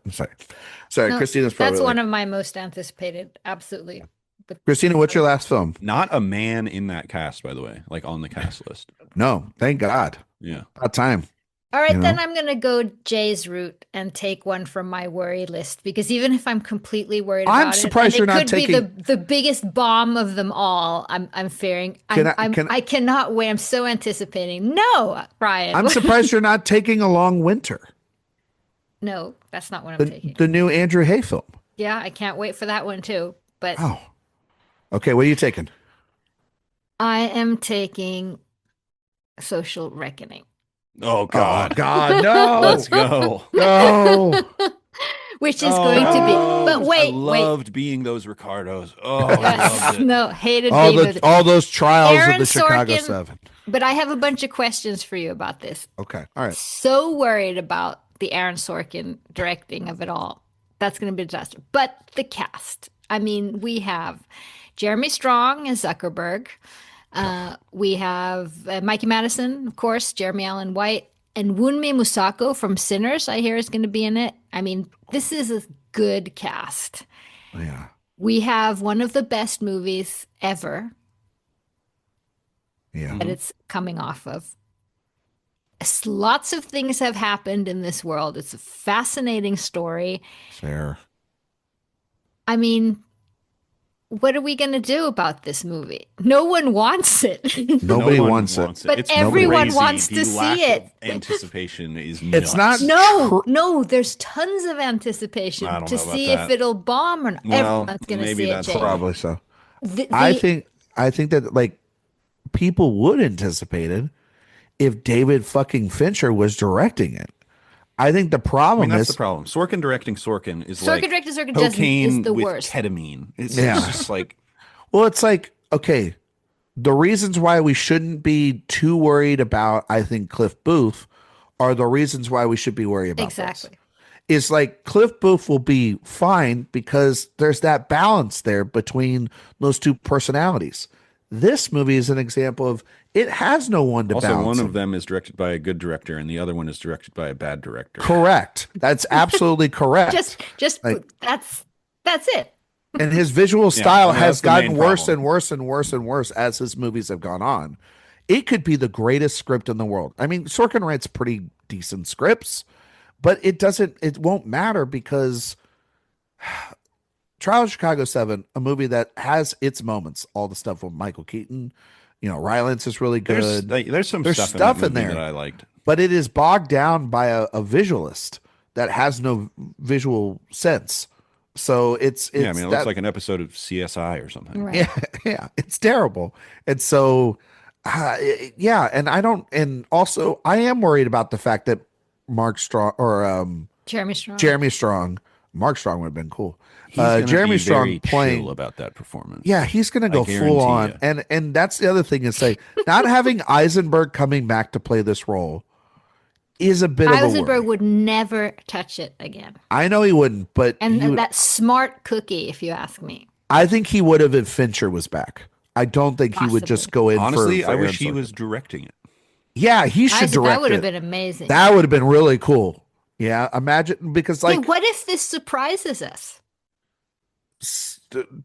Sorry, No, Christina's probably. That's one of my most anticipated. Absolutely. But Christina, what's your last film? Not a man in that cast, by the way, like on the cast list. No, thank God. Yeah. About time. all right, then I'm going to go Jay's route and take one from my worry list, because even if I'm completely worried about I'm surprised you're not taking it could be the biggest bomb of them all. I'm fearing. I cannot wait. I'm so anticipating. No, Brian. I'm surprised you're not taking A Long Winter. No, that's not what I'm taking. The new Andrew Hay film. Yeah, I can't wait for that one too. But okay, what are you taking? I am taking Social Reckoning. Oh God. Oh, God, no. Let's go. No. Which is going to be. But wait, I loved being those Ricardos. Oh, I Yes. loved it. No, hated being with it. all those trials Aaron of the Chicago Sorkin. 7. But I have a bunch of questions for you about this. Okay, all right. So worried about the Aaron Sorkin directing of it all. That's going to be a disaster. But the cast. I mean, we have Jeremy Strong as Zuckerberg. We have Mikey Madison, of course, Jeremy Allen White, and Wunmi Musako from Sinners, I hear, is going to be in it. I mean, this is a good cast. Yeah. We have one of the best movies ever that it's coming off of. Lots of things have happened in this world. It's a fascinating story. Fair. I mean, what are we going to do about this movie? No one wants it. Nobody wants it. But It's everyone crazy. wants The to lack see it. of anticipation is It's nuts. not. No, there's tons of anticipation I don't to know about see that. if it'll bomb or not. Well, Everyone's going to maybe see it, that's Jake. Probably so. The- I think that like people would anticipate it if David fucking Fincher was directing it. I think the problem that's is the problem. Sorkin directing Sorkin is Sorkin like directing Sorkin cocaine is the with worst. ketamine. It's Yeah. just like well, it's like, okay, the reasons why we shouldn't be too worried about, I think, Cliff Booth are the reasons why we should be worried about Exactly. this. Is like Cliff Booth will be fine because there's that balance there between those two personalities. This movie is an example of it has no one to also balance one them. of them is directed by a good director and the other one is directed by a bad director. Correct. That's absolutely correct. Just Like- that's it. And his visual style I mean, has that's the gotten main worse problem. and worse and worse and worse as his movies have gone on. It could be the greatest script in the world. I mean, Sorkin writes pretty decent scripts, but it won't matter because Trial of Chicago 7, a movie that has its moments, all the stuff with Michael Keaton, Rylance is really good. There's some There's stuff stuff in that in movie there. that I liked. But it is bogged down by a visualist that has no visual sense. So it's Yeah, I mean, it looks like an episode of CSI or something. Right. yeah, it's terrible. And so, yeah, and also I am worried about the fact that Mark Strong or Jeremy Strong. Jeremy Strong Mark Strong would have been cool. He's Jeremy be Strong very playing chill about that performance. Yeah, he's going to go full on, and that's the other thing is not having Eisenberg coming back to play this role is a bit of a worry. Eisenberg would never touch it again. I know he wouldn't, but that smart cookie, if you ask me. I think he would have if Fincher was back. I don't think he would just go in. Honestly, for I wish he was directing it. Yeah, he should direct it. That would have been amazing. That would have been really cool. Yeah, imagine because like, what if this surprises us? That'd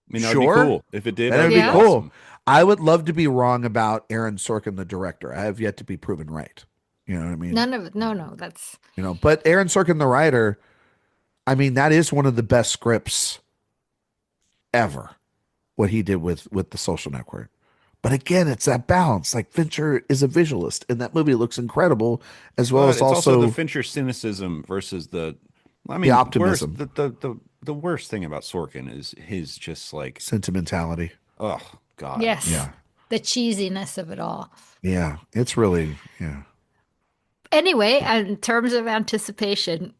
be cool. If it did, that'd be cool. Awesome. I would love to be wrong about Aaron Sorkin, the director. I have yet to be proven right. You know what I mean? No, that's but Aaron Sorkin, the writer, I mean, that is one of the best scripts ever. What he did with The Social Network. But again, it's that balance. Like Fincher is a visualist, and that movie looks incredible, as well as it's also the Fincher cynicism versus the optimism. The worst thing about Sorkin is his just like sentimentality. Oh God. Yes. Yeah. The cheesiness of it all. Yeah, it's really Anyway, in terms of anticipation,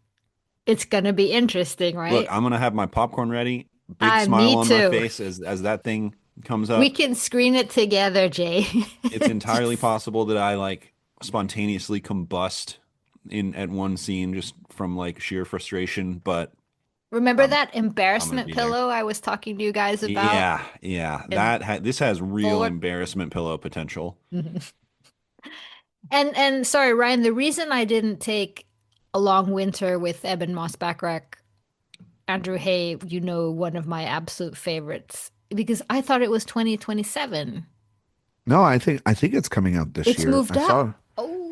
it's going to be interesting, right? Look, I'm going to have my popcorn ready. Big smile on my face as that thing comes up. We can screen it together, Jay. It's entirely possible that I like spontaneously combust at one scene just from like sheer frustration. But remember that embarrassment pillow I was talking to you guys about? Yeah. This has real embarrassment pillow potential. And sorry, Ryan, the reason I didn't take A Long Winter with Eben Moss-Bachrach, Andrew Hay, one of my absolute favorites, because I thought it was 2027. No, I think it's coming out this year. It's moved up.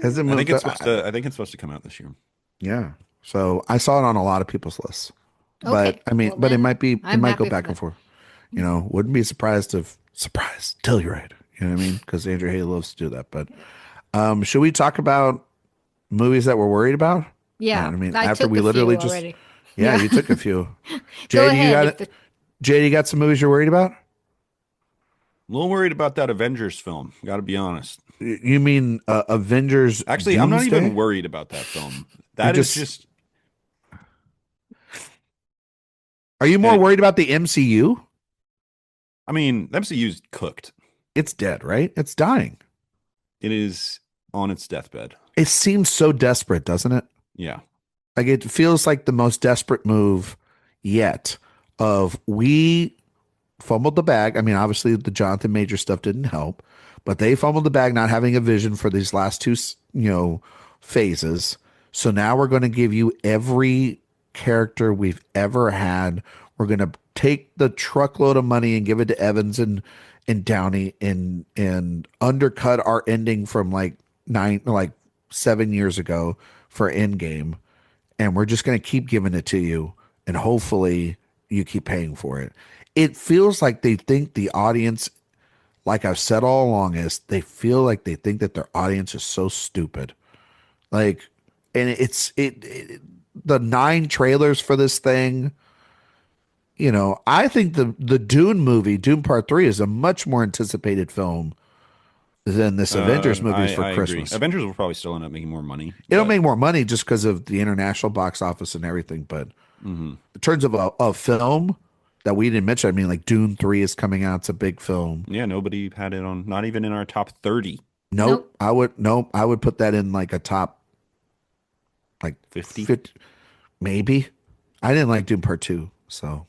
Has it moved up? I think it's supposed to come out this year. Yeah. So I saw it on a lot of people's lists. Okay. But I mean, it might go back and forth. Wouldn't be surprised till you're right. You know what I mean? Because Andrew Hay loves to do that. But should we talk about movies that we're worried about? Yeah. I mean, after we literally just already. Yeah, you took a few. Go ahead. Jay, you got some movies you're worried about? A little worried about that Avengers film. Got to be honest. You mean Avengers? Actually, Doomsday? I'm not even worried about that film. That is just. Are you more worried about the MCU? I mean, the MCU's cooked. It's dead, right? It's dying. It is on its deathbed. It seems so desperate, doesn't it? Yeah. Like it feels like the most desperate move yet of we fumbled the bag. I mean, obviously the Jonathan Major stuff didn't help, but they fumbled the bag not having a vision for these last two, phases. So now we're going to give you every character we've ever had. We're going to take the truckload of money and give it to Evans and Downey and undercut our ending from like 7 years ago for Endgame. And we're just going to keep giving it to you. And hopefully you keep paying for it. It feels like they think the audience, like I've said all along, they feel like they think that their audience is so stupid. Like, and the 9 trailers for this thing, I think the Dune movie, Dune Part 3, is a much more anticipated film than this Avengers movie for Christmas. Agree. Avengers will probably still end up making more money. It'll make more money just because of the international box office and everything. But in terms of a film that we didn't mention, I mean, like Dune 3 is coming out. It's a big film. Yeah, nobody had it on, not even in our top 30. Nope. I would put that in like a top like 50 maybe. I didn't like Dune Part 2, so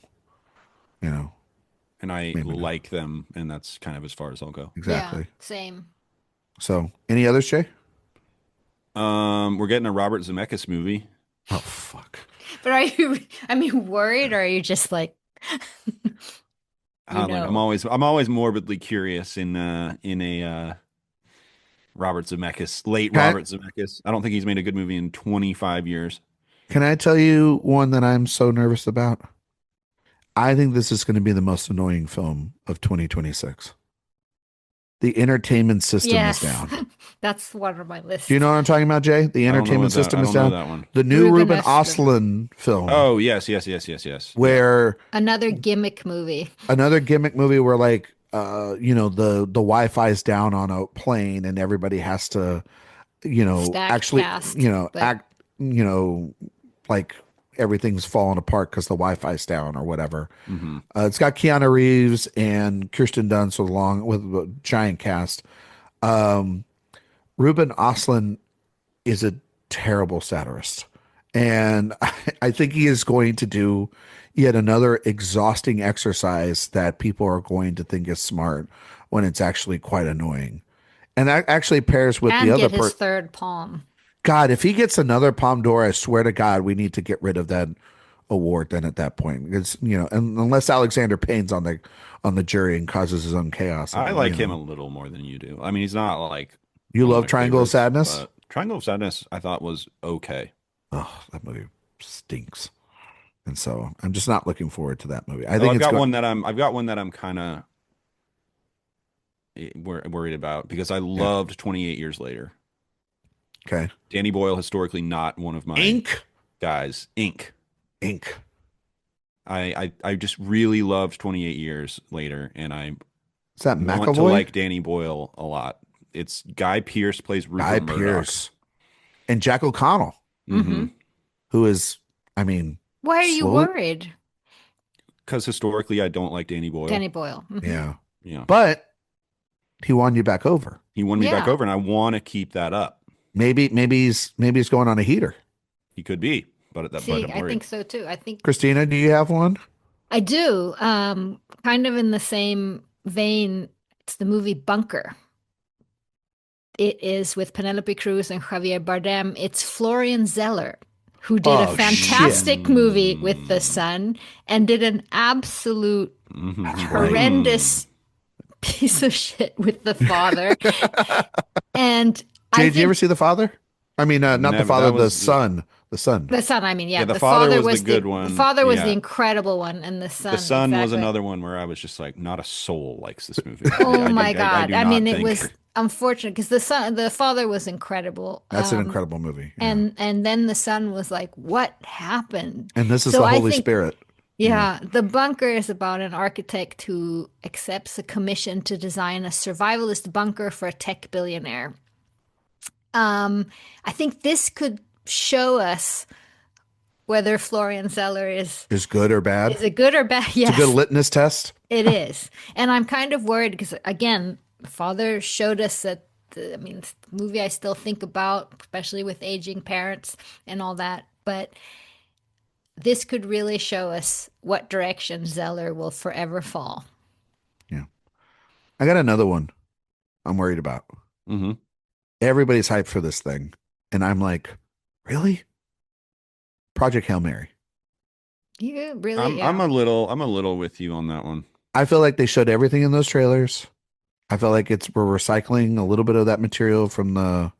and I like them, and that's kind of as far as I'll go. Exactly. Yeah, same. So, any others, Shay? We're getting a Robert Zemeckis movie. Oh fuck! But are you? Worried, or are you just like? I'm always morbidly curious in a Robert Zemeckis, Robert Zemeckis. I don't think he's made a good movie in 25 years. Can I tell you one that I'm so nervous about? I think this is going to be the most annoying film of 2026. The entertainment system is down. That's one of my lists. Do you know what I'm talking about, Jay? The entertainment system is down. That one. The new Ruben Östlund film. Oh, yes. Where another gimmick movie where like the Wi-Fi is down on a plane and everybody has to Stacked actually cast, like everything's falling apart because the Wi-Fi's down or whatever. It's got Keanu Reeves and Kirsten Dunst along with a giant cast. Ruben Östlund is a terrible satirist, and I think he is going to do yet another exhausting exercise that people are going to think is smart when it's actually quite annoying. And that actually pairs with the other get his third Palm. God, if he gets another Palme d'Or, I swear to God, we need to get rid of that award then at that point. Because, unless Alexander Payne's on the jury and causes his own chaos. I like him a little more than you do. I mean, he's not like you love Triangle of Sadness? Triangle of Sadness I thought was okay. Oh, that movie stinks. And so I'm just not looking forward to that movie. I've got one that I'm kind of worried about because I loved 28 Years Later. Okay. Danny Boyle, historically not one of my guys. Ink. I just really loved 28 Years Later, and I want to like Danny Boyle a lot. It's Guy Pearce plays Rupert Murdoch. And Jack O'Connell, who is, I mean, why are you worried? Because historically, I don't like Danny Boyle. Yeah. But he won you back over. He won me back over, and I want to keep that up. Maybe he's going on a heater. He could be, but at that point, I think so too. Christina, do you have one? I do. Kind of in the same vein. It's the movie Bunker. It is with Penelope Cruz and Javier Bardem. It's Florian Zeller, who did a fantastic movie with The Son and did an absolute horrendous piece of shit with The Father. And Jay, did you ever see The Father? I mean, not The Father, The Son. The Son. The Son, I mean, yeah. The Father was the good one. The Father was the incredible one, and The Son. The Son was another one where I was just like, not a soul likes this movie. Oh my God. I mean, it was unfortunate because the Father was incredible. That's an incredible movie. Yeah. And then The Son was like, what happened? And this is the Holy Spirit. Yeah, The Bunker is about an architect who accepts a commission to design a survivalist bunker for a tech billionaire. I think this could show us whether Florian Zeller is good or bad. Is it good or bad? Yes. It's a good litmus test. It is. And I'm kind of worried because, again, the Father showed us that, it's the movie I still think about, especially with aging parents and all that. But this could really show us what direction Zeller will forever fall. Yeah. I got another one I'm worried about. Everybody's hyped for this thing. And I'm like, really? Project Hail Mary. You really? I'm a little with you on that one. I feel like they showed everything in those trailers. I feel like we're recycling a little bit of that material from the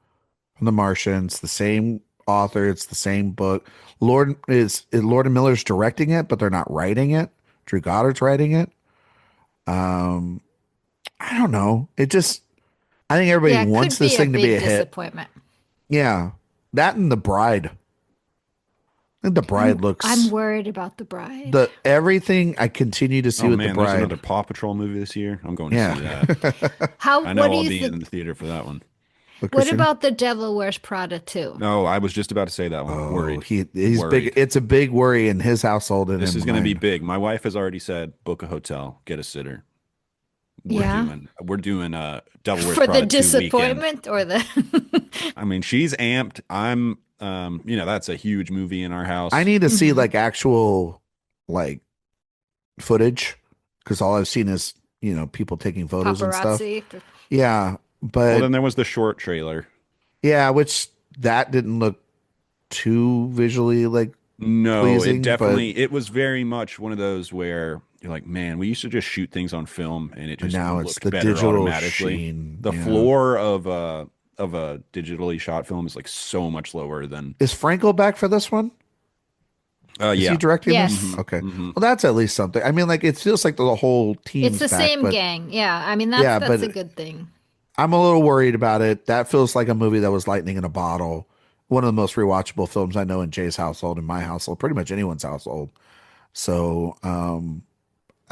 Martian. It's the same author. It's the same book. Lord and Miller's directing it, but they're not writing it. Drew Goddard's writing it. I don't know. I think everybody wants this thing to be a hit. Disappointment. Yeah. That and The Bride. I think The Bride looks... I'm worried about The Bride. Everything I continue to see with The Bride. There's another Paw Patrol movie this year. I'm going to see that. I know I'll be in the theater for that one. What about The Devil Wears Prada 2? No, I was just about to say that one. Worried. He's worried. Big. It's a big worry in his household. This is going to be big. My wife has already said, book a hotel, get a sitter. We're doing Devil Wears Prada 2 for the disappointment or the. I mean, she's amped. I'm, that's a huge movie in our house. I need to see actual footage because all I've seen is people taking photos Paparazzi. And stuff. Yeah, but then there was the short trailer. Yeah, which that didn't look too visually pleasing, it definitely. It was very much one of those where. You're like, man, we used to just shoot things on film, and it just looked better automatically. Sheen, the floor of a digitally shot film is so much lower than. Is Franco back for this one? Is he directing this? Mm-hmm. Okay, well, that's at least something. I mean, it feels like the whole team. It's the same gang, yeah. I mean, that's a good thing. I'm a little worried about it. That feels like a movie that was lightning in a bottle. One of the most rewatchable films I know in Jay's household, in my household, pretty much anyone's household. So,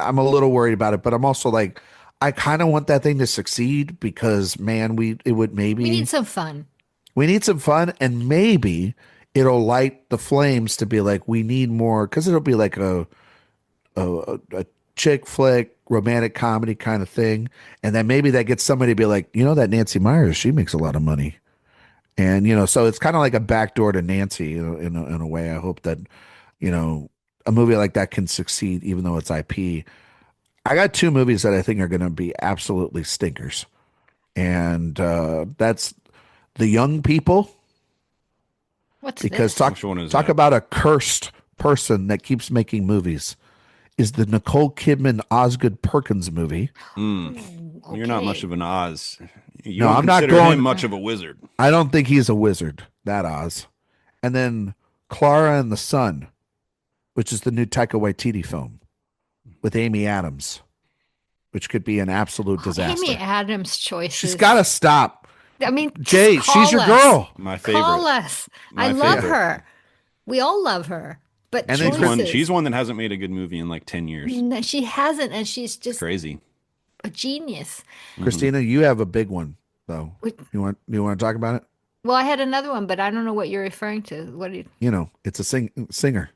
I'm a little worried about it, but I'm also I kind of want that thing to succeed because, man, we need some fun. We need some fun, and maybe it'll light the flames to be like, we need more, because it'll be like a chick flick, romantic comedy kind of thing. And then maybe that gets somebody to be like, that Nancy Myers, she makes a lot of money. And, so it's kind of like a backdoor to Nancy in a way. I hope that, a movie like that can succeed, even though it's IP. I got two movies that I think are going to be absolutely stinkers. And that's The Young People. What's because this? talk about a cursed person that keeps making movies. Is the Nicole Kidman Osgood Perkins movie. Okay. You're not much of an Oz. I'm not going him much of a wizard. I don't think he's a wizard, that Oz. And then Clara and the Sun, which is the new Taika Waititi film with Amy Adams, which could be an absolute disaster. Amy Adams' choices. She's got to stop. I mean, Jay, she's your girl. My favorite. Call us. I love her. We all love her. But she's one that hasn't made a good movie in like 10 years. No, she hasn't, and she's just crazy. A genius. Christina, you have a big one though. You want to talk about it? Well, I had another one, but I don't know what you're referring to. What do you? It's a singer.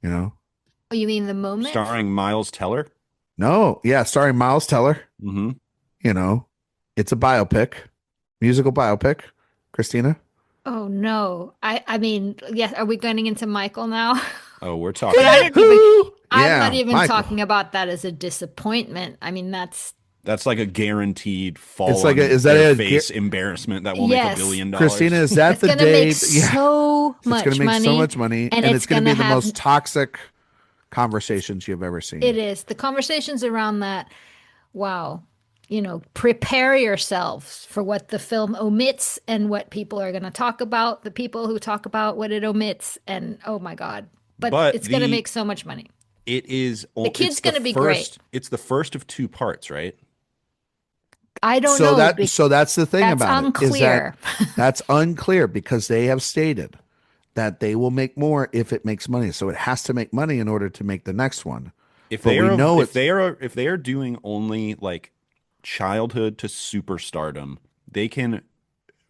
Oh, you mean The Moment? Starring Miles Teller? No, yeah, starring Miles Teller. Mm-hmm. It's a biopic, musical biopic. Christina? Oh no! I mean, yes. Are we going into Michael now? Oh, we're talking. I'm not even talking about that as a disappointment. I mean, that's like a guaranteed fall. It's like face embarrassment that will make $1 billion. Christina, is that the day? It's going to make so much money, and it's going to be the most toxic conversations you've ever seen. It is. The conversations around that. Wow. Prepare yourselves for what the film omits and what people are going to talk about, the people who talk about what it omits, and oh my God. But it's going to make so much money. It is. The kid's going to be great. It's the first of two parts, right? I don't know. So that's the thing about unclear. It. Is that's unclear because they have stated that they will make more if it makes money. So it has to make money in order to make the next one. If they are doing only like childhood to superstardom, they can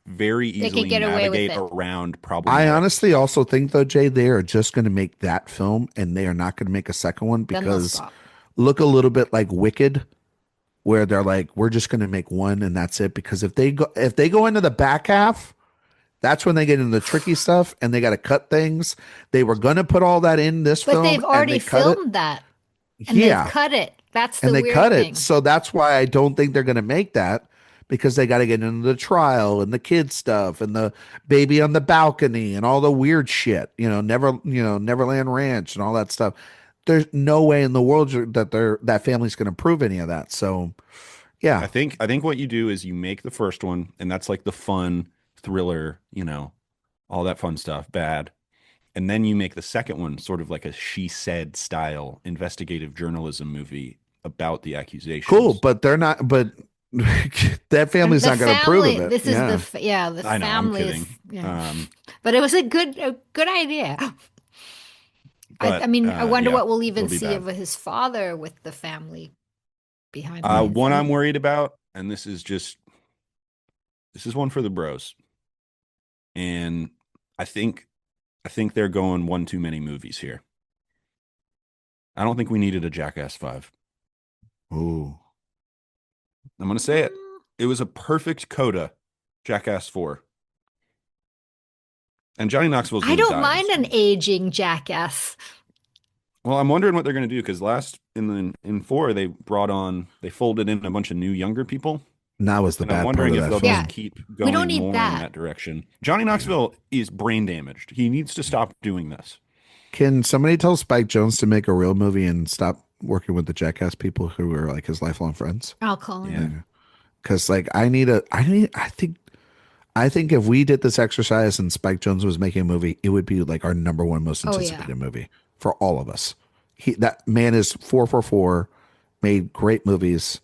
very easily navigate around probably. I honestly also think though, Jay, they are just going to make that film and they are not going to make a second one because look a little bit like Wicked, where they're like, we're just going to make one and that's it. Because if they go into the back half, that's when they get into the tricky stuff and they got to cut things. They were going to put all that in this film. But they've already filmed that. And they've cut it. That's the weird thing. And they cut it. So that's why I don't think they're going to make that, because they got to get into the trial and the kid stuff and the baby on the balcony and all the weird shit, Neverland Ranch and all that stuff. There's no way in the world that family's going to prove any of that. So, yeah. I think what you do is you make the first one, and that's like the fun thriller, all that fun stuff, bad. And then you make the second one sort of like a She Said style investigative journalism movie about the accusations. Cool, but they're not. But that family's not going to approve of it. This is the family. I'm kidding. But it was a good idea. But, I wonder what we'll even see of his father with the family behind. One I'm worried about, and this is one for the bros, and I think they're going one too many movies here. I don't think we needed a Jackass 5. Ooh. I'm going to say it. It was a perfect coda, Jackass 4. And Johnny Knoxville's I don't mind an aging Jackass. Well, I'm wondering what they're going to do, because in 4 they folded in a bunch of new younger people. And that was the bad part of that. I'm wondering if they'll just keep going more in that direction. Johnny Knoxville is brain damaged. He needs to stop doing this. Can somebody tell Spike Jonze to make a real movie and stop working with the Jackass people who are like his lifelong friends? I'll call him. Because I think if we did this exercise and Spike Jonze was making a movie, it would be like our number one most anticipated movie for all of us. That man is 444, made great movies,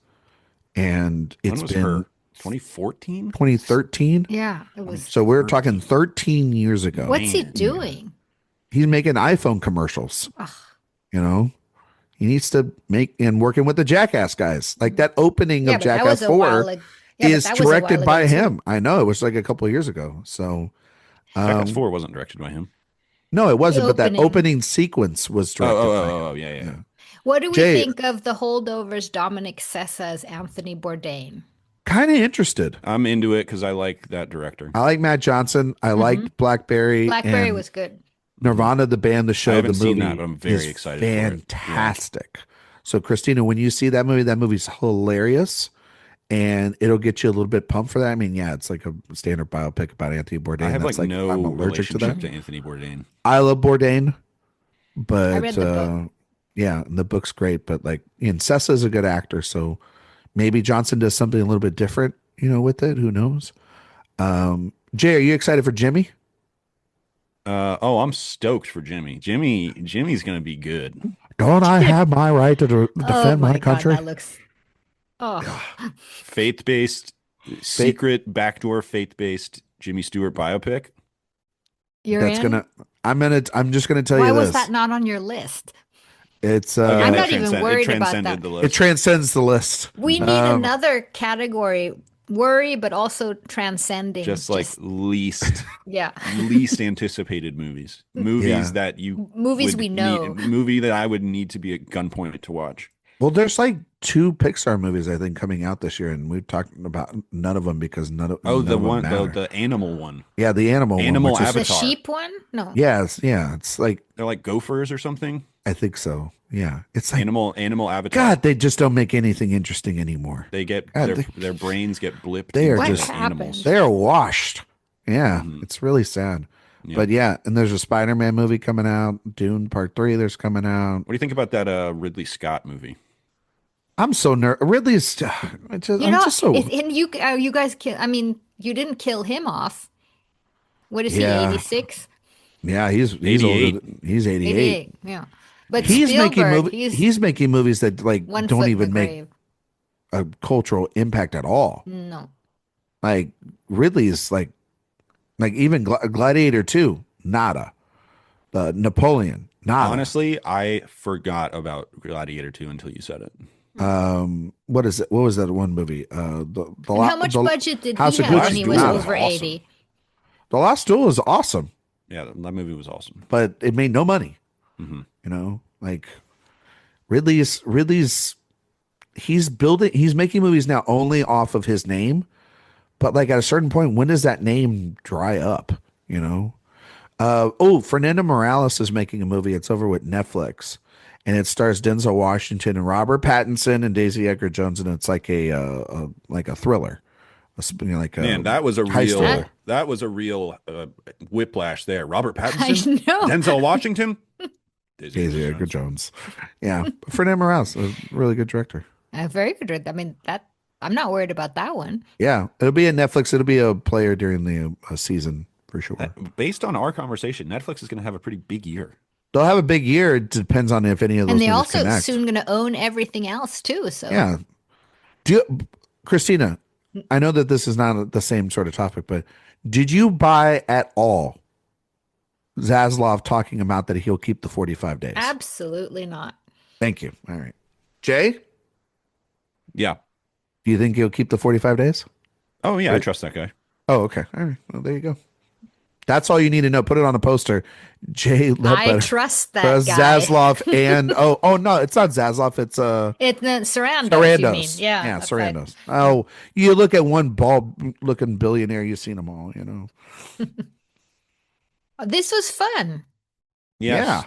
and it's been 2014, 2013. Yeah, it was. So we're talking 13 years ago. What's he doing? He's making iPhone commercials. Ugh. He needs to make and working with the Jackass guys. Like that opening of Jackass 4 is directed by him. I know, it was like a couple of years ago. So Fast 4 wasn't directed by him. No, it wasn't, but that opening sequence was directed by him. Oh, yeah. What do we think of the Holdovers, Dominic Sessa as Anthony Bourdain? Kind of interested. I'm into it because I like that director. I like Matt Johnson. I liked Blackberry. Blackberry was good. Nirvana, the band, the show, I haven't the movie. Seen that, but I'm very excited. Fantastic. For it. So, Christina, when you see that movie's hilarious, and it'll get you a little bit pumped for that. I mean, yeah, it's like a standard biopic about Anthony Bourdain. I have like no I'm allergic to that. To Anthony Bourdain. I love Bourdain, but I read the book. Yeah, the book's great. But like, Sessa is a good actor, so maybe Johnson does something a little bit different, with it. Who knows? Jay, are you excited for Jimmy? I'm stoked for Jimmy. Jimmy's gonna be good. Don't I have my right to defend my country? That looks faith-based, secret backdoor faith-based Jimmy Stewart biopic. I'm just gonna tell you this. Why was that not on your list? It's I'm not even worried about that. It transcends the list. We need another category. Worry, but also transcending. Just least anticipated movies. That we know. Movie that I would need to be at gunpoint to watch. Well, there's like 2 Pixar movies I think coming out this year, and we've talked about none of them because none of the animal one. Yeah, the animal one, Avatar. The sheep one? No. Yes, yeah. It's like they're like gophers or something. I think so. Yeah, it's like animal Avatar. God, they just don't make anything interesting anymore. They get their brains get blipped. They are just animals. They are washed. Yeah, It's really sad. Yeah. But yeah, and there's a Spider-Man movie coming out. Dune Part 3. There's coming out. What do you think about that Ridley Scott movie? I'm so nervous. Ridley's. And you guys kill. I mean, you didn't kill him off. What is he? 86. Yeah, he's 88. Older. He's 88. Yeah. But he's making movies that don't even make a cultural impact at all. No. Like Ridley is like even Gladiator 2, nada. Napoleon, nada. Honestly, I forgot about Gladiator 2 until you said it. What is it? What was that one movie? How much budget did he have when he was over 80? The Last Duel is awesome. Yeah, that movie was awesome. But it made no money. Mm-hmm. Like Ridley's he's making movies now only off of his name, but like at a certain point, when does that name dry up? Fernando Morales is making a movie. It's over with Netflix, and it stars Denzel Washington and Robert Pattinson and Daisy Edgar Jones, and it's like a thriller. That was a real whiplash there. Robert Pattinson, Denzel Washington. Daisy Edgar Jones. Yeah. Fernando Morales, a really good director. A very good director. I mean, I'm not worried about that one. Yeah. It'll be a Netflix. It'll be a player during the season for sure. Based on our conversation, Netflix is going to have a pretty big year. They'll have a big year. It depends on if any of those and they're also connect. Soon going to own everything else too. So yeah. Christina, I know that this is not the same sort of topic, but did you buy at all Zaslav talking about that he'll keep the 45 days? Absolutely not. Thank you. All right. Jay? Yeah. Do you think he'll keep the 45 days? Oh, yeah. I trust that guy. Oh, okay. All right. Well, there you go. That's all you need to know. Put it on a poster. Jay Ledbetter. I trust that guy. Zaslav and no, it's not Zaslav. It's Sarandos. You mean. Yeah, Sarandos. Right. Oh, you look at one bald-looking billionaire, you've seen them all. This was fun. Yes. Yeah.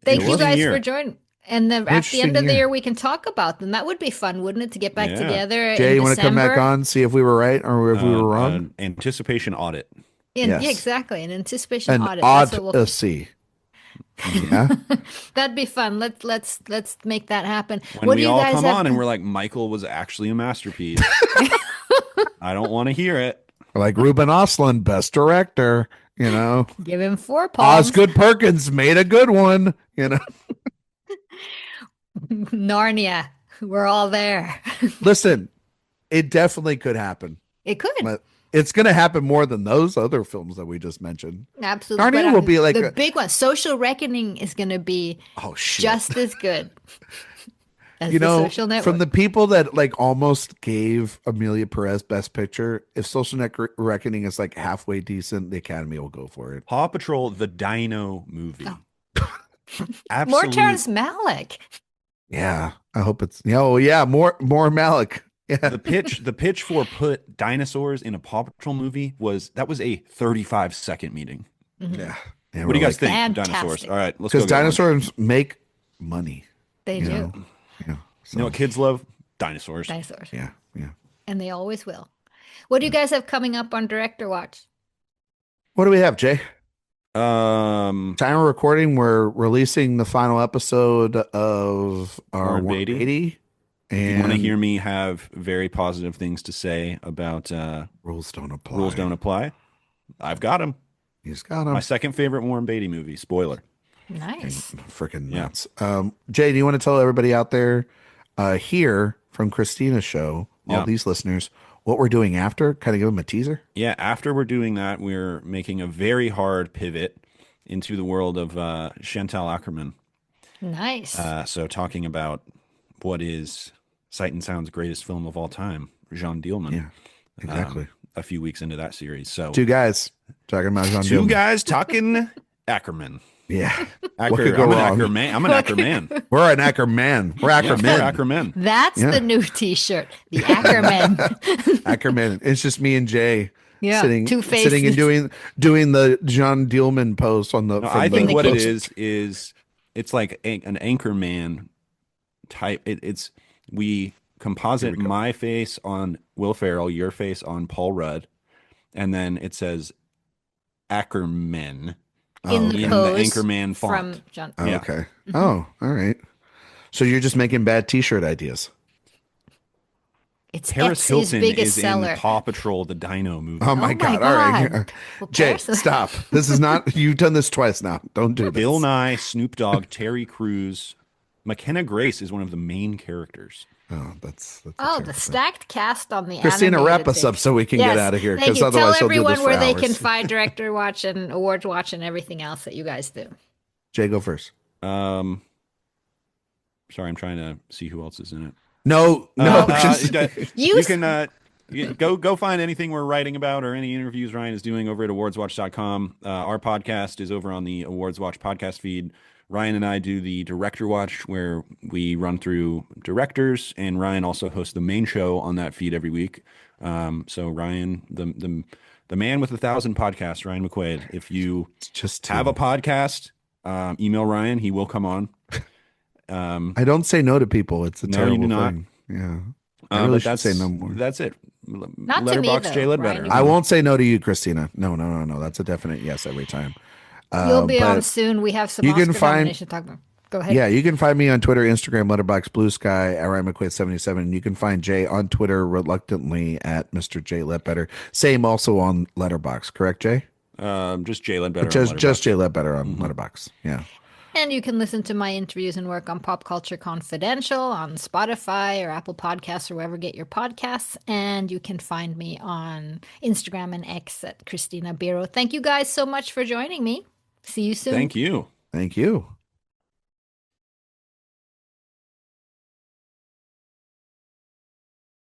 Thank you guys for joining. And at the end of the year, we can talk about them. That would be fun, wouldn't it, to get back together? Jay, you want to come back on, see if we were right or if we were wrong? Anticipation audit. Yeah, exactly. An anticipation audit. Odyssey. Yeah, that'd be fun. Let's make that happen. When we all come on and we're like, Michael was actually a masterpiece. I don't want to hear it. Like Ruben Östlund, best director. Give him 4 palms. Osgood Perkins made a good one. Narnia, we're all there. Listen, it definitely could happen. It could. But it's going to happen more than those other films that we just mentioned. Absolutely. Narnia will be like the big one. Social Reckoning is going to be just as good. as the Social Network. From the people that like almost gave Amelia Perez Best Picture, if Social Reckoning is like halfway decent, the Academy will go for it. Paw Patrol, the Dino movie. Oh. More Terrence Malick. Yeah, I hope it's more Malick. Yeah. The pitch for put dinosaurs in a Paw Patrol movie was a 35-second meeting. Mm-hmm. Yeah. What do you guys think? Fantastic. Dinosaurs. All right, let's go. Because dinosaurs make money. They do. Yeah. So. You know what kids love? Dinosaurs. Yeah. And they always will. What do you guys have coming up on Director Watch? What do we have, Jay? Time of recording, we're releasing the final episode of our Warren Beatty. And if you want to hear me have very positive things to say about Rules Don't Apply. Rules Don't Apply. I've got them. He's got them. My second favorite Warren Beatty movie. Spoiler. Nice. Freaking nuts. Yeah. Jay, do you want to tell everybody out there here from Christina's show, all these listeners, what we're doing after? Kind of give them a teaser? Yeah, after we're doing that, we're making a very hard pivot into the world of Chantal Akerman. Nice. So talking about what is Sight and Sound's greatest film of all time, Jean Dielman. Yeah, exactly. A few weeks into that series. So two guys talking about Jean Dielman. Two guys talking Ackerman. Yeah. I'm an Ackerman. We're an Ackerman. We're Ackerman. Yeah, Ackerman. That's the new t-shirt. The Ackerman. Ackerman. It's just me and Jay. Yeah, sitting and doing the John Dielman post on the. No, I think what it is it's like an Anchorman type. We composite my face on Will Ferrell, your face on Paul Rudd, and then it says Ackerman in the Anchorman font. From John. Oh, yeah. Okay. Oh, all right. So you're just making bad T-shirt ideas. It's Paris Etsy's Hilton biggest is seller. in Paw Patrol, the Dino movie. Oh my God! All right, well, Jay, stop. This is not. You've done this twice now. Don't do this. Bill Nye, Snoop Dogg, Terry Crews, McKenna Grace is one of the main characters. Oh, that's the stacked cast on the Christina, wrap us up so we can get out of here. Because otherwise, tell everyone where they hours. can find Director Watch and Awards Watch and everything else that you guys do. Jay, go first. Sorry, I'm trying to see who else is in it. No. You can go find anything we're writing about or any interviews Ryan is doing over at awardswatch.com. Our podcast is over on the Awards Watch podcast feed. Ryan and I do the Director Watch where we run through directors, and Ryan also hosts the main show on that feed every week. So Ryan, the man with 1,000 podcasts, Ryan Mcquade, if you have a podcast, email Ryan. He will come on. I don't say no to people. It's a terrible you do not. thing. Yeah. I really should say no more. That's it. Not Letterboxd to me, Jay though, Ledbetter. Ryan. I won't say no to you, Christina. No. That's a definite yes every time. You'll be on soon. We have some Oscar nominations to talk about. Go ahead. Yeah, you can find me on Twitter, Instagram, Letterboxd, Blue Sky, at Ryan Mcquade 77. You can find Jay on Twitter reluctantly at Mr. J Ledbetter. Same also on Letterboxd, correct, Jay? Just Jay Ledbetter. Just Jay Ledbetter on Letterboxd. Yeah. And you can listen to my interviews and work on Pop Culture Confidential on Spotify or Apple Podcasts or wherever you get your podcasts. And you can find me on Instagram and X at Christina Biro. Thank you guys so much for joining me. See you soon. Thank you. Thank you.